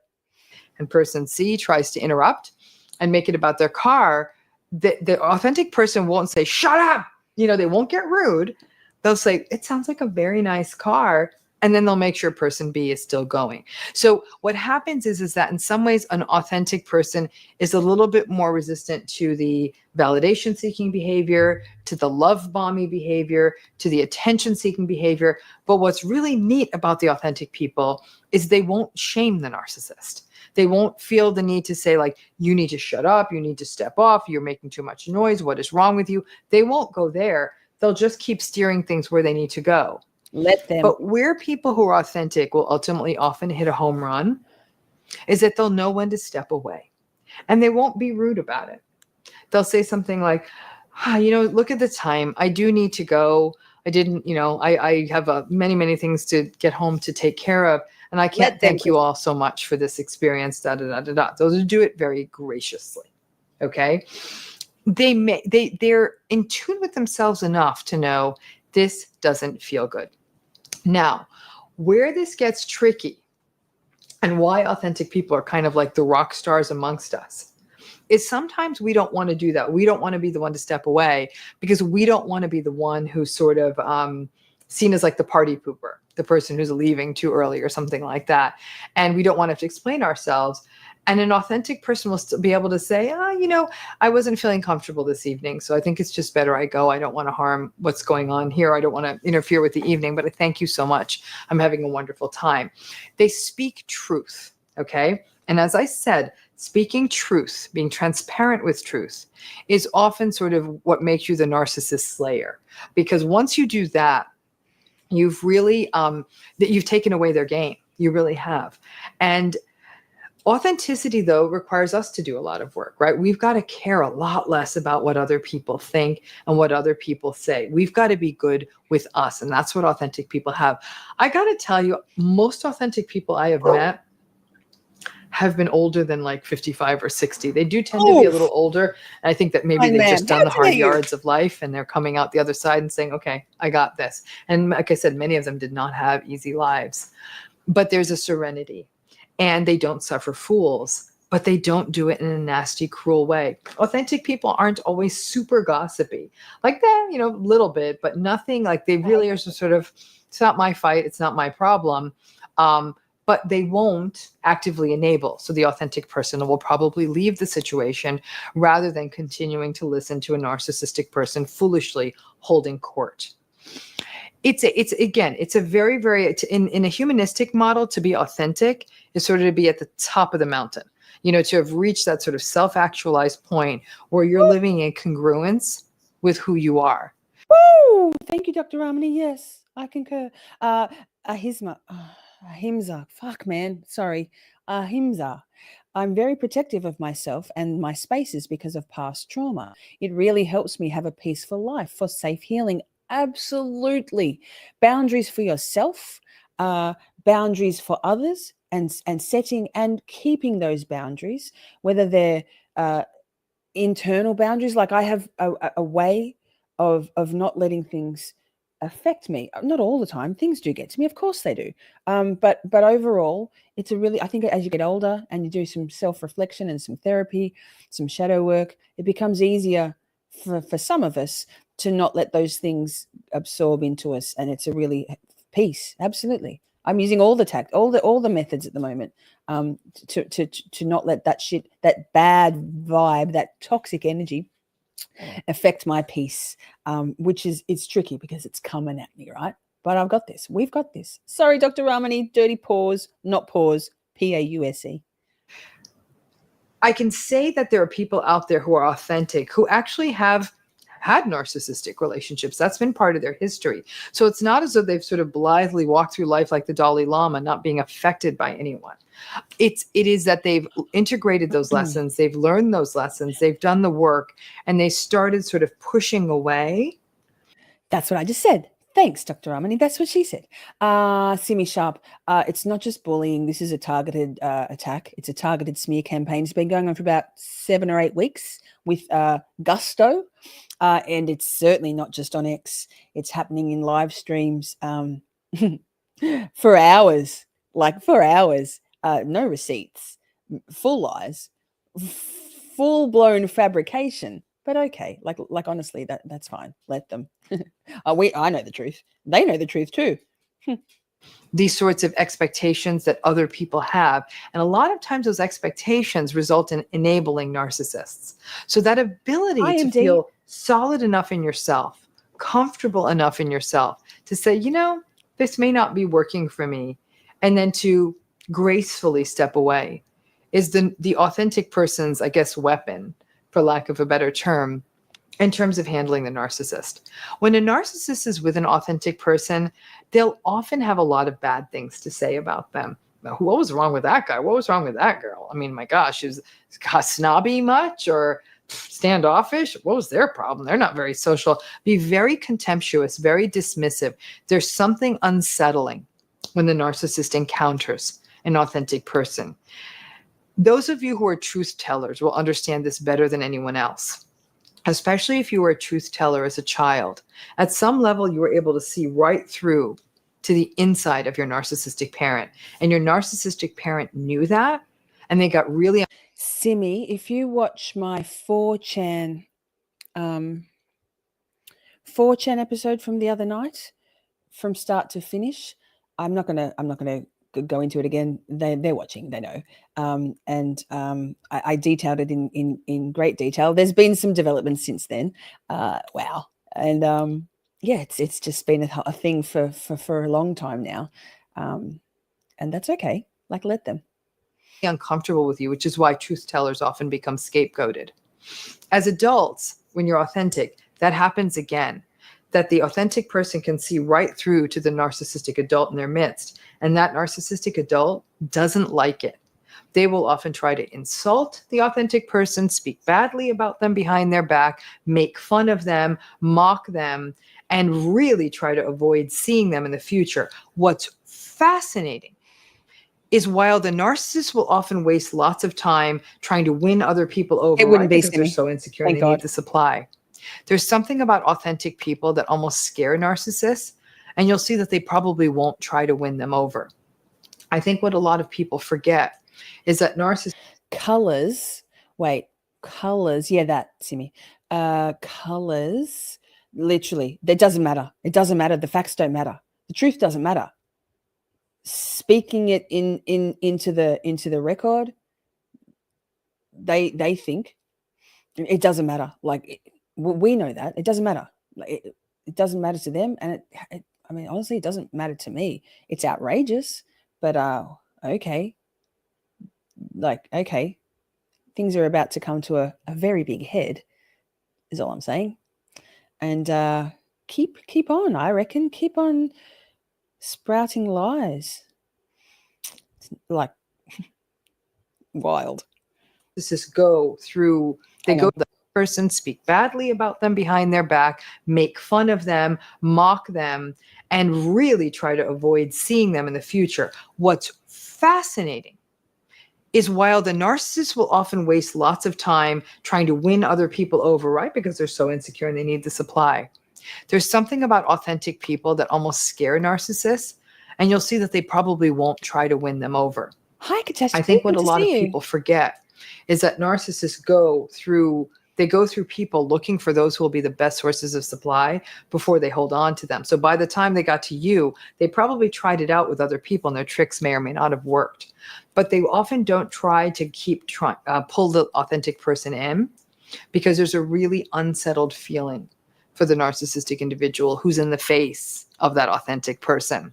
And person C tries to interrupt and make it about their car. The authentic person won't say, shut up. They won't get rude. They'll say, it sounds like a very nice car. And then they'll make sure person B is still going. So what happens is that in some ways, an authentic person is a little bit more resistant to the validation seeking behavior, to the love bombing behavior, to the attention seeking behavior. But what's really neat about the authentic people is they won't shame the narcissist. They won't feel the need to say, like, you need to shut up, you need to step off, you're making too much noise, what is wrong with you? They won't go there. They'll just keep steering things where they need to go. Let them. But where people who are authentic will ultimately often hit a home run is that they'll know when to step away. And they won't be rude about it. They'll say something like, look at the time. I do need to go. I didn't, I have many, many things to get home to take care of. And I can't thank you all so much for this experience, da, da, da, da, da. Those who do it very graciously. Okay. They're in tune with themselves enough to know this doesn't feel good. Now, where this gets tricky and why authentic people are kind of like the rock stars amongst us is sometimes we don't want to do that. We don't want to be the one to step away because we don't want to be the one who's sort of seen as like the party pooper, the person who's leaving too early or something like that. And we don't want to have to explain ourselves. And an authentic person will still be able to say, I wasn't feeling comfortable this evening, so I think it's just better I go. I don't want to harm what's going on here. I don't want to interfere with the evening, but I thank you so much. I'm having a wonderful time. They speak truth, okay? And as I said, speaking truth, being transparent with truth is often sort of what makes you the narcissist slayer. Because once you do that, you've really, you've taken away their game. You really have. And Authenticity, though, requires us to do a lot of work, right? We've got to care a lot less about what other people think and what other people say. We've got to be good with us. And that's what authentic people have. I got to tell you, most authentic people I have met have been older than like 55 or 60. They do tend to be a little older. And I think that maybe Fine, they've ma'am. just done How the hard dare you? yards of life and they're coming out the other side and saying, okay, I got this. And like I said, many of them did not have easy lives, but there's a serenity and they don't suffer fools, but they don't do it in a nasty, cruel way. Authentic people aren't always super gossipy, like that, you know, a little bit, but nothing like they really are just sort of, it's not my fight. It's not my problem. But they won't actively enable. So the authentic person will probably leave the situation rather than continuing to listen to a narcissistic person foolishly holding court. It's a very, very, in a humanistic model, to be authentic is sort of to be at the top of the mountain, you know, to have reached that sort of self-actualized point where you're living in congruence with who you are. Woo! Thank you, Dr. Ramani. Yes, I concur. Ahimsa. Fuck, man. Sorry. Ahimsa. I'm very protective of myself and my spaces because of past trauma. It really helps me have a peaceful life for safe healing. Absolutely. Boundaries for yourself, boundaries for others, and setting and keeping those boundaries, whether they're internal boundaries, like I have a way of not letting things affect me. Not all the time. Things do get to me. Of course they do. But overall, it's a really, I think as you get older and you do some self-reflection and some therapy, some shadow work, it becomes easier for some of us to not let those things absorb into us. And it's a really peace. Absolutely. I'm using all the methods at the moment to not let that shit, that bad vibe, that toxic energy affect my peace, which is, it's tricky because it's coming at me, right? But I've got this. We've got this. Sorry, Dr. Ramani, dirty pause, not pause, Pause. I can say that there are people out there who are authentic, who actually have had narcissistic relationships. That's been part of their history. So it's not as though they've sort of blithely walked through life like the Dalai Lama, not being affected by anyone. It is that they've integrated those lessons, they've learned those lessons, they've done the work, and they started sort of pushing away. That's what I just said. Thanks, Dr. Ramani. That's what she said. Simi Sharp, it's not just bullying. This is a targeted attack. It's a targeted smear campaign. It's been going on for about 7 or 8 weeks with gusto. And it's certainly not just on X. It's happening in live streams for hours, no receipts, full lies, full-blown fabrication. But okay, like honestly, that's fine. Let them. I know the truth. They know the truth too. These sorts of expectations that other people have. And a lot of times those expectations result in enabling narcissists. So that ability to feel solid enough in yourself, comfortable enough in yourself to say, you know, this may not be working for me, and then to gracefully step away is the authentic person's, I guess, weapon, for lack of a better term, in terms of handling the narcissist. When a narcissist is with an authentic person, they'll often have a lot of bad things to say about them. What was wrong with that guy? What was wrong with that girl? I mean, my gosh, is snobby much or standoffish? What was their problem? They're not very social. Be very contemptuous, very dismissive. There's something unsettling when the narcissist encounters an authentic person. Those of you who are truth tellers will understand this better than anyone else, especially if you were a truth teller as a child. At some level, you were able to see right through to the inside of your narcissistic parent. And your narcissistic parent knew that, and they got really... Simi, if you watch my 4chan episode from the other night, from start to finish, I'm not gonna go into it again. They're watching, they know. I detailed it in great detail. There's been some developments since then. Wow. And yeah, it's just been a thing for a long time now. And that's okay. Like, let them. Uncomfortable with you, which is why truth tellers often become scapegoated. As adults, when you're authentic, that happens again. That the authentic person can see right through to the narcissistic adult in their midst. And that narcissistic adult doesn't like it. They will often try to insult the authentic person, speak badly about them behind their back, make fun of them, mock them, and really try to avoid seeing them in the future. What's fascinating is while the narcissist will often waste lots of time trying to win other people over, It wouldn't be because they're Simi. so insecure Thank and they need God. the supply. There's something about authentic people that almost scare narcissists, and you'll see that they probably won't try to win them over. I think what a lot of people forget is that narcissists Colors. Wait, colors. Yeah, that, Simi. Colors. Literally, that doesn't matter. It doesn't matter. The facts don't matter. The truth doesn't matter. Speaking it into the record, they think it doesn't matter. Like we know that it doesn't matter. Like, it doesn't matter to them, and I mean, honestly, it doesn't matter to me. It's outrageous, but okay, like okay, things are about to come to a very big head, is all I'm saying. And keep on. I reckon keep on sprouting lies. It's like wild. go through, they Hang go on. to the person, speak badly about them behind their back, make fun of them, mock them, and really try to avoid seeing them in the future. What's fascinating is while the narcissist will often waste lots of time trying to win other people over, right? Because they're so insecure and they need the supply. There's something about authentic people that almost scare narcissists, and you'll see that they probably won't try to win them over. Hi, Catastrophe. I think what Good a to lot of see you. people forget is that narcissists go through people looking for those who will be the best sources of supply before they hold on to them. So by the time they got to you, they probably tried it out with other people, and their tricks may or may not have worked. But they often don't try to pull the authentic person in, because there's a really unsettled feeling for the narcissistic individual who's in the face of that authentic person.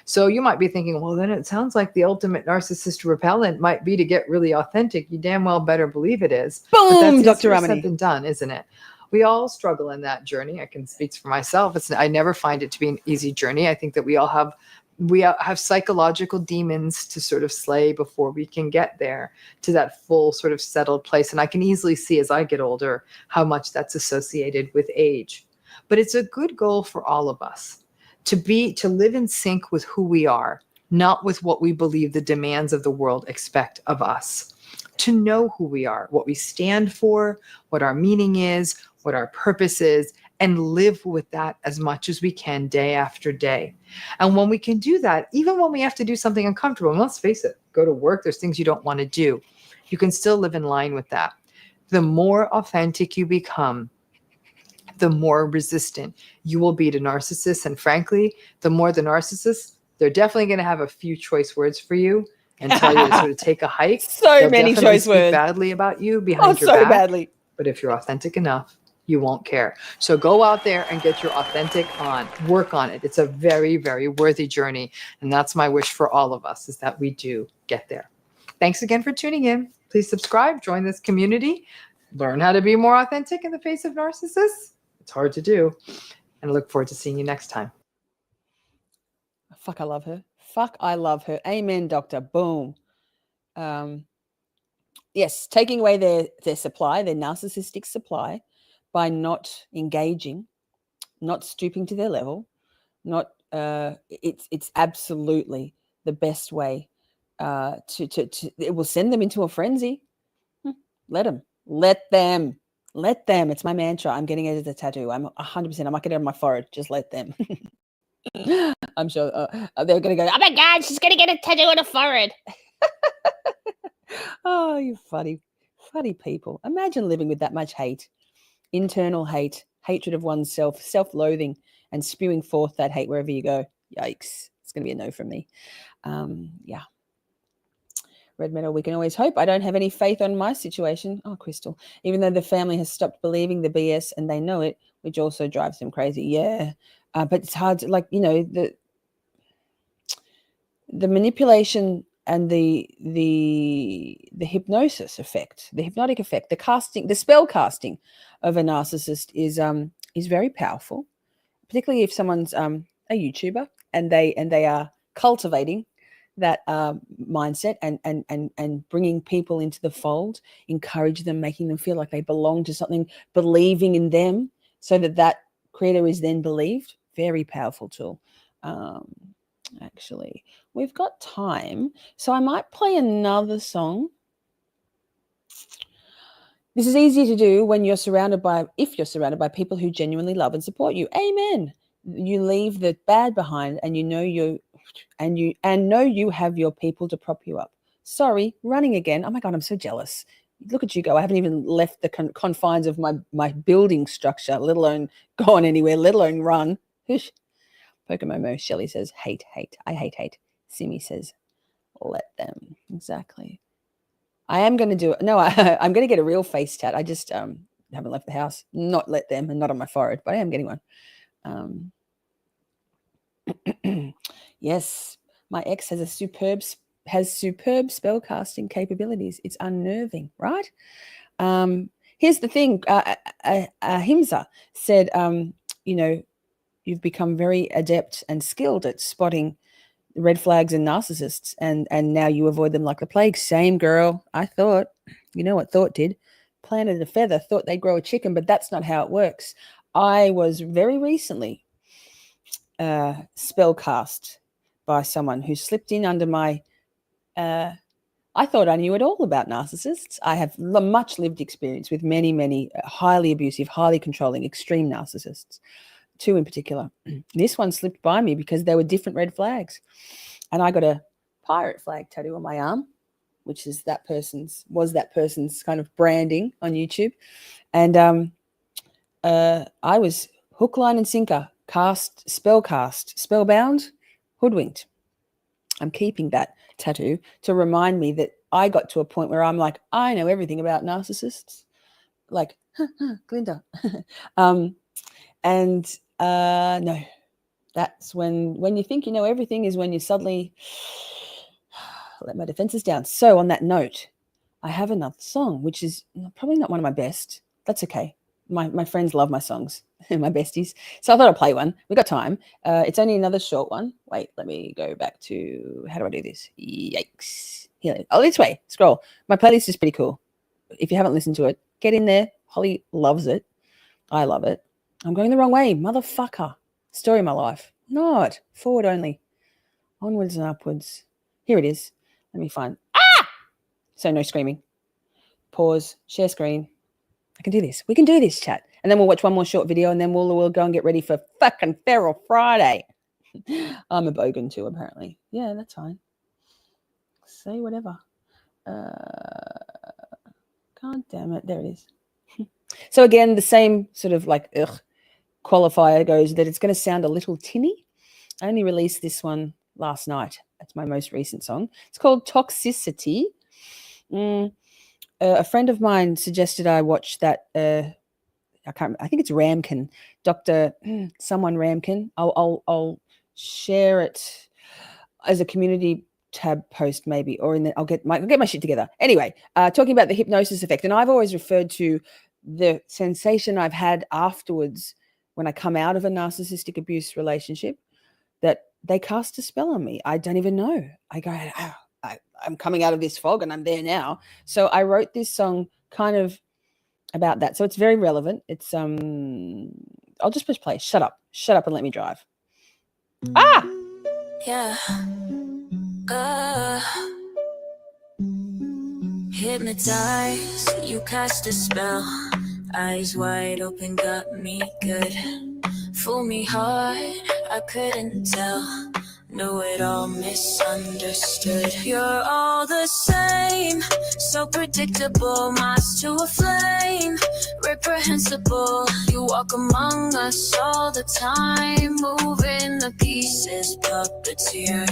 So you might be thinking, well, then it sounds like the ultimate narcissist repellent might be to get really authentic. You damn well better believe it is. But Boom, that's Dr. easier said Ramani. than done, isn't it? We all struggle in that journey. I can speak for myself. I never find it to be an easy journey. I think that we all have psychological demons to sort of slay before we can get there to that full sort of settled place. And I can easily see as I get older how much that's associated with age. But it's a good goal for all of us to live in sync with who we are, not with what we believe the demands of the world expect of us. To know who we are, what we stand for, what our meaning is, what our purpose is, and live with that as much as we can day after day. And when we can do that, even when we have to do something uncomfortable, and let's face it, go to work, there's things you don't want to do, you can still live in line with that. The more authentic you become, the more resistant you will be to narcissists. And frankly, the more the narcissists, they're definitely going to have a few choice words for you and tell you to sort of take a hike. So They'll many definitely choice speak words. badly about you Oh, behind your so back. badly. But if you're authentic enough, you won't care. So go out there and get your authentic on. Work on it. It's a very, very worthy journey. And that's my wish for all of us, is that we do get there. Thanks again for tuning in. Please subscribe, join this community, learn how to be more authentic in the face of narcissists. It's hard to do. And I look forward to seeing you next time. Fuck, I love her. Fuck, I love her. Amen, doctor. Boom. Yes, taking away their supply, their narcissistic supply, by not engaging, not stooping to their level, not it's absolutely the best way to it will send them into a frenzy. Let them. It's my mantra. I'm getting it as a tattoo. I'm 100%. I might get it on my forehead. Just let them. I'm sure they're going to go, oh my God, she's going to get a tattoo on her forehead. Oh, you funny people. Imagine living with that much hate, internal hate, hatred of oneself, self-loathing, and spewing forth that hate wherever you go. Yikes. It's going to be a no from me. Yeah. Red metal, we can always hope. I don't have any faith on my situation. Oh, Crystal. Even though the family has stopped believing the BS and they know it, which also drives them crazy. Yeah. But it's hard to, like, you know, the manipulation and the hypnosis effect, the hypnotic effect, the casting, the spell casting of a narcissist is very powerful, particularly if someone's a YouTuber and they are cultivating that mindset and bringing people into the fold, encourage them, making them feel like they belong to something, believing in them so that creator is then believed. Very powerful tool. Actually, we've got time, so I might play another song. This is easy to do when you're surrounded by, if you're surrounded by people who genuinely love and support you. Amen. You leave the bad behind, and you know you have your people to prop you up. Sorry, running again. Oh my God, I'm so jealous. Look at you go. I haven't even left the confines of my building structure, let alone gone anywhere, let alone run. Pokemomo, Shelley says, hate. I hate. Simi says, let them. Exactly. I am going to do it. No, I'm going to get a real face tat. I just haven't left the house. Not let them, and not on my forehead, but I am getting one. Yes, my ex has superb spellcasting capabilities. It's unnerving, right? Here's the thing. Himsa said, you've become very adept and skilled at spotting red flags and narcissists, and now you avoid them like the plague. Same, girl. I thought, you know what thought did? Planted a feather, thought they'd grow a chicken, but that's not how it works. I was very recently spellcast by someone who slipped in under my I thought I knew it all about narcissists. I have much lived experience with many highly abusive, highly controlling, extreme narcissists. 2 in particular. This one slipped by me because they were different red flags. And I got a pirate flag tattoo on my arm, which is that person's kind of branding on YouTube. And I was hook, line, and sinker, spellbound, hoodwinked. I'm keeping that tattoo to remind me that I got to a point where I'm like, I know everything about narcissists. Like, Glinda. No, that's when you think you know everything is when you suddenly let my defenses down. So on that note, I have another song, which is probably not one of my best. That's okay. My friends love my songs, my besties. So I thought I'd play one. We got time. It's only another short one. Wait, let me go back to, how do I do this? Yikes. Here, this way, scroll. My playlist is pretty cool. If you haven't listened to it, get in there. Holly loves it. I love it. I'm going the wrong way, motherfucker. Story of my life. Not. Forward only. Onwards and upwards. Here it is. Let me find. So no screaming. Pause. Share screen. I can do this. We can do this, chat. And then we'll watch one more short video, and then we'll go and get ready for fucking Feral Friday. I'm a bogan too, apparently. Yeah, that's fine. Say whatever. God damn it. There it is. So again, the same sort of like qualifier goes that it's going to sound a little tinny. I only released this one last night. That's my most recent song. It's called Toxicity. A friend of mine suggested I watch that. I think it's Ramkin, Dr. someone Ramkin. I'll share it as a community tab post maybe, or I'll get my shit together. Anyway, talking about the hypnosis effect, and I've always referred to the sensation I've had afterwards when I come out of a narcissistic abuse relationship, that they cast a spell on me. I don't even know. I go, I'm coming out of this fog and I'm there now. So I wrote this song kind of about that. So it's very relevant. It's I'll just push play. Shut up and let me drive. Yeah. Hypnotized, you cast a spell. Eyes wide open, got me good. Fool me hard, I couldn't tell. Know it all, misunderstood. You're all the same, so predictable. Moths to a flame, reprehensible. You walk among us all the time, moving the pieces, puppeteer.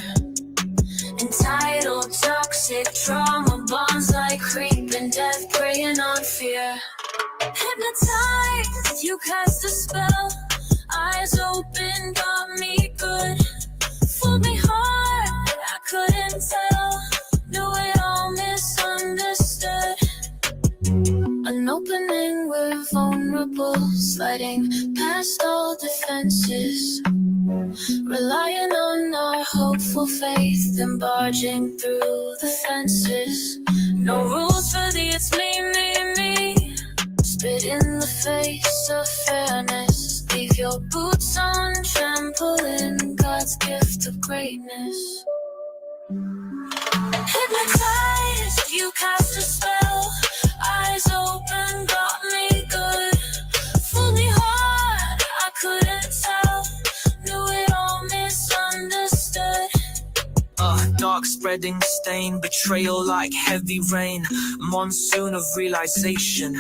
Entitled, toxic, trauma bonds like creeping death, preying on fear. Hypnotized, you cast a spell. Eyes open, got me good. Fooled me hard, I couldn't tell. Knew it all, misunderstood. An opening, we're vulnerable, sliding past all defenses. Relying on our hopeful faith and barging through the fences. No rules for the it's me. Spit in the face of fairness. Leave your boots on, trampling God's gift of greatness. Hypnotized, you cast a spell. Eyes open, got me good. Fooled me hard, I couldn't tell. Knew it all, misunderstood. Dark spreading stain, betrayal like heavy rain. Monsoon of realization.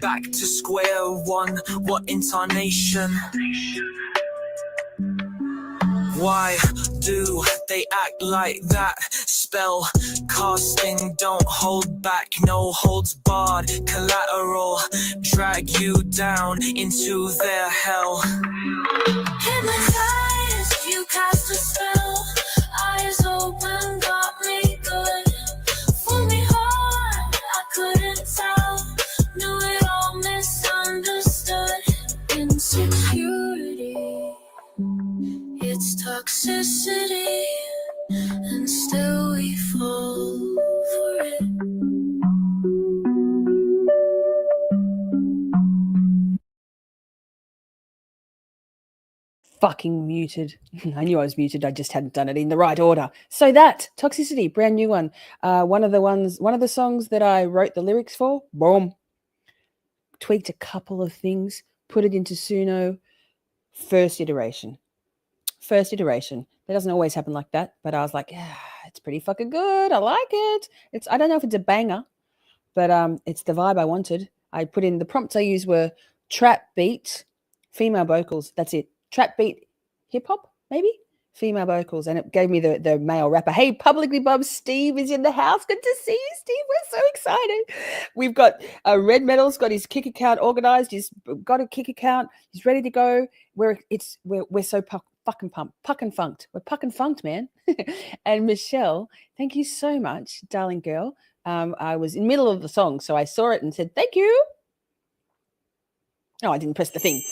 Back to square one, what intonation? Why do they act like that? Spell casting, don't hold back, no holds barred. Collateral, drag you down into their hell. Hypnotized, you cast a spell. Eyes open, got me good. Fooled me hard, I couldn't tell. Knew it all, misunderstood. Insecurity, it's toxicity, and still we fall for it. Fucking muted. I knew I was muted. I just hadn't done it in the right order. So that Toxicity, brand new one. One of the songs that I wrote the lyrics for. Boom. Tweaked a couple of things. Put it into Suno. First iteration. That doesn't always happen like that, but I was like, yeah, it's pretty fucking good. I like it. I don't know if it's a banger, but it's the vibe I wanted. I put in the prompts I used were trap beat, female vocals. That's it. Trap beat, hip hop, maybe female vocals, and it gave me the male rapper. Hey, publicly Bob, Steve is in the house. Good to see you, Steve. We're so excited. We've got Red Metal's got his kick account organized. He's got a kick account. He's ready to go. We're so fucking pumped, puck and funked. We're puck and funked, man. And Michelle, thank you so much, darling girl. I was in the middle of the song, so I saw it and said thank you. Oh, I didn't press the thing.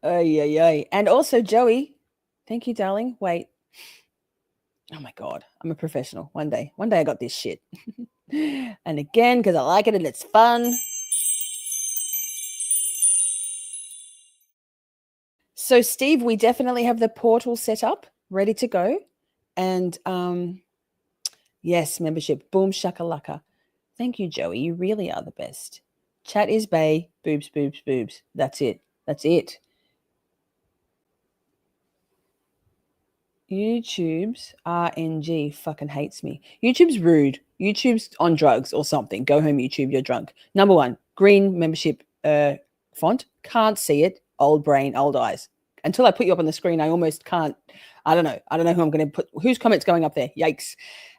Ay. And also Joey, thank you, darling. Wait. Oh my God, I'm a professional. One day I got this shit. And again, because I like it and it's fun. So Steve, we definitely have the portal set up, ready to go. And yes, membership. Boom shakalaka. Thank you, Joey. You really are the best. Chat is bae. Boobs. That's it. YouTube's RNG fucking hates me. YouTube's rude. YouTube's on drugs or something. Go home, YouTube. You're drunk. Number one, green membership font. Can't see it. Old brain, old eyes. Until I put you up on the screen, I almost can't. I don't know who I'm going to put. Whose comment's going up there? Yikes.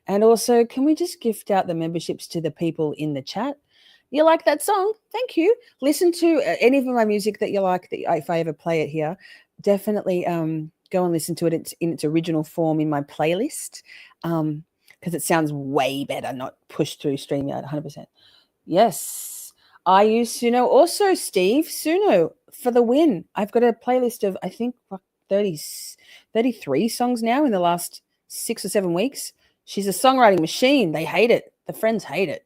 And also, can we just gift out the memberships to the people in the chat? You like that song? Thank you. Listen to any of my music that you like. If I ever play it here, definitely go and listen to it in its original form in my playlist, because it sounds way better, not pushed through StreamYard 100%. Yes, I use Suno. Also, Steve, Suno for the win. I've got a playlist of, I think, 33 songs now in the last 6 or 7 weeks. She's a songwriting machine. They hate it. The friends hate it.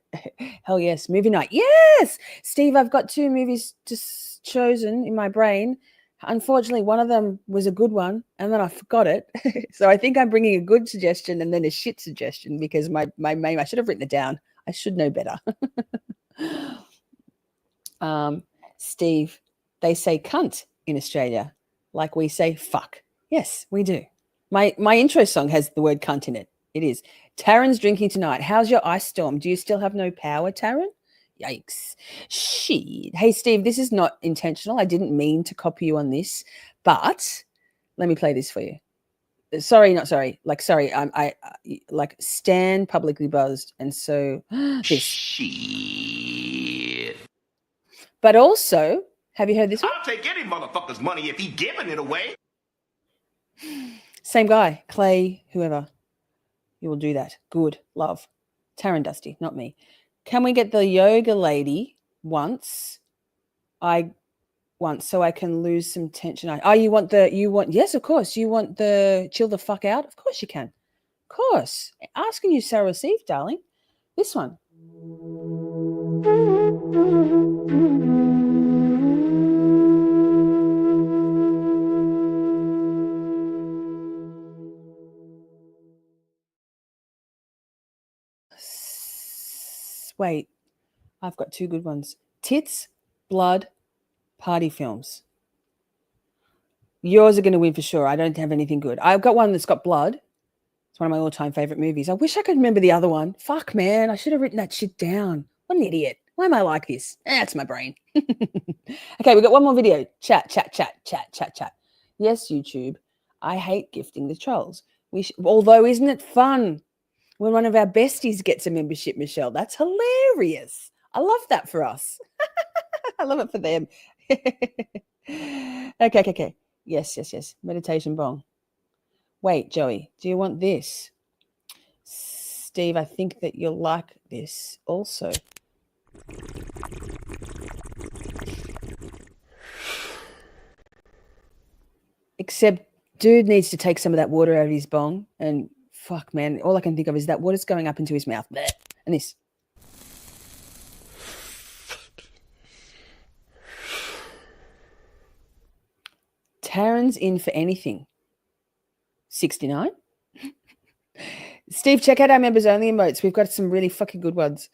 Hell yes. Movie night. Yes. Steve, I've got 2 movies just chosen in my brain. Unfortunately, one of them was a good one, and then I forgot it. So I think I'm bringing a good suggestion and then a shit suggestion, because my I should have written it down. I should know better. Steve, they say cunt in Australia like we say fuck. Yes, we do. My intro song has the word cunt in it. It is. Taryn's drinking tonight. How's your ice storm? Do you still have no power, Taryn? Yikes. Shit. Hey, Steve, this is not intentional. I didn't mean to copy you on this, but let me play this for you. Sorry, not sorry. Like, sorry. I like Stan publicly buzzed. And so this. Shit. But also, have you heard this one? I'll take any motherfucker's money if he giving it away. Same guy, Clay, whoever. You will do that. Good. Love. Taryn Dusty, not me. Can we get the yoga lady once? I once so I can lose some tension. Yes, of course. You want the chill the fuck out? Of course you can. Of course. Asking you shall receive, darling. This one. Wait, I've got two good ones. Tits, blood, party films. Yours are going to win for sure. I don't have anything good. I've got one that's got blood. It's one of my all-time favorite movies. I wish I could remember the other one. Fuck, man. I should have written that shit down. What an idiot. Why am I like this? That's my brain. Okay, we've got one more video. Chat. Yes, YouTube. I hate gifting the trolls. Although, isn't it fun when one of our besties gets a membership, Michelle? That's hilarious. I love that for us. I love it for them. Okay. Yes. Meditation bong. Wait, Joey, do you want this? Steve, I think that you'll like this also. Except dude needs to take some of that water out of his bong, and fuck, man, all I can think of is that water's going up into his mouth. Blech. And this. Taryn's in for anything. 69. Steve, check out our members only emotes. We've got some really fucking good ones.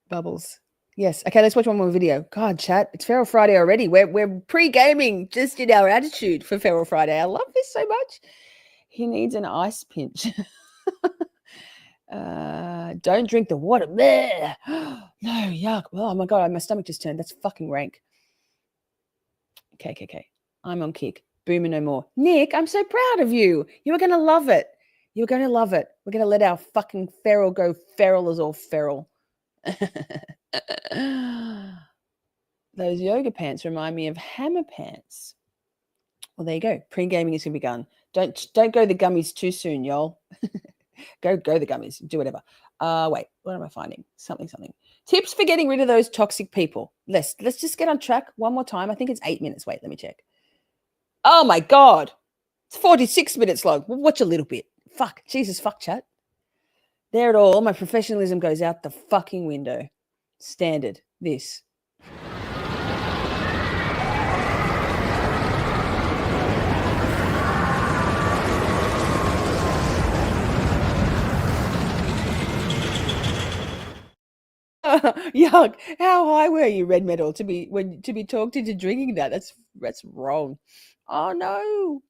Bubbles. Yes. Okay, let's watch one more video. God, chat. It's Feral Friday already. We're pre-gaming just in our attitude for Feral Friday. I love this so much. He needs an ice pinch. Don't drink the water. Bleh. No, yuck. Oh my God, my stomach just turned. That's fucking rank. Okay. I'm on kick. Boomer no more. Nick, I'm so proud of you. You are going to love it. You're going to love it. We're going to let our fucking feral go feral as all feral. Those yoga pants remind me of hammer pants. Well, there you go. Pre-gaming is going to be begun. Don't go the gummies too soon, y'all. Go the gummies. Do whatever. Wait, what am I finding? Something. Tips for getting rid of those toxic people. Let's just get on track one more time. I think it's 8 minutes. Wait, let me check. Oh my God. It's 46 minutes long. We'll watch a little bit. Fuck. Jesus, fuck chat. There it all. My professionalism goes out the fucking window. Standard. This. Yuck. How high were you, Red Metal, to be talked into drinking that? That's wrong. Oh no.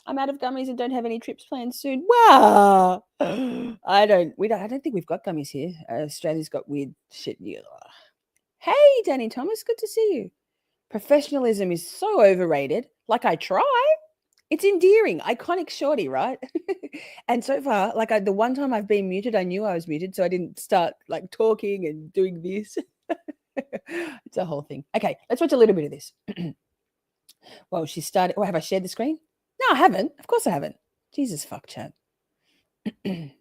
I'm out of gummies and don't have any trips planned soon. Wow. I don't think we've got gummies here. Australia's got weird shit. Hey, Danny Thomas, good to see you. Professionalism is so overrated. Like I try. It's endearing, iconic shorty, right? And so far, like the one time I've been muted, I knew I was muted, so I didn't start like talking and doing this. It's a whole thing. Okay, let's watch a little bit of this. Well, she started. Oh, have I shared the screen? No, I haven't. Of course I haven't. Jesus, fuck chat. Let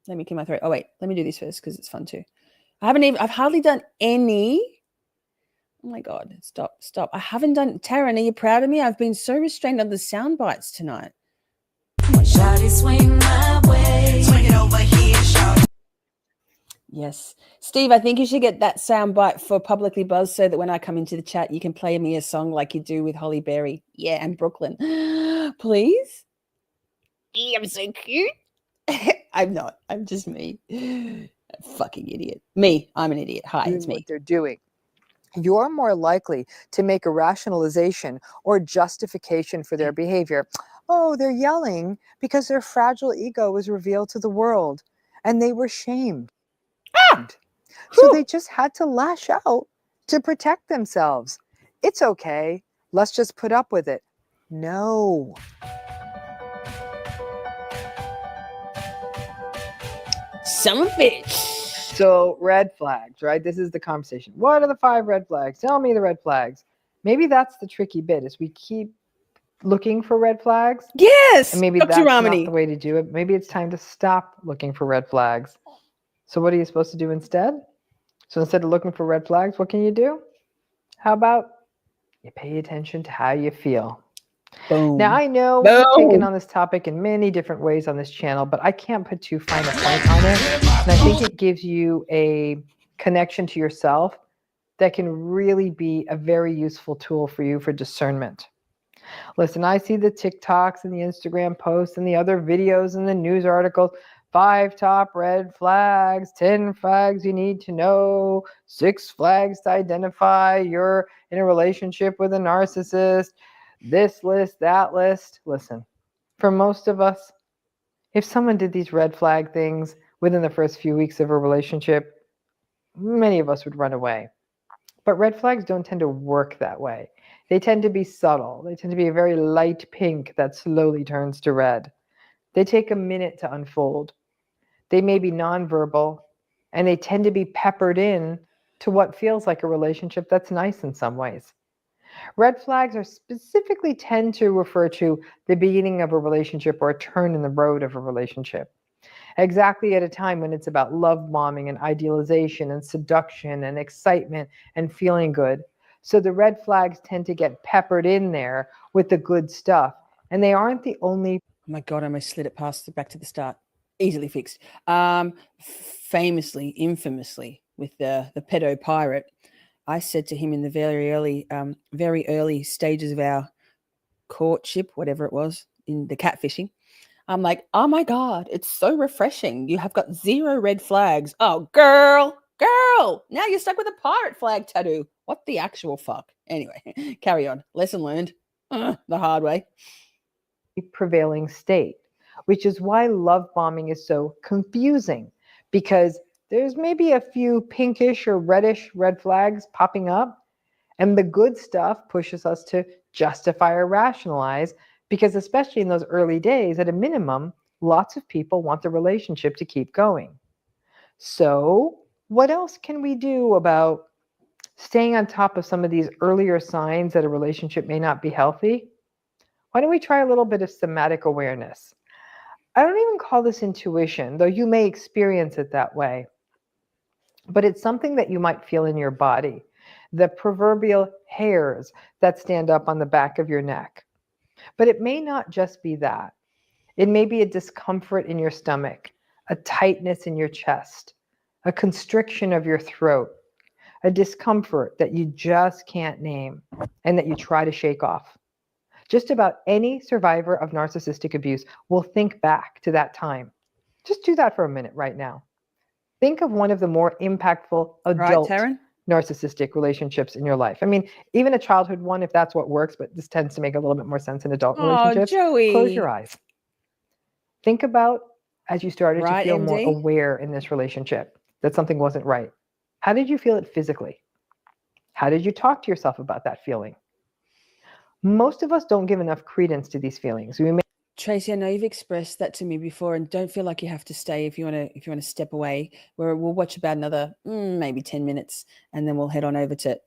me clear my throat. Oh, wait. Let me do this first because it's fun too. I've hardly done any. Oh my God. Stop. I haven't done. Taryn, are you proud of me? I've been so restrained on the sound bites tonight. Shawty, swing my way. Swing it over here, shout. Yes. Steve, I think you should get that sound bite for Publicly Buzz so that when I come into the chat, you can play me a song like you do with Holly Berry. Yeah, and Brooklyn. Please? Yeah, I'm so cute. I'm not. I'm just me. Fucking idiot. Me. I'm an idiot. Hi, it's me. What they're doing. You're more likely to make a rationalization or justification for their behavior. Oh, they're yelling because their fragile ego was revealed to the world and they were shamed. So they just had to lash out to protect themselves. It's okay. Let's just put up with it. No. Son of a bitch. So red flags, right? This is the conversation. What are the 5 red flags? Tell me the red flags. Maybe that's the tricky bit is we keep looking for red flags. Yes. And maybe Dr. that's Ramani. not the way to do it. Maybe it's time to stop looking for red flags. So what are you supposed to do instead? So instead of looking for red flags, what can you do? How about you pay attention to how you feel? Boom. Now, I know we've taken on this topic in many different ways on this channel, but I can't put too fine a point on it. And I think it gives you a connection to yourself that can really be a very useful tool for you for discernment. Listen, I see the TikToks and the Instagram posts and the other videos and the news articles. 5 top red flags, 10 flags you need to know, 6 flags to identify you're in a relationship with a narcissist, this list, that list. Listen, for most of us, if someone did these red flag things within the first few weeks of a relationship, many of us would run away. But red flags don't tend to work that way. They tend to be subtle. They tend to be a very light pink that slowly turns to red. They take a minute to unfold. They may be nonverbal, and they tend to be peppered in to what feels like a relationship that's nice in some ways. Red flags are specifically tend to refer to the beginning of a relationship or a turn in the road of a relationship. Exactly at a time when it's about love bombing and idealization and seduction and excitement and feeling good. So the red flags tend to get peppered in there with the good stuff. And they aren't the only. Oh my God, I almost slid it past back to the start. Easily fixed. Famously, infamously, with the pedo pirate, I said to him in the very early stages of our courtship, whatever it was, in the catfishing, I'm like, oh my God, it's so refreshing. You have got 0 red flags. Oh, girl, now you're stuck with a pirate flag tattoo. What the actual fuck? Anyway, carry on. Lesson learned the hard way. Prevailing state, which is why love bombing is so confusing, because there's maybe a few pinkish or reddish red flags popping up, and the good stuff pushes us to justify or rationalize, because especially in those early days, at a minimum, lots of people want the relationship to keep going. So what else can we do about staying on top of some of these earlier signs that a relationship may not be healthy? Why don't we try a little bit of somatic awareness? I don't even call this intuition, though you may experience it that way. But it's something that you might feel in your body, the proverbial hairs that stand up on the back of your neck. But it may not just be that. It may be a discomfort in your stomach, a tightness in your chest, a constriction of your throat, a discomfort that you just can't name and that you try to shake off. Just about any survivor of narcissistic abuse will think back to that time. Just do that for a minute right now. Think of one of the more impactful adult narcissistic relationships in your life. I mean, even a childhood one, if that's what works, but this tends to make a little bit more sense in adult relationships. Joey. Close your eyes. Think about as you started to feel MD? more aware in this relationship that something wasn't right. How did you feel it physically? How did you talk to yourself about that feeling? Most of us don't give enough credence to these feelings. Tracy, I know you've expressed that to me before, and don't feel like you have to stay if you want to step away. We'll watch about another maybe 10 minutes, and then we'll head on over to Friday.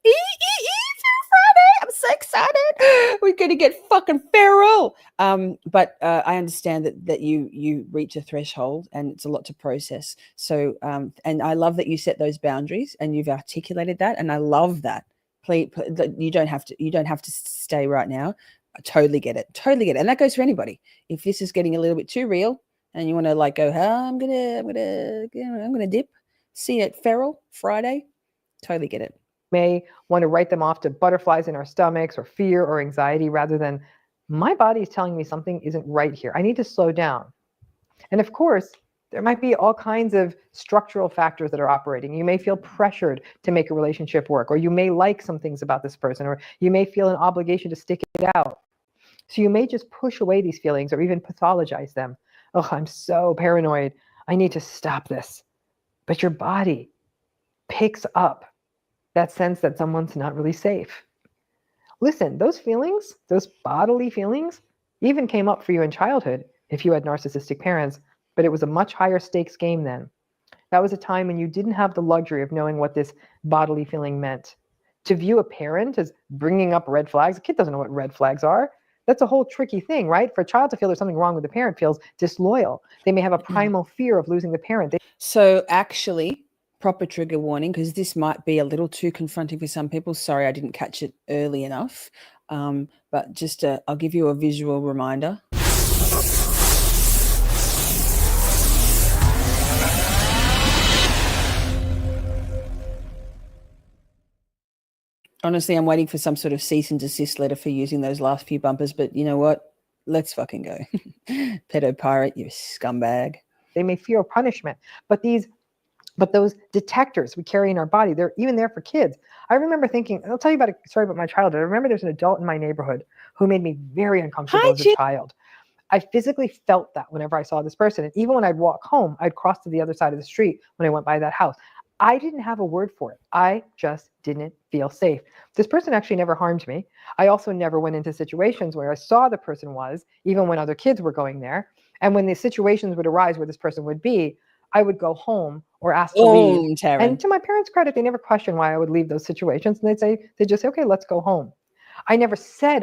I'm so excited. We're going to get fucking feral. But I understand that you reach a threshold, and it's a lot to process. So, and I love that you set those boundaries and you've articulated that, and I love that. Please, you don't have to stay right now. I totally get it. And that goes for anybody. If this is getting a little bit too real and you want to like go, I'm gonna dip, see you at Feral Friday. Totally get it. May want to write them off to butterflies in our stomachs or fear or anxiety rather than my body is telling me something isn't right here. I need to slow down. And of course, there might be all kinds of structural factors that are operating. You may feel pressured to make a relationship work, or you may like some things about this person, or you may feel an obligation to stick it out. So you may just push away these feelings or even pathologize them. Oh, I'm so paranoid. I need to stop this. But your body picks up that sense that someone's not really safe. Listen, those feelings, those bodily feelings, even came up for you in childhood if you had narcissistic parents, but it was a much higher stakes game then. That was a time when you didn't have the luxury of knowing what this bodily feeling meant. To view a parent as bringing up red flags, a kid doesn't know what red flags are. That's a whole tricky thing, right? For a child to feel there's something wrong with the parent feels disloyal. They may have a primal fear of losing the parent. So actually, proper trigger warning, because this might be a little too confronting for some people. Sorry, I didn't catch it early enough. But just I'll give you a visual reminder. Honestly, I'm waiting for some sort of cease and desist letter for using those last few bumpers, but you know what? Let's fucking go. Pedo pirate, you scumbag. They may fear punishment, but those detectors we carry in our body, they're even there for kids. I remember thinking, I'll tell you about a story about my childhood. I remember there's an adult in my neighborhood who made me very uncomfortable as a child. I physically felt that whenever I saw this person. And even when I'd walk home, I'd cross to the other side of the street when I went by that house. I didn't have a word for it. I just didn't feel safe. This person actually never harmed me. I also never went into situations where I saw the person was, even when other kids were going there. And when the situations would arise where this person would be, I would go home or ask to leave. Taryn. And to my parents' credit, they never questioned why I would leave those situations. And they'd just say, okay, let's go home. I never shared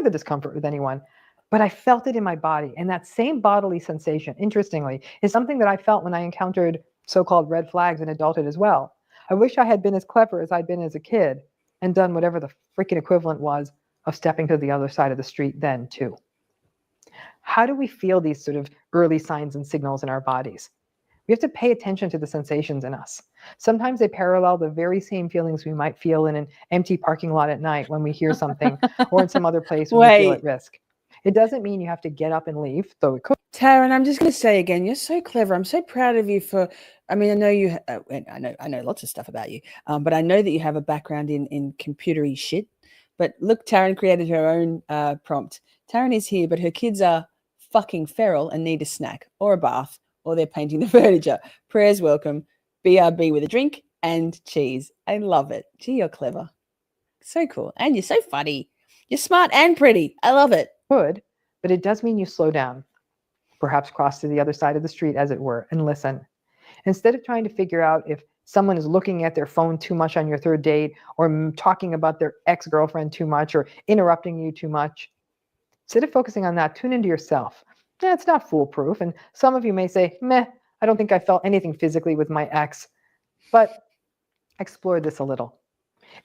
the discomfort with anyone, but I felt it in my body. And that same bodily sensation, interestingly, is something that I felt when I encountered so-called red flags in adulthood as well. I wish I had been as clever as I'd been as a kid and done whatever the freaking equivalent was of stepping to the other side of the street then too. How do we feel these sort of early signs and signals in our bodies? We have to pay attention to the sensations in us. Sometimes they parallel the very same feelings we might feel in an empty parking lot at night when we hear something or in some other place when we feel at risk. It doesn't mean you have to get up and leave, though it could. Taryn, I'm just going to say again, you're so clever. I'm so proud of you for, I mean, I know you, I know lots of stuff about you, but I know that you have a background in computery shit. But look, Taryn created her own prompt. Taryn is here, but her kids are fucking feral and need a snack or a bath, or they're painting the furniture. Prayers welcome. BRB with a drink and cheese. I love it. Gee, you're clever. So cool. And you're so funny. You're smart and pretty. I love it. But it does mean you slow down. Perhaps cross to the other side of the street, as it were, and listen. Instead of trying to figure out if someone is looking at their phone too much on your third date, or talking about their ex-girlfriend too much, or interrupting you too much, instead of focusing on that, tune into yourself. It's not foolproof, and some of you may say, meh, I don't think I felt anything physically with my ex, but explore this a little.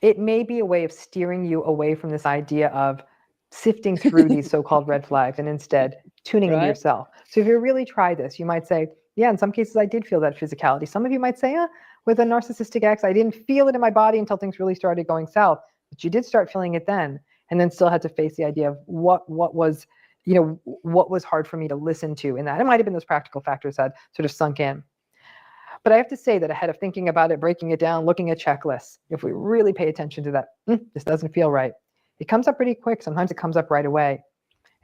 It may be a way of steering you away from this idea of sifting through these so-called red flags and instead tuning into yourself. So if you really try this, you might say, yeah, in some cases I did feel that physicality. Some of you might say, with a narcissistic ex, I didn't feel it in my body until things really started going south, but you did start feeling it then, and then still had to face the idea of what was hard for me to listen to in that. It might have been those practical factors that sort of sunk in. But I have to say that ahead of thinking about it, breaking it down, looking at checklists, if we really pay attention to that, this doesn't feel right. It comes up pretty quick. Sometimes it comes up right away.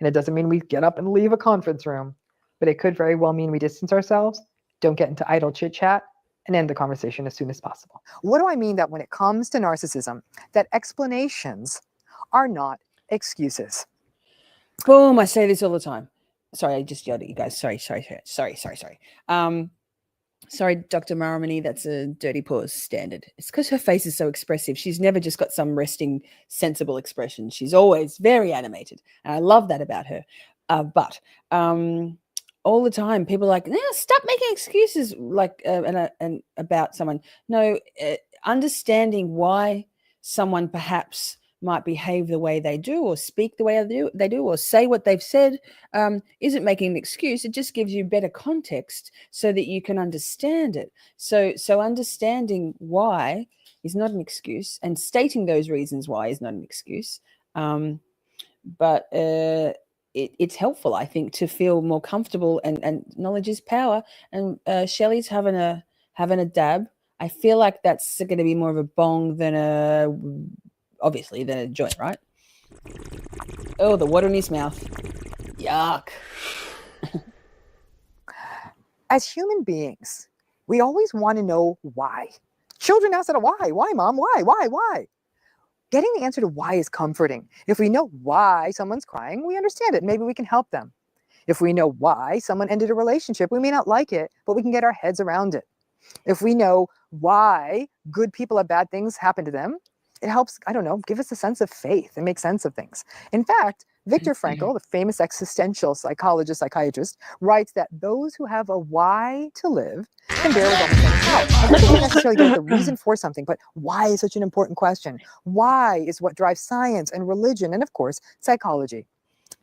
And it doesn't mean we get up and leave a conference room, but it could very well mean we distance ourselves, don't get into idle chit chat, and end the conversation as soon as possible. What do I mean that when it comes to narcissism, that explanations are not excuses? Boom, I say this all the time. Sorry, I just yelled at you guys. Sorry. Sorry, Dr. Ramani, that's a dirty pause standard. It's because her face is so expressive. She's never just got some resting, sensible expression. She's always very animated. And I love that about her. But all the time, people are like, no, stop making excuses and about someone. No, understanding why someone perhaps might behave the way they do, or speak the way they do, or say what they've said, isn't making an excuse. It just gives you better context so that you can understand it. So understanding why is not an excuse, and stating those reasons why is not an excuse. But it's helpful, I think, to feel more comfortable, and knowledge is power. And Shelley's having a dab. I feel like that's going to be more of a bong than a joint, right? Oh, the water in his mouth. Yuck. As human beings, we always want to know why. Children ask that, why? Why, Mom? Why? Getting the answer to why is comforting. If we know why someone's crying, we understand it. Maybe we can help them. If we know why someone ended a relationship, we may not like it, but we can get our heads around it. If we know why good people have bad things happen to them, it helps, give us a sense of faith and make sense of things. In fact, Viktor Frankl, the famous existential psychologist, psychiatrist, writes that those who have a why to live can bear with almost anything. They don't necessarily get the reason for something, but why is such an important question? Why is what drives science and religion and, of course, psychology.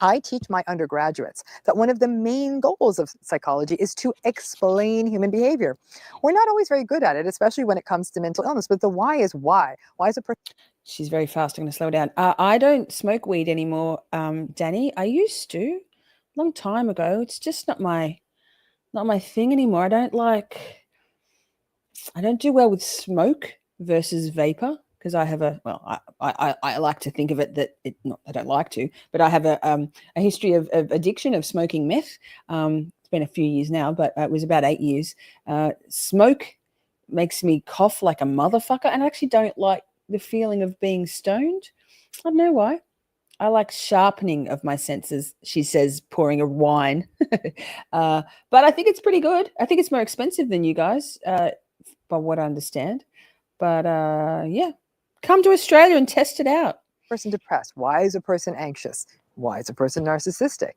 I teach my undergraduates that one of the main goals of psychology is to explain human behavior. We're not always very good at it, especially when it comes to mental illness, but the why is why. Why is a person... She's very fast. I'm going to slow down. I don't smoke weed anymore, Danny. I used to, a long time ago. It's just not my thing anymore. I don't do well with smoke versus vapor because I have I like to think of it that I don't like to, but I have a history of addiction of smoking meth. It's been a few years now, but it was about 8 years. Smoke makes me cough like a motherfucker, and I actually don't like the feeling of being stoned. I don't know why. I like sharpening of my senses, she says, pouring a wine. But I think it's pretty good. I think it's more expensive than you guys, by what I understand. But yeah, come to Australia and test it out. Person depressed? Why is a person anxious? Why is a person narcissistic?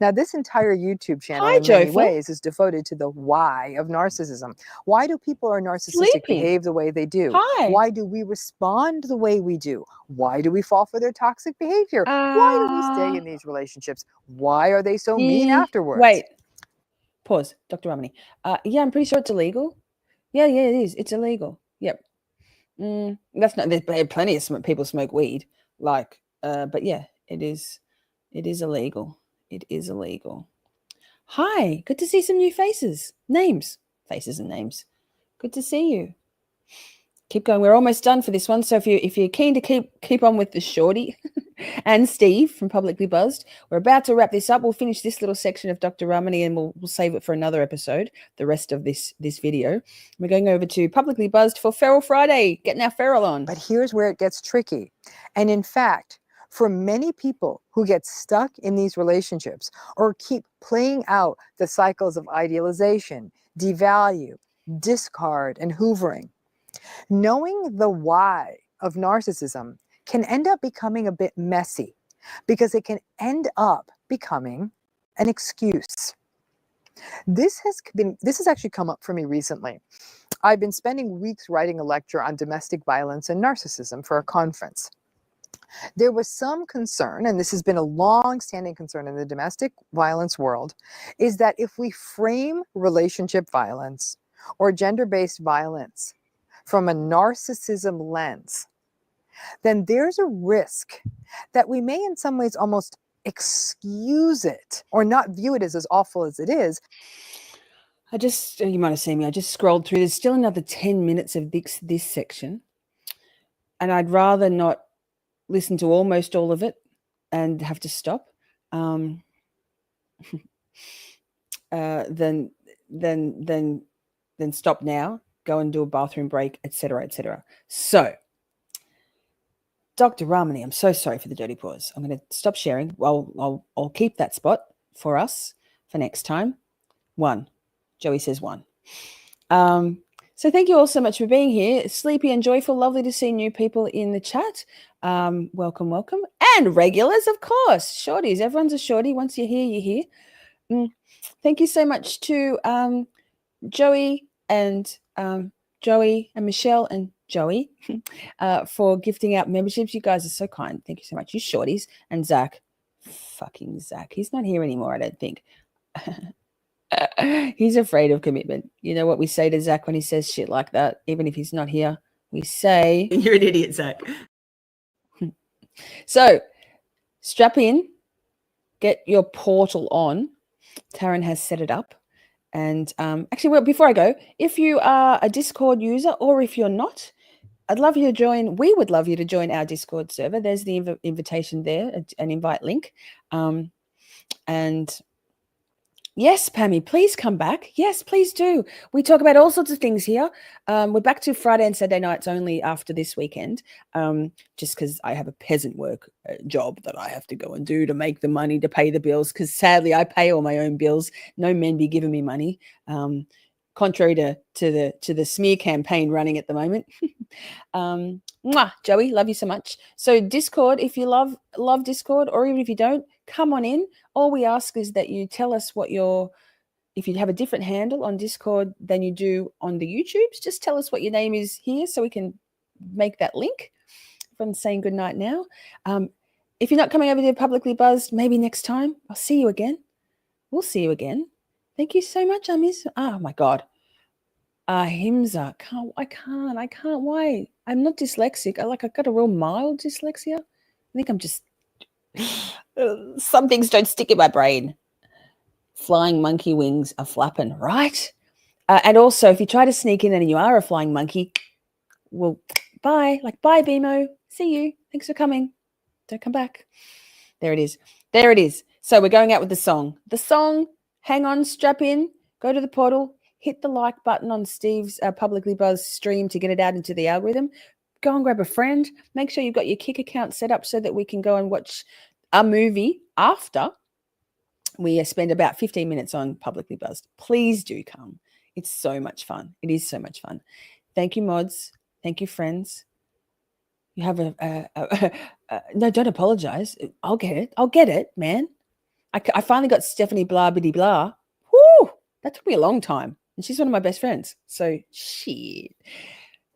Now, this entire YouTube channel in many ways is devoted to the why of narcissism. Why do people who are narcissistic behave the way they do? Why do we respond the way we do? Why do we fall for their toxic behavior? Why do we stay in these relationships? Why are they so mean afterwards? Wait, pause, Dr. Ramani. Yeah, I'm pretty sure it's illegal. Yeah, it is. It's illegal. Yep. That's not. There's plenty of people smoke weed. But yeah, it is illegal. It is illegal. Hi, good to see some new faces and names. Good to see you. Keep going. We're almost done for this one. So if you're keen to keep on with the shorty and Steve from Publicly Buzzed, we're about to wrap this up. We'll finish this little section of Dr. Ramani and we'll save it for another episode, the rest of this video. We're going over to Publicly Buzzed for Feral Friday, getting our feral on. But here's where it gets tricky. And in fact, for many people who get stuck in these relationships or keep playing out the cycles of idealization, devalue, discard, and hoovering, knowing the why of narcissism can end up becoming a bit messy because it can end up becoming an excuse. This has actually come up for me recently. I've been spending weeks writing a lecture on domestic violence and narcissism for a conference. There was some concern, and this has been a long-standing concern in the domestic violence world, is that if we frame relationship violence or gender-based violence from a narcissism lens, then there's a risk that we may in some ways almost excuse it or not view it as awful as it is. You might have seen me, I just scrolled through. There's still another 10 minutes of this section. And I'd rather not listen to almost all of it and have to stop than stop now, go and do a bathroom break, etc., etc. So, Dr. Ramani, I'm so sorry for the dirty pause. I'm going to stop sharing. Well, I'll keep that spot for us for next time. 1. Joey says 1. So thank you all so much for being here. Sleepy and joyful. Lovely to see new people in the chat. Welcome. And regulars, of course. Shorties. Everyone's a shorty. Once you're here, you're here. Thank you so much to Joey and Michelle and Joey for gifting out memberships. You guys are so kind. Thank you so much. You shorties. And Zach. Fucking Zach. He's not here anymore, I don't think. He's afraid of commitment. You know what we say to Zach when he says shit like that? Even if he's not here, we say, "You're an idiot, Zach." So, strap in, get your portal on. Taryn has set it up. And actually, well, before I go, if you are a Discord user or if you're not, I'd love you to join. We would love you to join our Discord server. There's the invitation there, an invite link. And yes, Pammy, please come back. Yes, please do. We talk about all sorts of things here. We're back to Friday and Saturday nights only after this weekend, just because I have a peasant work job that I have to go and do to make the money to pay the bills, because sadly I pay all my own bills. No men be giving me money. contrary to the smear campaign running at the moment. Mwah, Joey, love you so much. So Discord, if you love Discord, or even if you don't, come on in. All we ask is that you tell us if you have a different handle on Discord than you do on the YouTubes, just tell us what your name is here so we can make that link. Everyone's saying good night now. If you're not coming over to Publicly Buzzed, maybe next time. I'll see you again. We'll see you again. Thank you so much, Amis. Oh my God. Ahimsa. I can't. Why? I'm not dyslexic. I've got a real mild dyslexia. I think I'm just some things don't stick in my brain. Flying monkey wings are flapping, right? And also, if you try to sneak in and you are a flying monkey, well, bye. Bye, BMO. See you. Thanks for coming. Don't come back. There it is. There it is. So we're going out with the song. The song, hang on, strap in, go to the portal, hit the like button on Steve's Publicly Buzzed stream to get it out into the algorithm. Go and grab a friend. Make sure you've got your Kick account set up so that we can go and watch a movie after we spend about 15 minutes on Publicly Buzzed. Please do come. It's so much fun. It is so much fun. Thank you, mods. Thank you, friends. You have no, don't apologize. I'll get it, man. I finally got Stephanie blah, bitty blah. Whoo, that took me a long time. And she's one of my best friends. So, shit.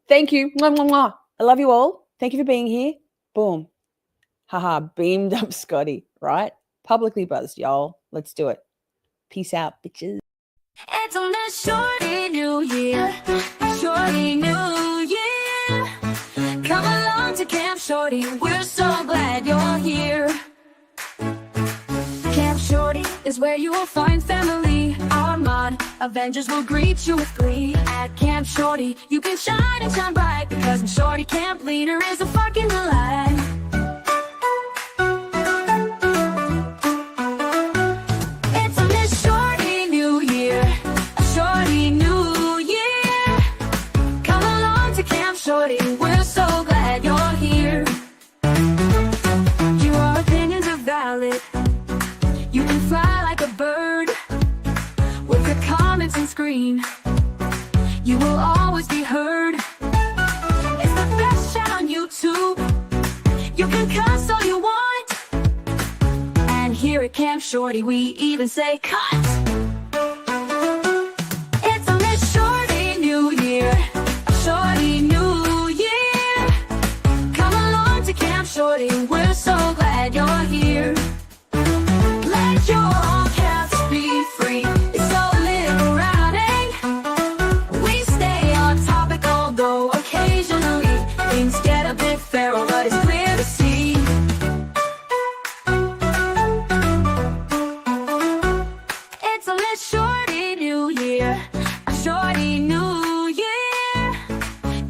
Thank you. Mwah, mwah, mwah. I love you all. Thank you for being here. Boom. Haha, beamed up Scotty, right? Publicly Buzzed, y'all. Let's do it. Peace out, bitches. It's on a shorty new year, shorty new year. Come along to Camp Shorty, we're so glad you're here. Camp Shorty is where you will find family. Our mod Avengers will greet you with glee. At Camp Shorty, you can shine and shine bright, because the Shorty Camp leader is a fucking delight. It's on this Shorty new year, Shorty new year. Come along to Camp Shorty, we're so glad you're here. Your opinions are valid. You can fly like a bird with your comments and screen. You will always be heard. It's the best chat on YouTube. You can cuss all you want. And here at Camp Shorty, we even say cut. It's on this Shorty new year, Shorty new year. Come along to Camp Shorty, we're so glad you're here. Let your cats be free. It's so liberating. We stay on topic, although occasionally things get a bit feral, but it's clear to see. It's a lit Shorty new year, a Shorty new year.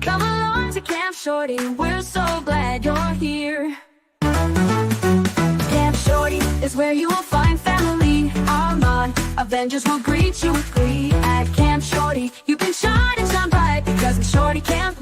Come along to Camp Shorty, we're so glad you're here. Camp Shorty is where you will find family. Our mod Avengers will greet you with glee. At Camp Shorty, you can shine and shine bright, because the Shorty Camp